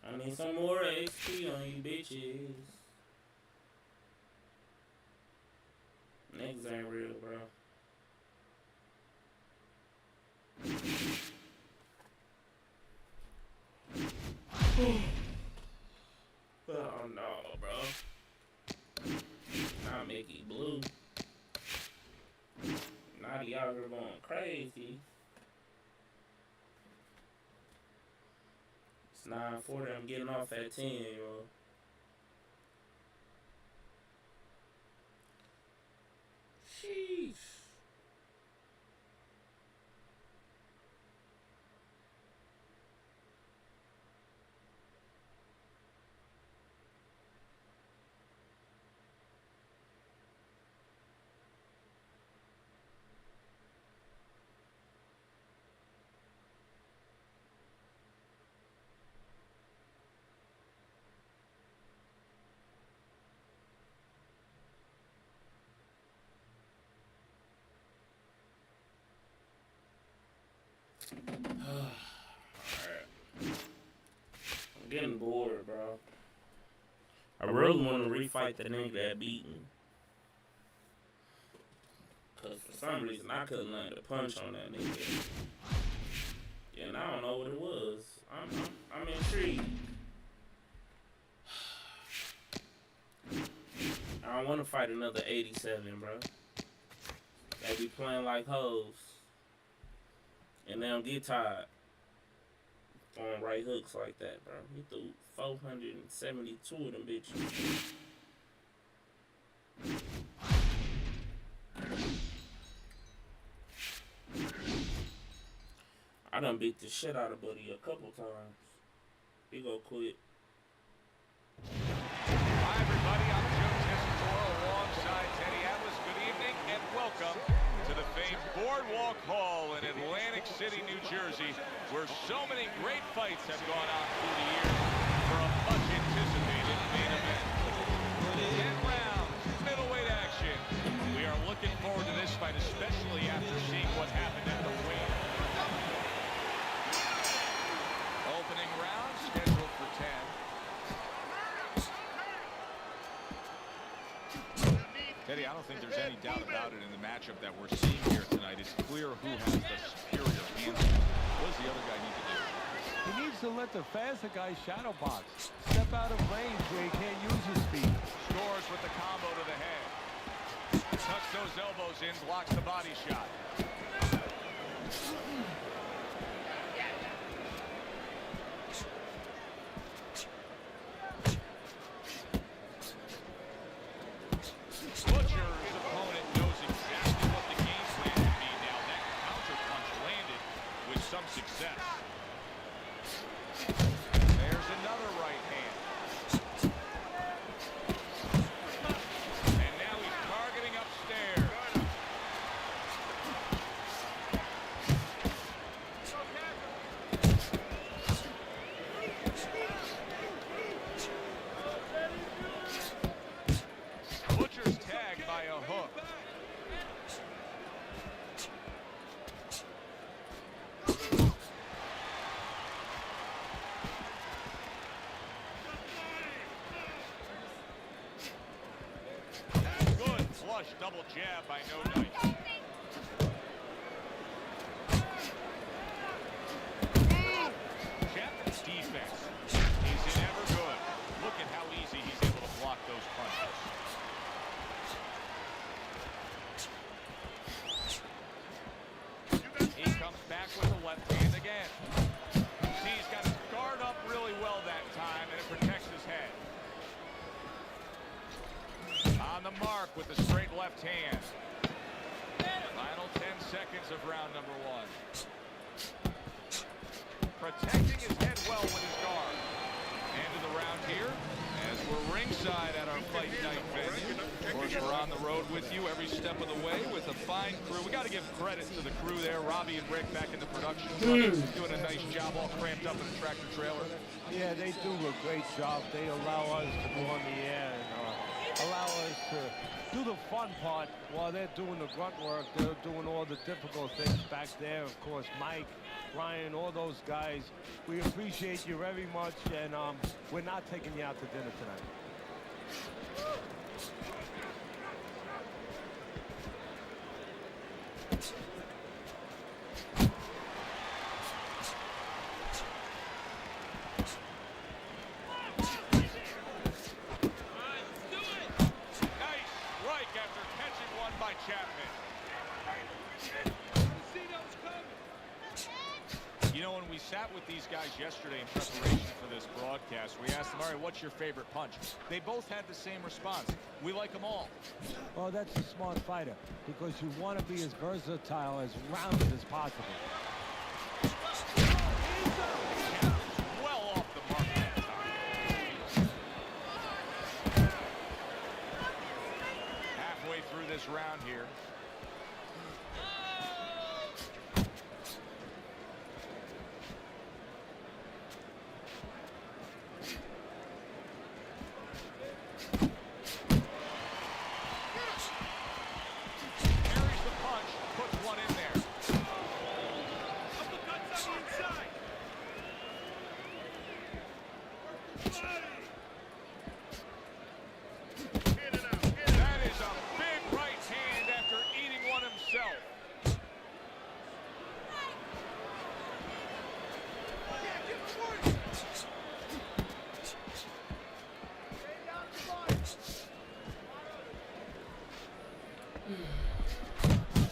I need some more XP on you bitches. Niggas ain't real, bro. Oh no, bro. Not Mickey Blue. Naughty out here going crazy. It's 9:40. I'm getting off at 10, yo. Sheesh. Alright. I'm getting bored, bro. I really want to refight the nigga that beat me. Cause for some reason I couldn't land a punch on that nigga. Yeah, and I don't know what it was. I'm intrigued. I don't want to fight another 87, bro. They be playing like hoes. And they don't get tired throwing right hooks like that, bro. He threw 472 of them bitches. I done beat the shit out of Buddy a couple times. He go quit. Hi, everybody. I'm Joe Tessitore alongside Teddy Atlas. Good evening and welcome to the famed Boardwalk Hall in Atlantic City, New Jersey, where so many great fights have gone on through the years for a much-anticipated main event. 10 rounds, middleweight action. We are looking forward to this fight, especially after seeing what happened at the weigh-in. Opening round scheduled for 10. Teddy, I don't think there's any doubt about it in the matchup that we're seeing here tonight. It's clear who has the superior hands. What does the other guy need to do? He needs to let the faster guy shadow box. Step out of range where he can't use his speed. Scores with the combo to the head. Tucks those elbows in, blocks the body shot. Butcher's opponent knows exactly what the game plan would be now. That counter punch landed with some success. There's another right hand. And now he's targeting upstairs. Butcher's tagged by a hook. Good flush double jab by No Knight. the mark with the straight left hand. Final 10 seconds of round number 1. Protecting his head well with his guard. End of the round here as we're ringside at our Fight Night venue. Of course, we're on the road with you every step of the way with a fine crew. We got to give credit to the crew there. Robbie and Rick back in the production truck doing a nice job, all cramped up in a tractor trailer. Yeah, they do a great job. They allow us to go on the air and allow us to do the fun part while they're doing the grunt work. They're doing all the difficult things back there. Of course, Mike, Ryan, all those guys. We appreciate you very much, and we're not taking you out to dinner tonight. You know, when we sat with these guys yesterday in preparation for this broadcast, we asked them, all right, what's your favorite punch? They both had the same response. We like them all. Well, that's a smart fighter, because you want to be as versatile, as rounded as possible. Well off the mark that time. Halfway through this round here.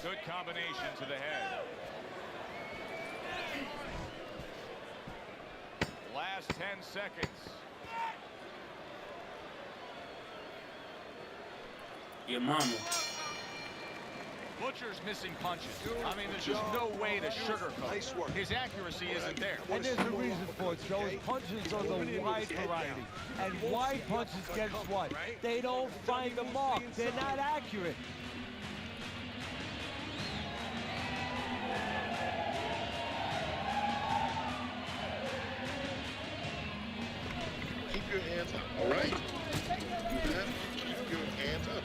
Good combination to the head. Last 10 seconds. Your mama. Butcher's missing punches. I mean, there's just no way to sugarcoat. Nice work. His accuracy isn't there. And there's a reason for it, Joe. His punches are the wide variety. And wide punches against what? They don't find the mark. They're not accurate. Keep your hands up, all right? You have to keep your hands up.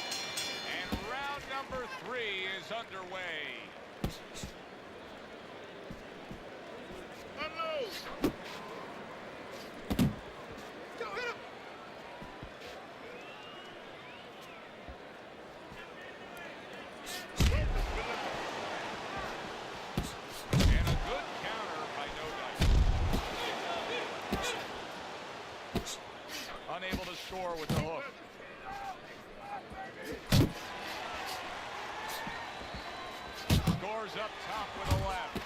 And round number 3 is underway. Unload! Go, hit him! And a good counter by No Dice. Unable to score with the hook. Scores up top with a left.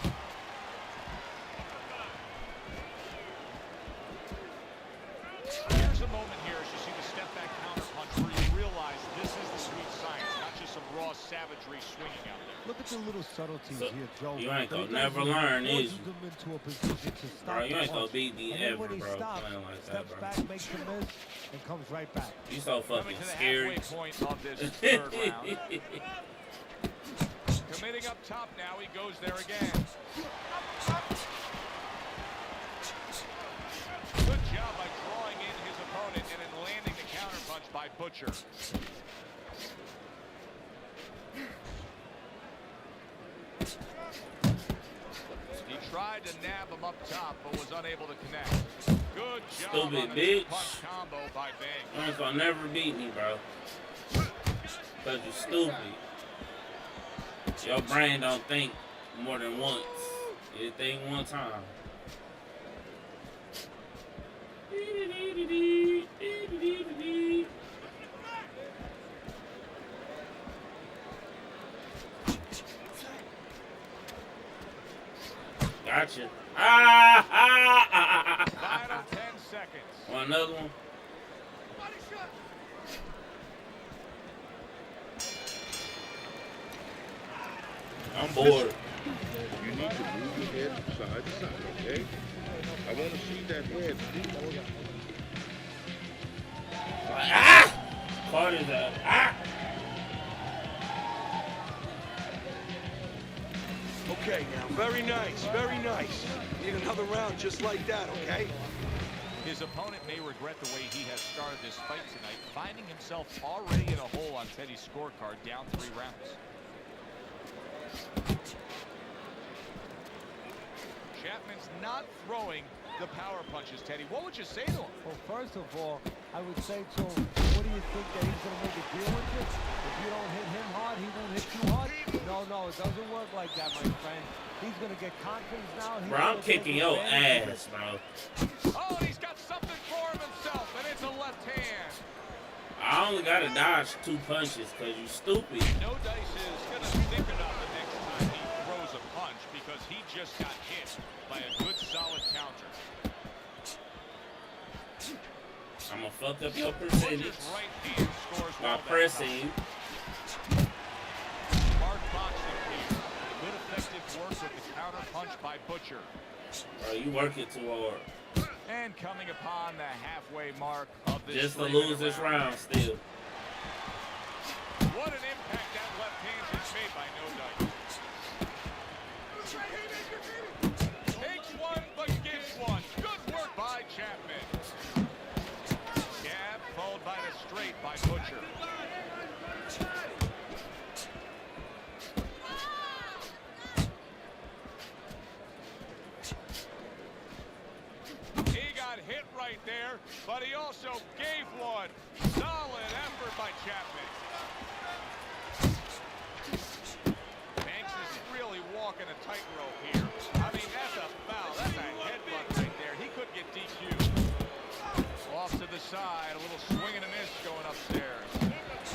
Here's a moment here as you see the step back counter punch where you realize this is the sweet science, not just some raw savagery swinging out there. Look at the little subtleties So, here, Joe. you ain't gonna He never doesn't learn, force is you? them into a position to stop Bro, you the ain't gonna punch. beat me And then ever, when he bro, stops, playing like that, steps bro. back, makes a miss, and comes right back. You so Coming fucking to the scary. halfway point of this third round. Committing up top now, he goes there again. Good job by drawing in his opponent and then landing the counterpunch by Butcher. He tried to nab him up top, but was unable to connect. Good job Stupid on the bitch. punch combo by Banks. You ain't gonna never beat me, bro. Cause you stupid. Your brain don't think more than once. It think one time. Gotcha. Final 10 seconds. Want another one? I'm bored. You need to move your head from side to side, okay? I want to see that head. Carter's out. Okay, now, very nice, very nice. Need another round just like that, okay? His opponent may regret the way he has started this fight tonight, finding himself already in a hole on Teddy's scorecard, down 3 rounds. Chapman's not throwing the power punches, Teddy. What would you say to him? Well, first of all, I would say to him, what do you think that he's going to make a deal with you? If you don't hit him hard, he won't hit you hard? No, it doesn't work like that, my friend. He's going to get confidence now. Bro, I'm kicking your ass, bro. Oh, he's got something for himself, and it's a left hand. I only got to dodge 2 punches because you stupid. No Dice is going to think about the next time he throws a punch because he just got hit by a good, solid counter. I'm going to fuck up your percentage Right hand scores by well pressing you. Hard boxing here. Good effective work with the counter punch by Butcher. Bro, you working too hard. And coming upon the halfway mark of this Just to lose this round still. What an impact that left hand just made by No Dice. Takes one, but gets one. Good work by Chapman. Jab followed by the straight by Butcher. He got hit right there, but he also gave one. Solid effort by Chapman. Banks is really walking a tightrope here. I mean, that's a foul. That's a headbutt right there. He could get DQ'd. Off to the side, a little swing and a miss going upstairs.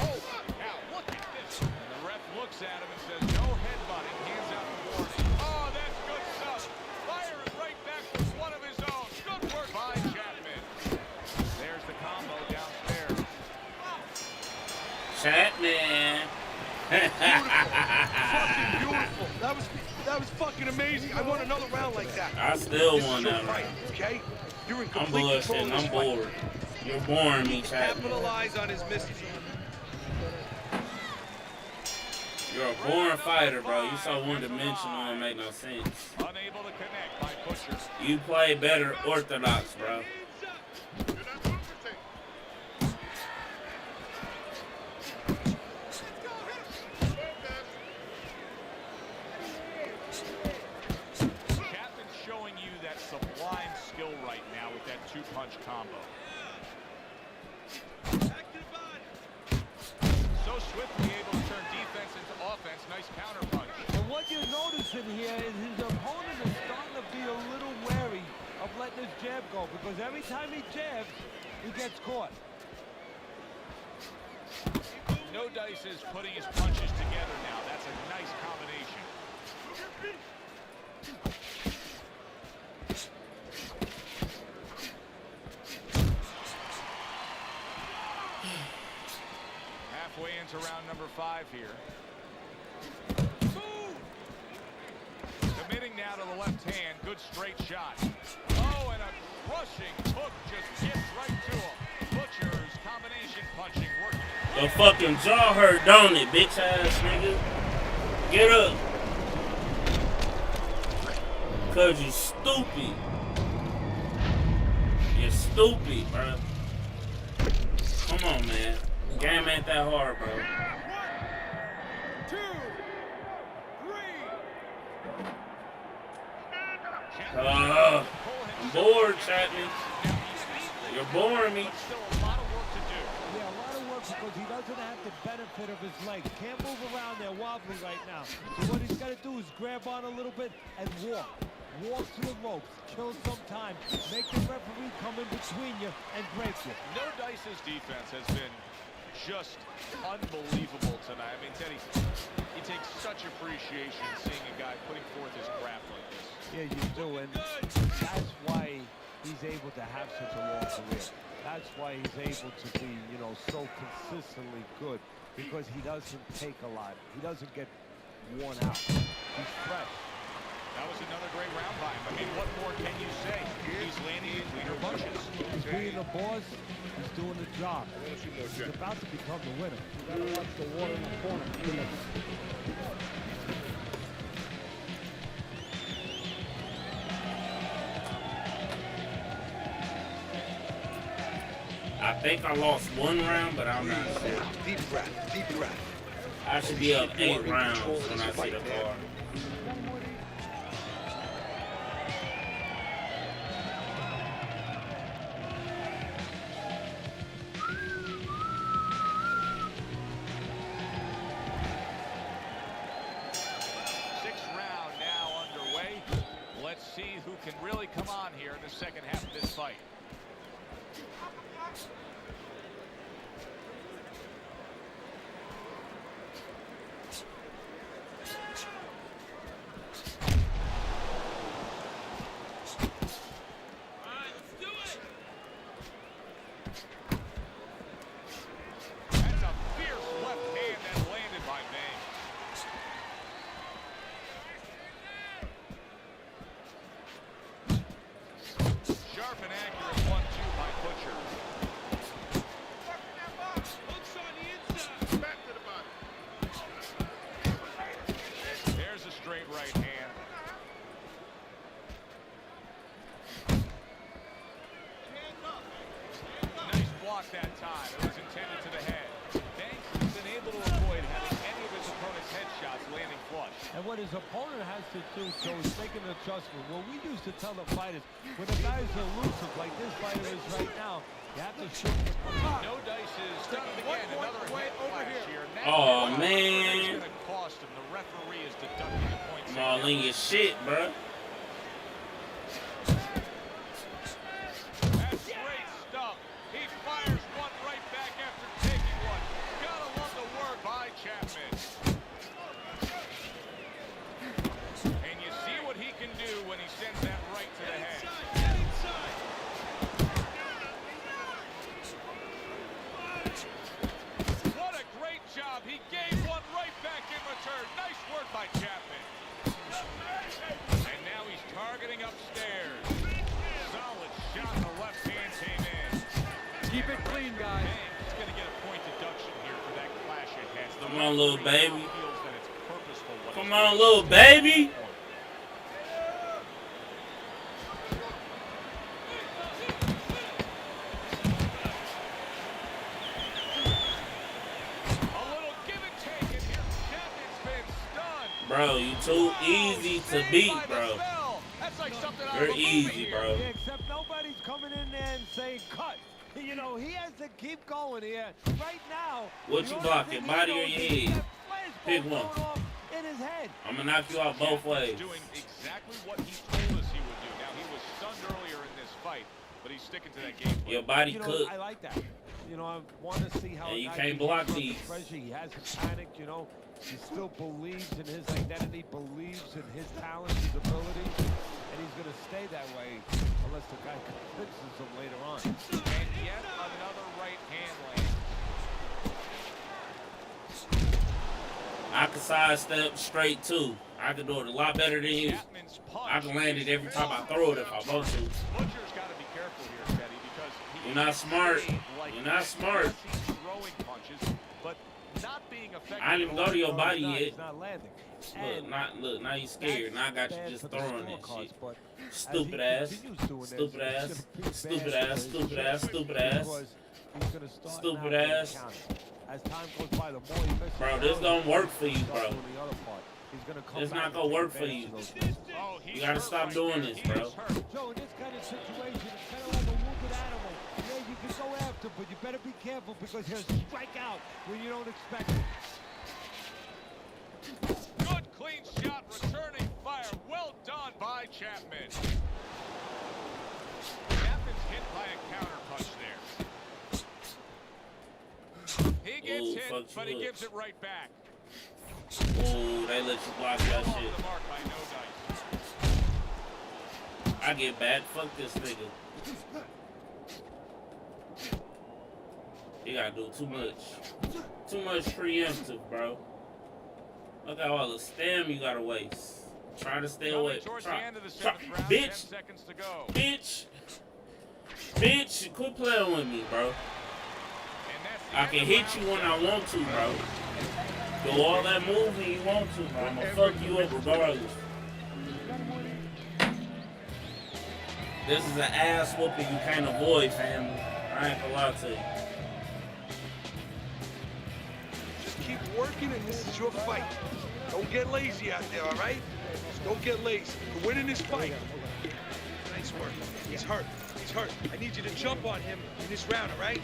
Oh, now look at this. And the ref looks at him and says, no headbutting. Hands out the warning. Oh, that's good stuff. Firing right back with one of his own. Good work by Chapman. There's the combo downstairs. Chapman. Fucking beautiful. That was fucking amazing. I want another round like that. I still This won is your that fight, round. okay? You're in I'm complete control bullshitting. of this I'm fight. bored. You're boring me, Chapman. Capitalize on his misses. You're a boring fighter, bro. You so one-dimensional. It make no sense. Unable to connect by Butcher. You play better orthodox, bro. Chapman's showing you that sublime skill right now with that 2-punch combo. So swiftly able to turn defense into offense. Nice counter punch. And what you're noticing here is his opponent is starting to be a little wary of letting his jab go, because every time he jabs, he gets caught. No Dice is putting his punches together now. That's a nice combination. Halfway into round number 5 here. Committing now to the left hand. Good straight shot. Oh, and a crushing hook just gets right to him. Butcher's combination punching working. Your fucking jaw hurt, don't it, bitch ass nigga? Get up. Cause you stupid. You're stupid, bro. Come on, man. Game ain't that hard, bro. 1, 2, 3. I'm bored, Chapman. You're boring me. But still a lot of work to do. Yeah, a lot of work because he doesn't have the benefit of his legs. Can't move around there wobbly right now. So what he's got to do is grab on a little bit and walk. Walk to the ropes. Kill some time. Make the referee come in between you and break you. No Dice's defense has been just unbelievable tonight. I mean, Teddy, he takes such appreciation seeing a guy putting forth his craft like this. Yeah, you do, and that's why he's able to have such a long career. That's why he's able to be, you know, so consistently good, because he doesn't take a lot. He doesn't get worn out. He's fresh. That was another great round by him. I mean, what more can you say? He's landing in cleaner punches. He's being the boss. He's doing the job. He's about to become the winner. You gotta watch the water in the corner. I think I lost one round, but I'm not sure. Deep breath, deep breath. I should be up 8 rounds when I see the card. Sixth round now underway. Let's see who can really come on here in the second half of this fight. That's a fierce left hand that landed by Bang. Sharp and accurate 1-2 by Butcher. Back to the body. There's a straight right hand. Nice block that time. It was intended to the head. Banks has been able to avoid having any of his opponent's headshots landing flush. And what his opponent has to do, Joe, is make an adjustment. What we used to tell the fighters, when the guy's elusive like this fighter is right now, you have to shoot the punch. No dice is done again. Another head flash here. Oh, Now, man. it's gonna cost him. The referee is deducting the points. I'm all in your shit, bro. That's great stuff. He fires one right back after taking one. Gotta love the work by Chapman. And you see what he can do when he sends that right to the head. What a great job. He gave one right back in return. Nice work by Chapman. And now he's targeting upstairs. Solid shot. The left hand came in. Keep it clean, guys. Man, he's going to get a point deduction here for that clash at heads. The Come on, little referee baby. feels that it's purposeful what Come he's on, doing. little baby. A little give and take, and here Chapman's been stunned. Bro, you too easy to beat, By the bro. spell. That's like something out You're of a movie easy, here. bro. Yeah, except nobody's coming in there and saying cut. You know, he has to keep going here. Right now. What the you only blocking, thing he body or knows your is he head? got flashbulbs Pick one. going off in his head. I'm gonna knock you out both ways. Chapman's doing exactly what he told us he would do. Now, he was stunned earlier in this fight, but he's sticking to that game plan. Your body You know, cooked. I like that. You know, I want to see how And a you guy can't behaves block under these. pressure. He hasn't panicked, you know. He still believes in his identity, believes in his talent, his ability, and he's going to stay that way unless the guy convinces him later on. And yet another right hand land. I can sidestep straight too. I can do it a lot better than you. Chapman's punch. I can land it every time I throw it if I want to. Butcher's got to be careful here, Teddy, because You're not smart. like You're not smart. yes, he's throwing punches, but not being effective. I didn't even go to your body He's yet. not landing. Look, now you scared. Now I got you just throwing that shit. Stupid Stupid ass. Stupid ass. Stupid ass. Stupid ass. Stupid ass. Stupid ass. As time goes by, the more he misses, Bro, this don't work for you, bro. doing the other part. He's gonna come It's back not gonna and take work for advantage you. of those things. Oh, he's You gotta hurt stop right doing there. this, He bro. is hurt. Joe, in this kind of situation, it's kind of like a wounded animal. Yeah, you can go after, but you better be careful because he'll strike out when you don't expect it. Good clean shot, returning fire. Well done by Chapman. Chapman's hit by a counter punch there. He gets Ooh, hit, fuck but you he up. gives it right back. Ooh, they let you block that Off shit. the mark by no dice. I get back. Fuck this nigga. You gotta do too much. Too much preemptive, bro. Look at all the stamina you gotta waste. Try to stay away. Towards Try, the end of the try. 7th round, 10 Bitch. seconds to go. Bitch. Bitch. Quit playing with me, bro. And that's the I end can of hit round you when I 7. want to, bro. Do all that moving you want to, bro. I'm gonna fuck you up regardless. This is an ass whooping you can't avoid, family. I ain't gonna lie to you. Just keep working, and this is your fight. Don't get lazy out there, all right? Just don't get lazy. You're winning this fight. Nice work. He's hurt. He's hurt. I need you to jump on him in this round, all right?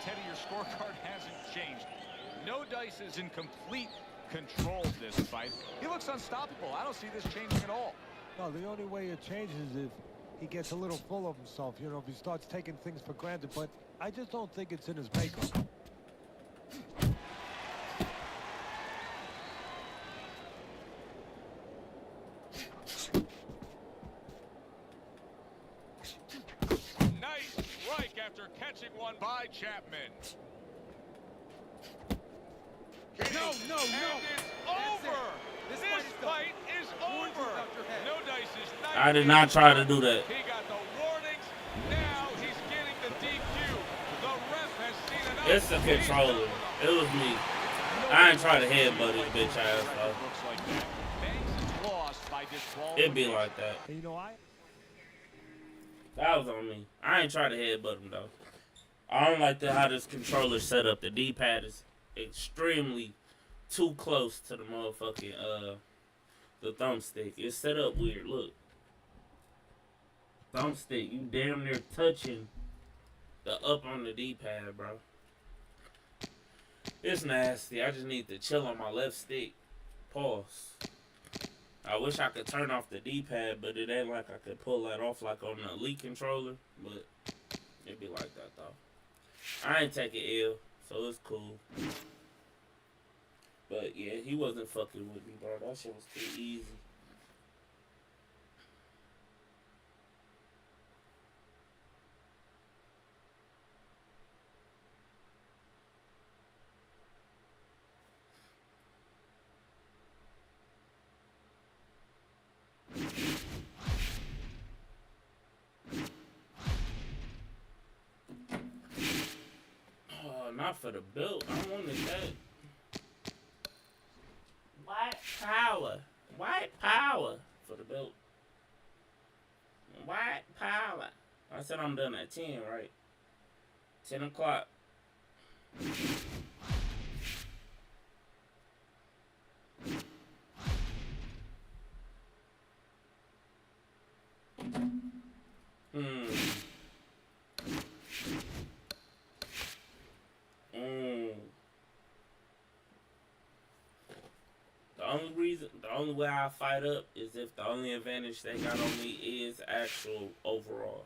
Teddy, your scorecard hasn't changed. No Dice is in complete control of this fight. He looks unstoppable. I don't see this changing at all. No, the only way it changes is if he gets a little full of himself, you know, if he starts taking things for granted. But I just don't think it's in his makeup. Nice strike after catching one by Chapman. No, no, And no. it's over. This fight is over. No Dice is not. I did not try to do that. He got the warnings. Now he's getting the DQ. The ref has seen enough. It's the controller. It was me. I ain't try to headbutt his bitch ass, though. Looks like that. Banks is lost by It'd be like that. And you know, That was on me. I ain't try to headbutt him, though. I don't like how this controller's set up. The D-pad is extremely too close to the motherfucking, the thumbstick. It's set up weird. Look. Thumbstick. You damn near touching the up on the D-pad, bro. It's nasty. I just need to chill on my left stick. Pause. I wish I could turn off the D-pad, but it ain't like I could pull that off like on the Elite controller. But it'd be like that, though. I ain't taking ill, so it's cool. But yeah, he wasn't fucking with me, bro. That shit was too easy. Not for the belt. I wanted that. White power. White power for the belt. White power. I said I'm done at 10, right? 10 o'clock. The only way I fight up is if the only advantage they got on me is actual overall.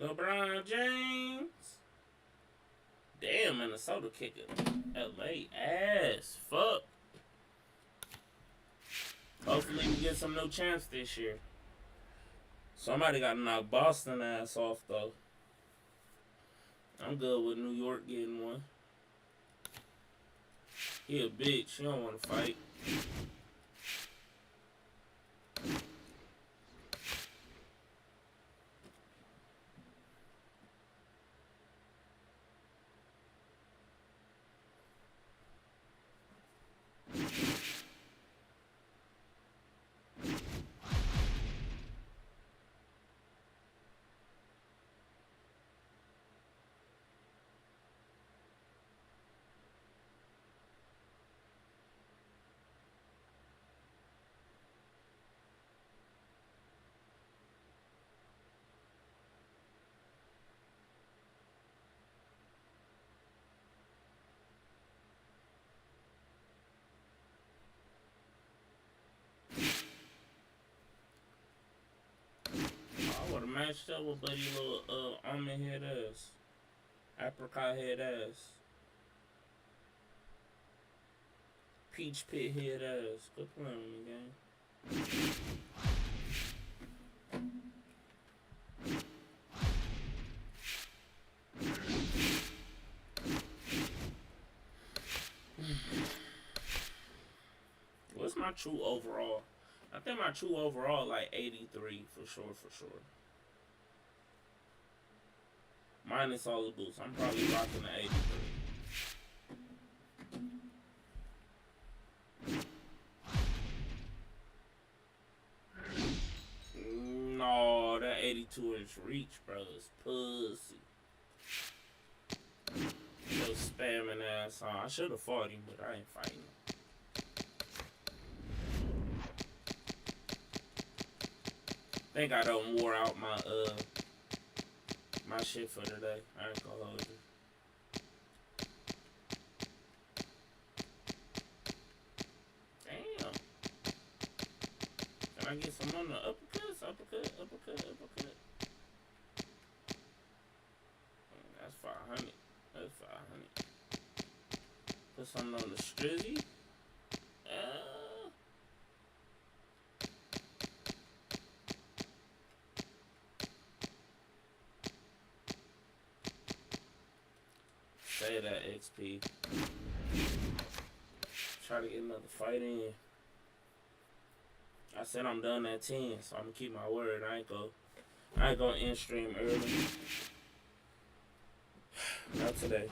LeBron James. Damn, Minnesota kicking LA ass. Fuck. Hopefully we get some new champs this year. Somebody got to knock Boston ass off, though. I'm good with New York getting one. He a bitch. He don't want to fight. matched up with buddy little almond head ass. Apricot head ass. Peach pit head ass. Quit playing with me, gang. What's my true overall? I think my true overall like 83 for sure. Minus all the boosts. I'm probably rocking the 83. No, that 82-inch reach, bro, is pussy. So spamming ass on. I should have fought him, but I ain't fighting him. I think I done wore out my my shit for today. I ain't gonna hold you. Damn. Can I get some on the uppercuts? Uppercut. That's 500. Put something on the strizzy. Say that XP. Try to get another fight in. I said I'm done at 10, so I'm gonna keep my word. I ain't gonna end stream early. Not today.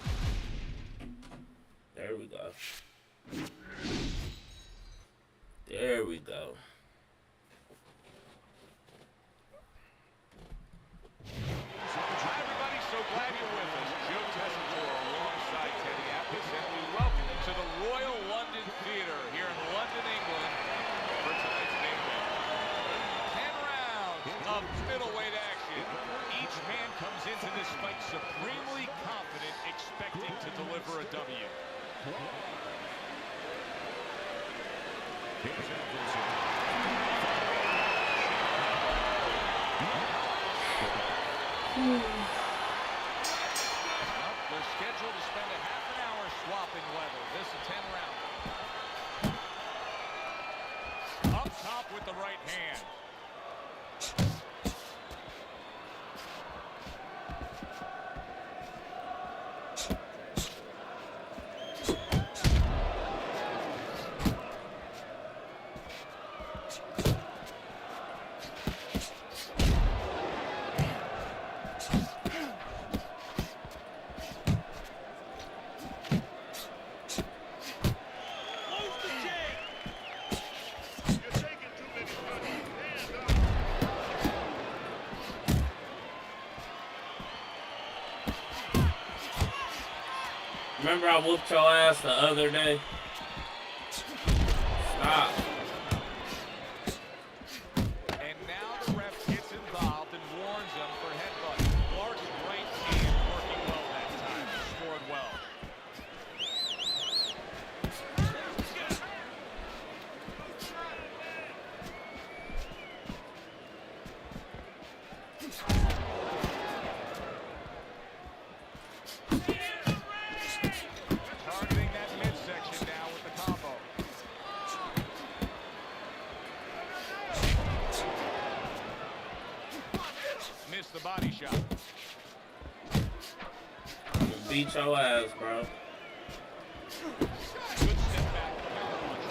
There we go. There we go. Hi, everybody. So glad you're with us. Joe Tessitore alongside Teddy Appice, and we welcome you to the Royal London Theatre here in London, England, for tonight's main event. 10 rounds of middleweight action. Each man comes into this fight supremely confident, expecting to deliver a W. They're scheduled to spend a half an hour swapping leather. This is 10 rounds. Up top with the right hand. Remember I whooped your ass the other day? Stop. And now the ref gets involved and warns them for headbutt. Clark's right hand working well that time. Scored well. Targeting that midsection now with the combo. Missed the body shot. I'm gonna beat your ass, bro. Good step back counter punch.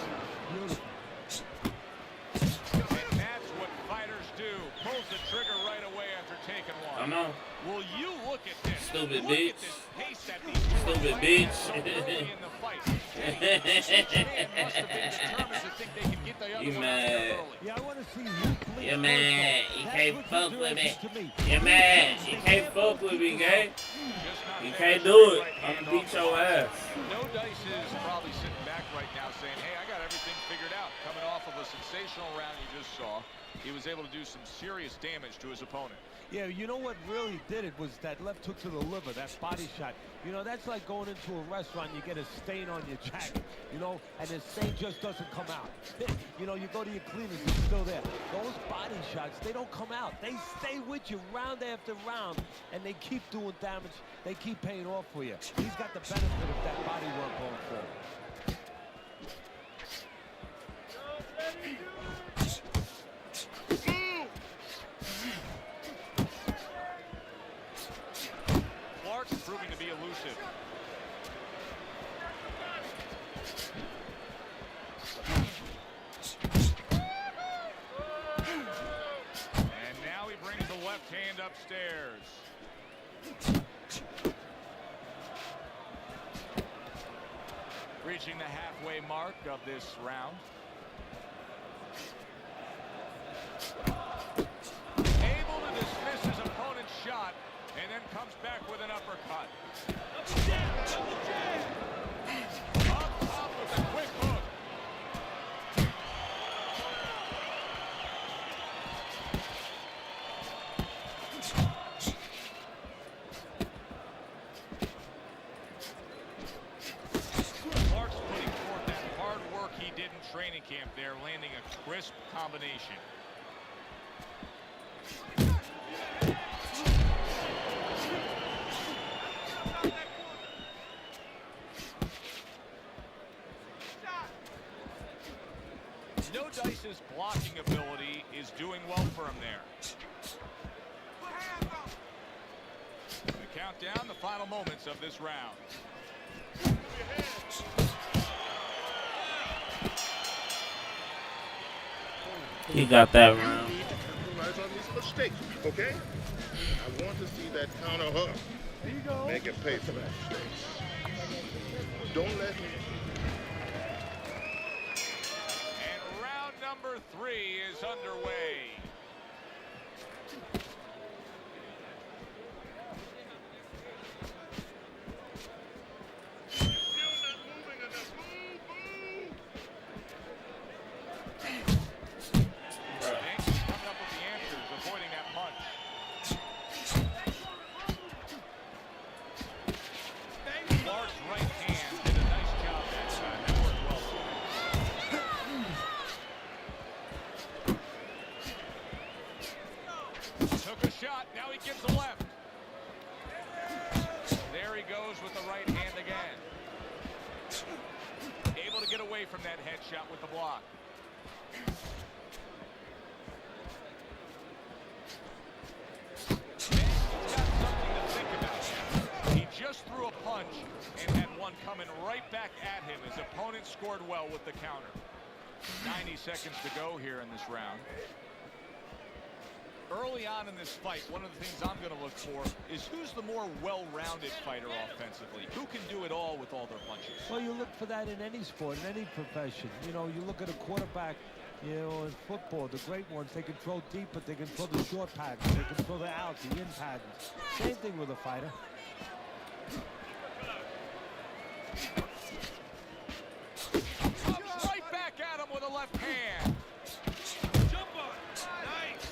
And that's what fighters do. Pulls the trigger right away after taking one. Come on. Will you look at this? Stupid Look bitch. at this pace that these two Stupid are bitch. so early in the fight. Each man must have been determined to think they could get the other You one out mad. there early. Yeah, I want to see you bleed. You mad. You That's can't what fuck you're with me. doing to me. You mad. You can't fuck with me, gang. Just not You there. can't do it. Right I'm hand gonna beat off the your line. ass. No Dice is probably sitting back right now saying, hey, I got everything figured out coming off of a sensational round you just saw. he was able to do some serious damage to his opponent. Yeah, you know what really did it was that left hook to the liver, that body shot. You know, that's like going into a restaurant, you get a stain on your jacket, you know, and the stain just doesn't come out. You know, you go to your cleaners, it's still there. Those body shots, they don't come out. They stay with you round after round, and they keep doing damage. They keep paying off for you. He's got the benefit of that body work going forward. Clark's proving to be elusive. And now he brings the left hand upstairs. Reaching the halfway mark of this round. Able to dismiss his opponent's shot, and then comes back with an uppercut. Up top with a quick hook. Clark's putting forth that hard work he did in training camp there, landing a crisp combination. No Dice's blocking ability is doing well for him there. We count down the final moments of this round. He got that round. You need to capitalize on these mistakes, okay? I want to see that counter hug. There you go. Make it pay for that mistakes. Don't let him. And round number 3 is underway. Still not moving enough. Move, move. Banks is coming up with the answers, avoiding that punch. Clark's right hand did a nice job that time. That worked well for him. Took a shot. Now he gives a left. There he goes with the right hand again. Able to get away from that headshot with the block. He's got something to think about. He just threw a punch and had one coming right back at him. His opponent scored well with the counter. 90 seconds to go here in this round. Early on in this fight, one of the things I'm going to look for is who's the more well-rounded fighter offensively. Who can do it all with all their punches? Well, you look for that in any sport, in any profession. You know, you look at a quarterback, you know, in football, the great ones, they can throw deep, but they can throw the short patterns. They can throw the out, the in patterns. Same thing with a fighter. Comes right back at him with a left hand. Jump on. Nice.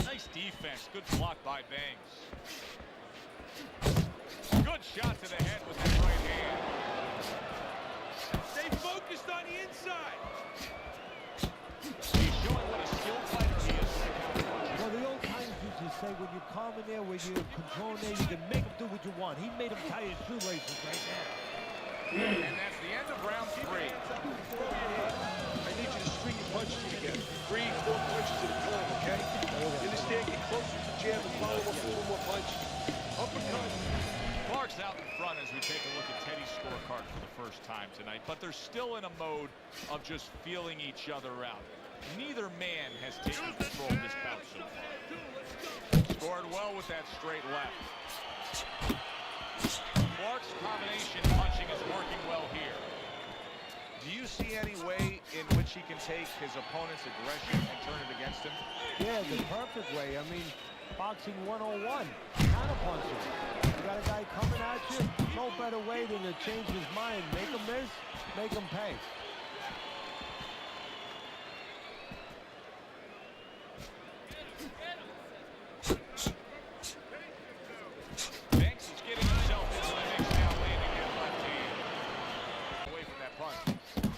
Nice defense. Good block by Banks. Good shot to the head with that right hand. Stay focused on the inside. He's showing what a skilled fighter he is. Well, the old times used to say when you're calm in there, when you're controlling there, you can make him do what you want. He made him tie his shoelaces right there. And that's the end of round 3. I need you to string your punches together. 3, 4 punches at a time, okay? You understand? Get closer to the jab and follow up with a little more punch. Uppercut. Clark's out in front as we take a look at Teddy's scorecard for the first time tonight, but they're still in a mode of just feeling each other out. Neither man has taken control of this bout so far. Scored well with that straight left. Clark's combination punching is working well here. Do you see any way in which he can take his opponent's aggression and turn it against him? Yeah, the perfect way. I mean, boxing 101, counterpunching. You got a guy coming at you, no better way than to change his mind, make him miss, make him pay. Banks is getting himself into the mix now, landing that left hand. Away from that punch.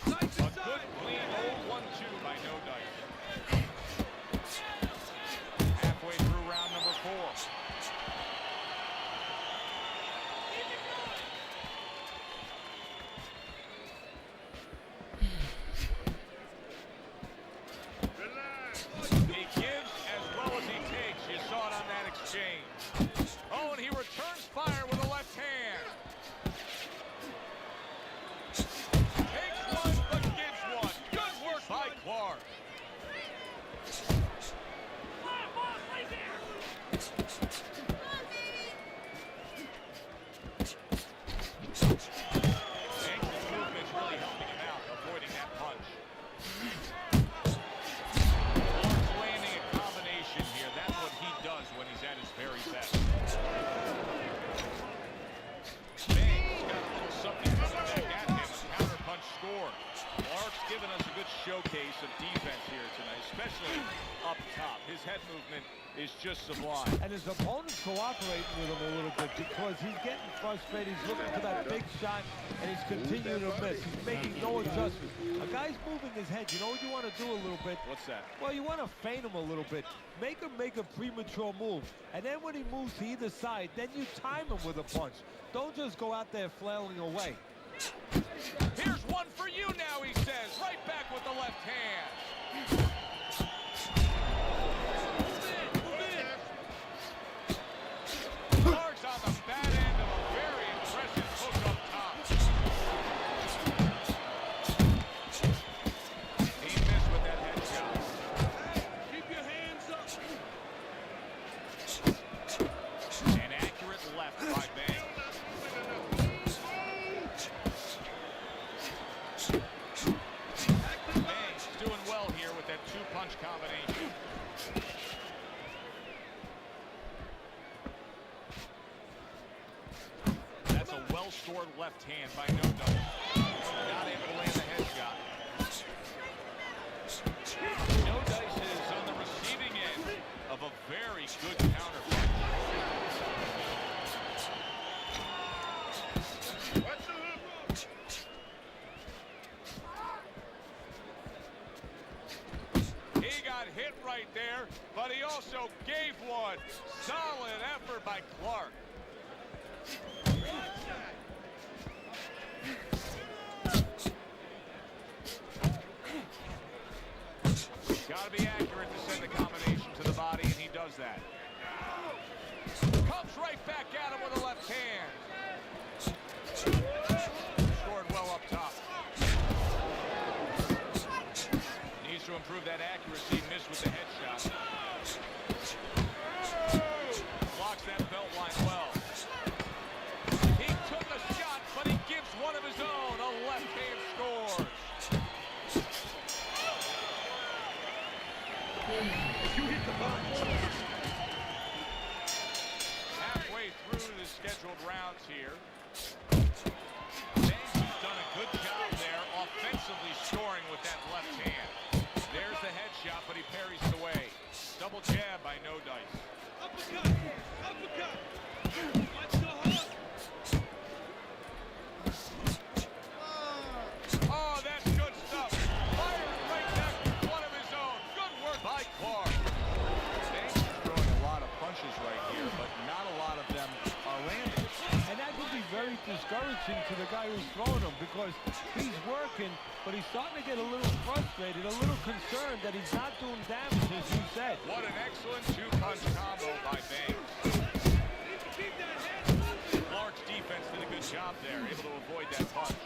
A good, clean, old 1-2 by No Dice. Halfway through round number 4. He gives as well as he takes. You saw it on that exchange. Oh, and he returns fire with a left hand. Takes one, but gives one. Good work by Clark. Banks' movement's really helping him out, avoiding that punch. Clark's landing a combination here. That's what he does when he's at his very best. Banks got a little something coming back at him. A counter punch score. Clark's given us a good showcase of defense here tonight, especially up top. His head movement is just sublime. And his opponent's cooperating with him a little bit because he's getting frustrated. He's looking for that big shot, and he's continuing to miss. He's making no adjustments. A guy's moving his head. You know what you want to do a little bit? What's that? Well, you want to feint him a little bit. Make him make a premature move. And then when he moves to either side, then you time him with a punch. Don't just go out there flailing away. Here's one for you now, he says. Right back with the left hand. Clark's on the bad end of a very impressive hook up top. He missed with that head shot. Keep your hands up. An accurate left by Banks. Banks doing well here with that two-punch combination. That's a well-scored left hand by No Dice. Not able to land the head shot. No Dice is on the receiving end of a very good counter punch. Watch the hook. He got hit right there, but he also gave one. Solid effort by Clark. Got to be accurate to send the combination to the body, and he does that. Comes right back at him with a left hand. Scored well up top. Needs to improve that accuracy. Missed with the headshot. Blocks that belt line well. He took a shot, but he gives one of his own. A left hand scores. You hit the punch. Halfway through the scheduled rounds here. Banks has done a good job there, offensively scoring with that left hand. There's the headshot, but he parries it away. Double jab by No Dice. Uppercut. Uppercut. Watch the hook. Oh, that's good stuff. Fires right back with one of his own. Good work by Clark. Banks is throwing a lot of punches right here, but not a lot of them are landing. And that could be very discouraging to the guy who's throwing him because he's working, but he's starting to get a little frustrated, a little concerned that he's not doing damage, as you said. What an excellent two-punch combo by Banks. Keep that head moving. Clark's defense did a good job there, able to avoid that punch.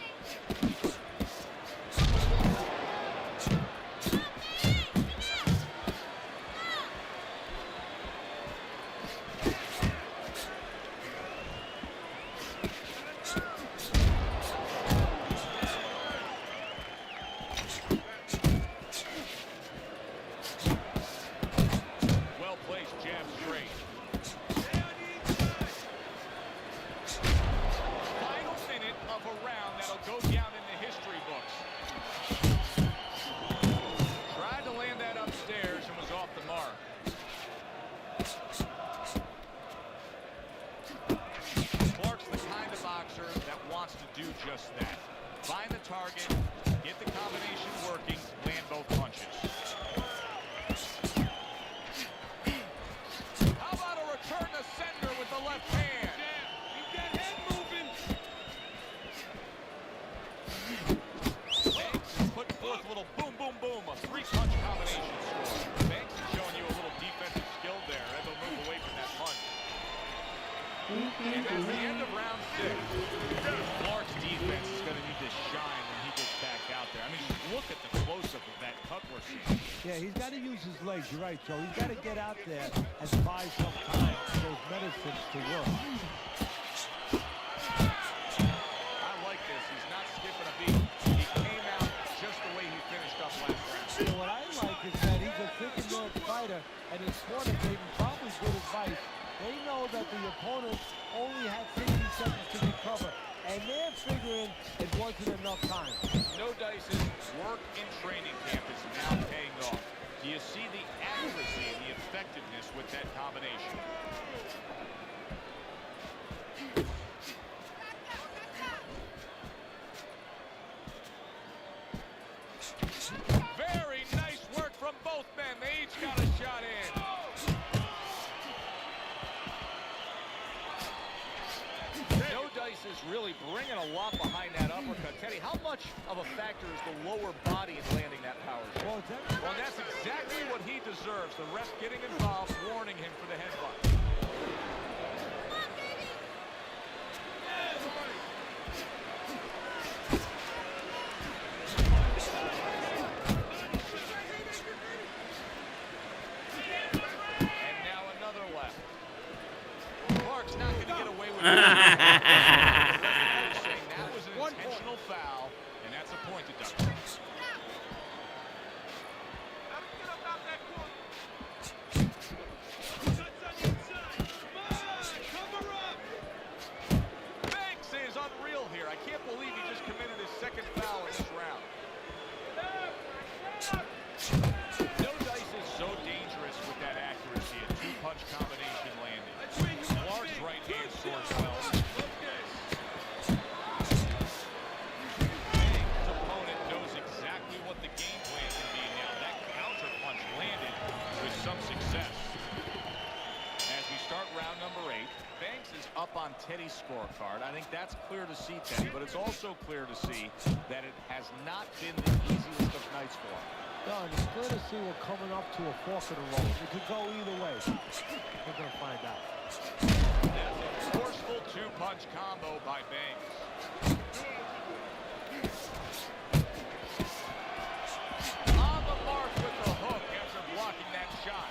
Well-placed jab straight. Stay on the inside. Final minute of a round that'll go look at the close-up of that cut we're seeing. Yeah, he's got to use his legs. You're right, Joe. He's got to get out there and buy some time for those medicines to work. I like this. He's not skipping a beat. He came out just the way he finished up last round. So what I like is that he's a thick and long fighter, and his corner gave him probably good advice. They know that the opponent only had 60 seconds to recover, and they're figuring it wasn't enough time. No Dice's work in training camp is now paying off. Do you see the accuracy and the effectiveness with that combination? Very nice work from both men. They each got a shot in. No Dice is really bringing a lot behind that uppercut. Teddy, how much of a factor is the lower body in landing that power shot? Well, that's exactly what he deserves. The ref getting involved, warning him for the headbutt. And now another left. Clark's not going to get away with it. Saying that was an intentional foul, and that's a point deduction. Banks is unreal here. I can't believe he just committed his second foul in this round. No Dice is so dangerous with that accuracy. A two-punch combination landing. Clark's right hand soars well. Banks' opponent knows exactly what the game plan can be now. That counter punch landed with some success. As we start round number 8, Banks is up on Teddy's scorecard. I think that's clear to see, Teddy, but it's also clear to see that it has not been the easiest of nights for him. No, and it's clear to see we're coming up to a fork in the road. It could go either way. We're going to find out. That's a forceful two-punch combo by Banks. On the mark with the hook after blocking that shot.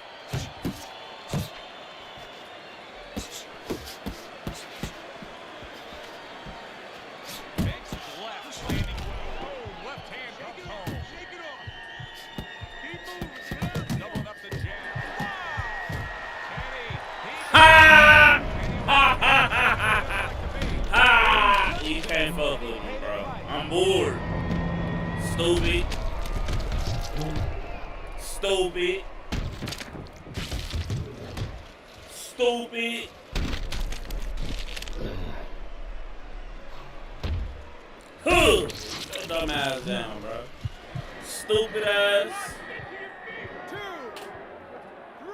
Banks' left landing with boom, left hand comes home. Shake it off. Keep moving. Doubling up the jab. Teddy, You can't fuck with me, bro. I'm bored. Stupid. Stupid. Stupid. Huh. Shut dumb ass down, bro. Stupid ass. 2, 3.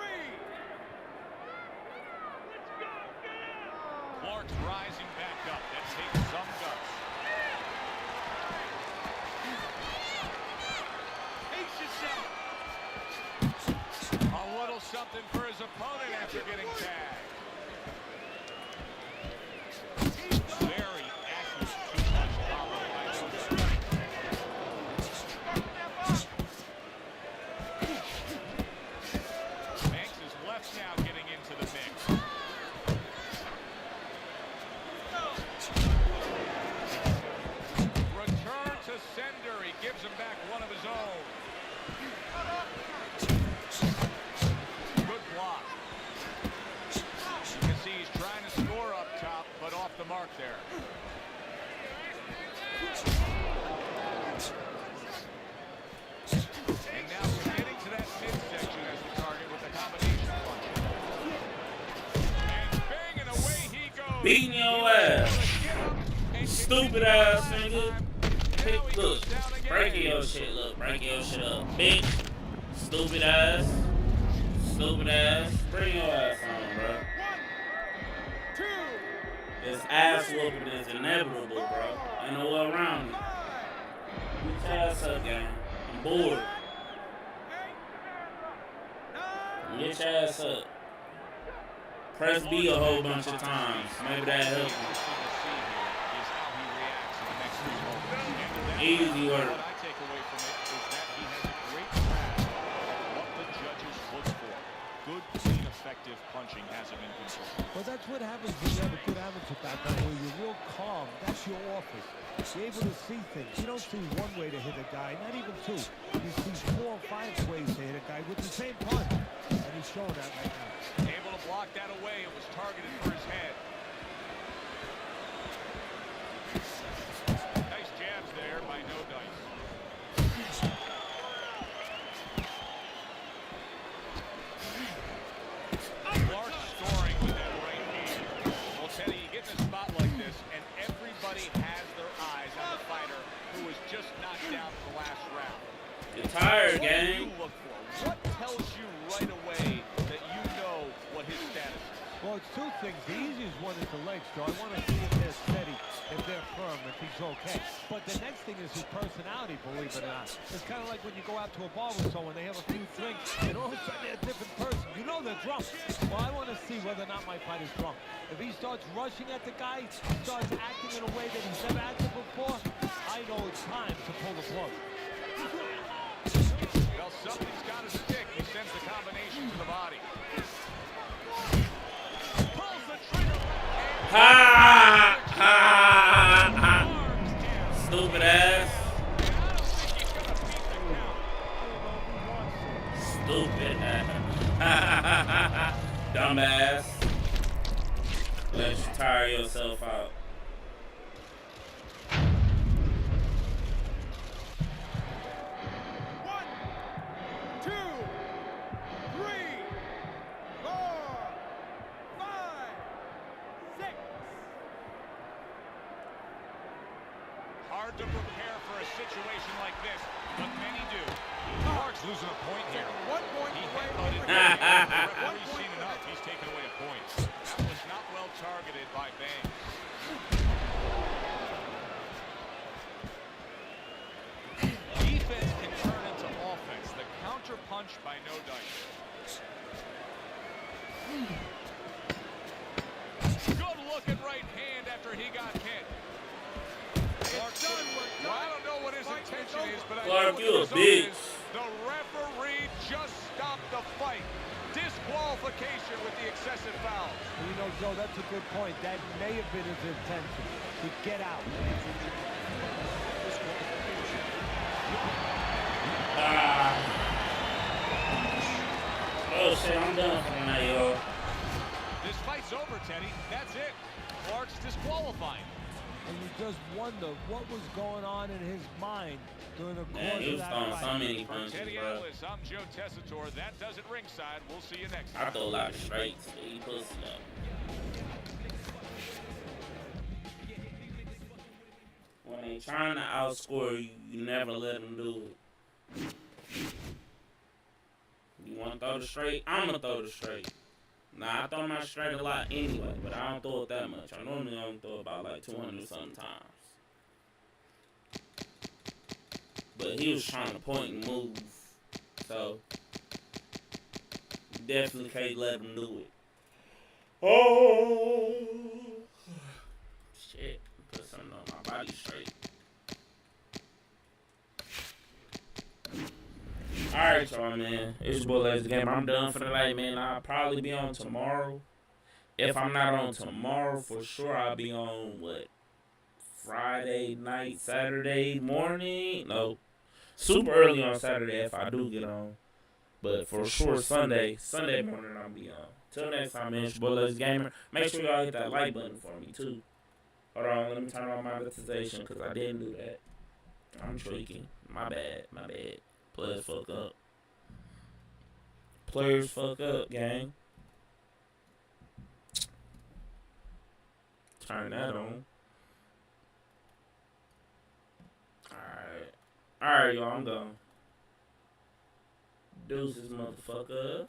Clark's rising back up. That takes some guts. Pace yourself. A little something for his opponent after getting tagged. Very accurate two-punch combo by Joe. Banks is left now getting into the mix. Return to sender. He gives him back one of his own. Good block. You can see he's trying to score up top, but off the mark there. And now getting to that midsection as the target with the combination punch. And banging away he goes. Beating your ass. Stupid ass nigga. Hey, look. Breaking your shit, look. Breaking your shit up. Bitch. Stupid ass. Stupid ass. Bring your ass on, bro. 1, 2. This ass whooping is inevitable, bro. Ain't no way around it. Get your ass up, gang. I'm bored. Get your ass up. Press B a whole bunch of times. Maybe that helps you. Easy work. What I take away from it Well, that's what happens when you have a good amateur background where you're real calm. That's your office. You're able to see things. You don't see one way to hit a guy, not even two. You see 4 or 5 ways to hit a guy with the same punch. And he's showing that right now. Able to block that away. It was targeted for his head. Nice jabs there by No Dice. Clark scoring with that right hand. Well, Teddy, you get in a spot like this, and everybody has their eyes on the fighter who was just knocked down in the last round. You're tired, What do gang. you look for? What tells you right away that you know what his status is? Well, it's 2 things. The easiest one is the legs, Joe. I want to see if they're steady, if they're firm, if he's okay. But the next thing is his personality, believe it or not. It's kind of like when you go out to a bar with someone, they have a few drinks, and all of a sudden they're a different person. You know they're drunk. Well, I want to see whether or not my fighter's drunk. If he starts rushing at the guy, starts acting in a way that he's never acted before, I know it's time to pull the plug. Well, something's got to stick. He sends the combination to the body. Pulls the trigger. Ha! Ha! Stupid ass. Stupid ass. Dumbass. Let you tire yourself out. Hard to prepare for a situation like this, but many do. Clark's losing a point here. 1 point away. Referee's seen enough. He's taken away a point. That was not well targeted by Banks. Defense can turn into offense. The counter punch by No Dice. Good looking right hand after he got hit. Well, I don't know what his intention is, but I know Clark, what you the a result bitch. is. The referee just stopped the fight. Disqualification with the excessive foul. You know, Joe, that's a good point. That may have been his intention, to get out. Oh shit, I'm done for tonight, yo. This fight's over, Teddy. That's it. Clark's disqualified. And you just wonder what was going on in his mind during the course Man, he of was that throwing fight. so many For punches, Teddy bro. Atlas, I'm Joe Tessitore. That does it ringside. We'll see you next I time. throw a lot of straights, but he pussy up. When they trying to outscore you, you never let them do it. You want to throw the straight? I'm going to throw the straight. Nah, I throw my straight a lot anyway, but I don't throw it that much. I normally only throw about like 200 sometimes. But he was trying to point and move, so definitely can't let him do it. Oh shit! Put something on my body straight. Alright, y'all, man. It's your boy Lazy Gamer. I'm done for tonight, man. I'll probably be on tomorrow. If I'm not on tomorrow, for sure I'll be on, what, Friday night, Saturday morning? No. Super early on Saturday if I do get on. But for sure Sunday morning I'll be on. Till next time, man. It's your boy Lazy Gamer. Make sure y'all hit that like button for me, too. Hold on, let me turn on monetization, because I didn't do that. I'm tweaking. My bad. Players fuck up. Players fuck up, gang. Turn that on. Alright, y'all, I'm gone. Deuces, motherfucker.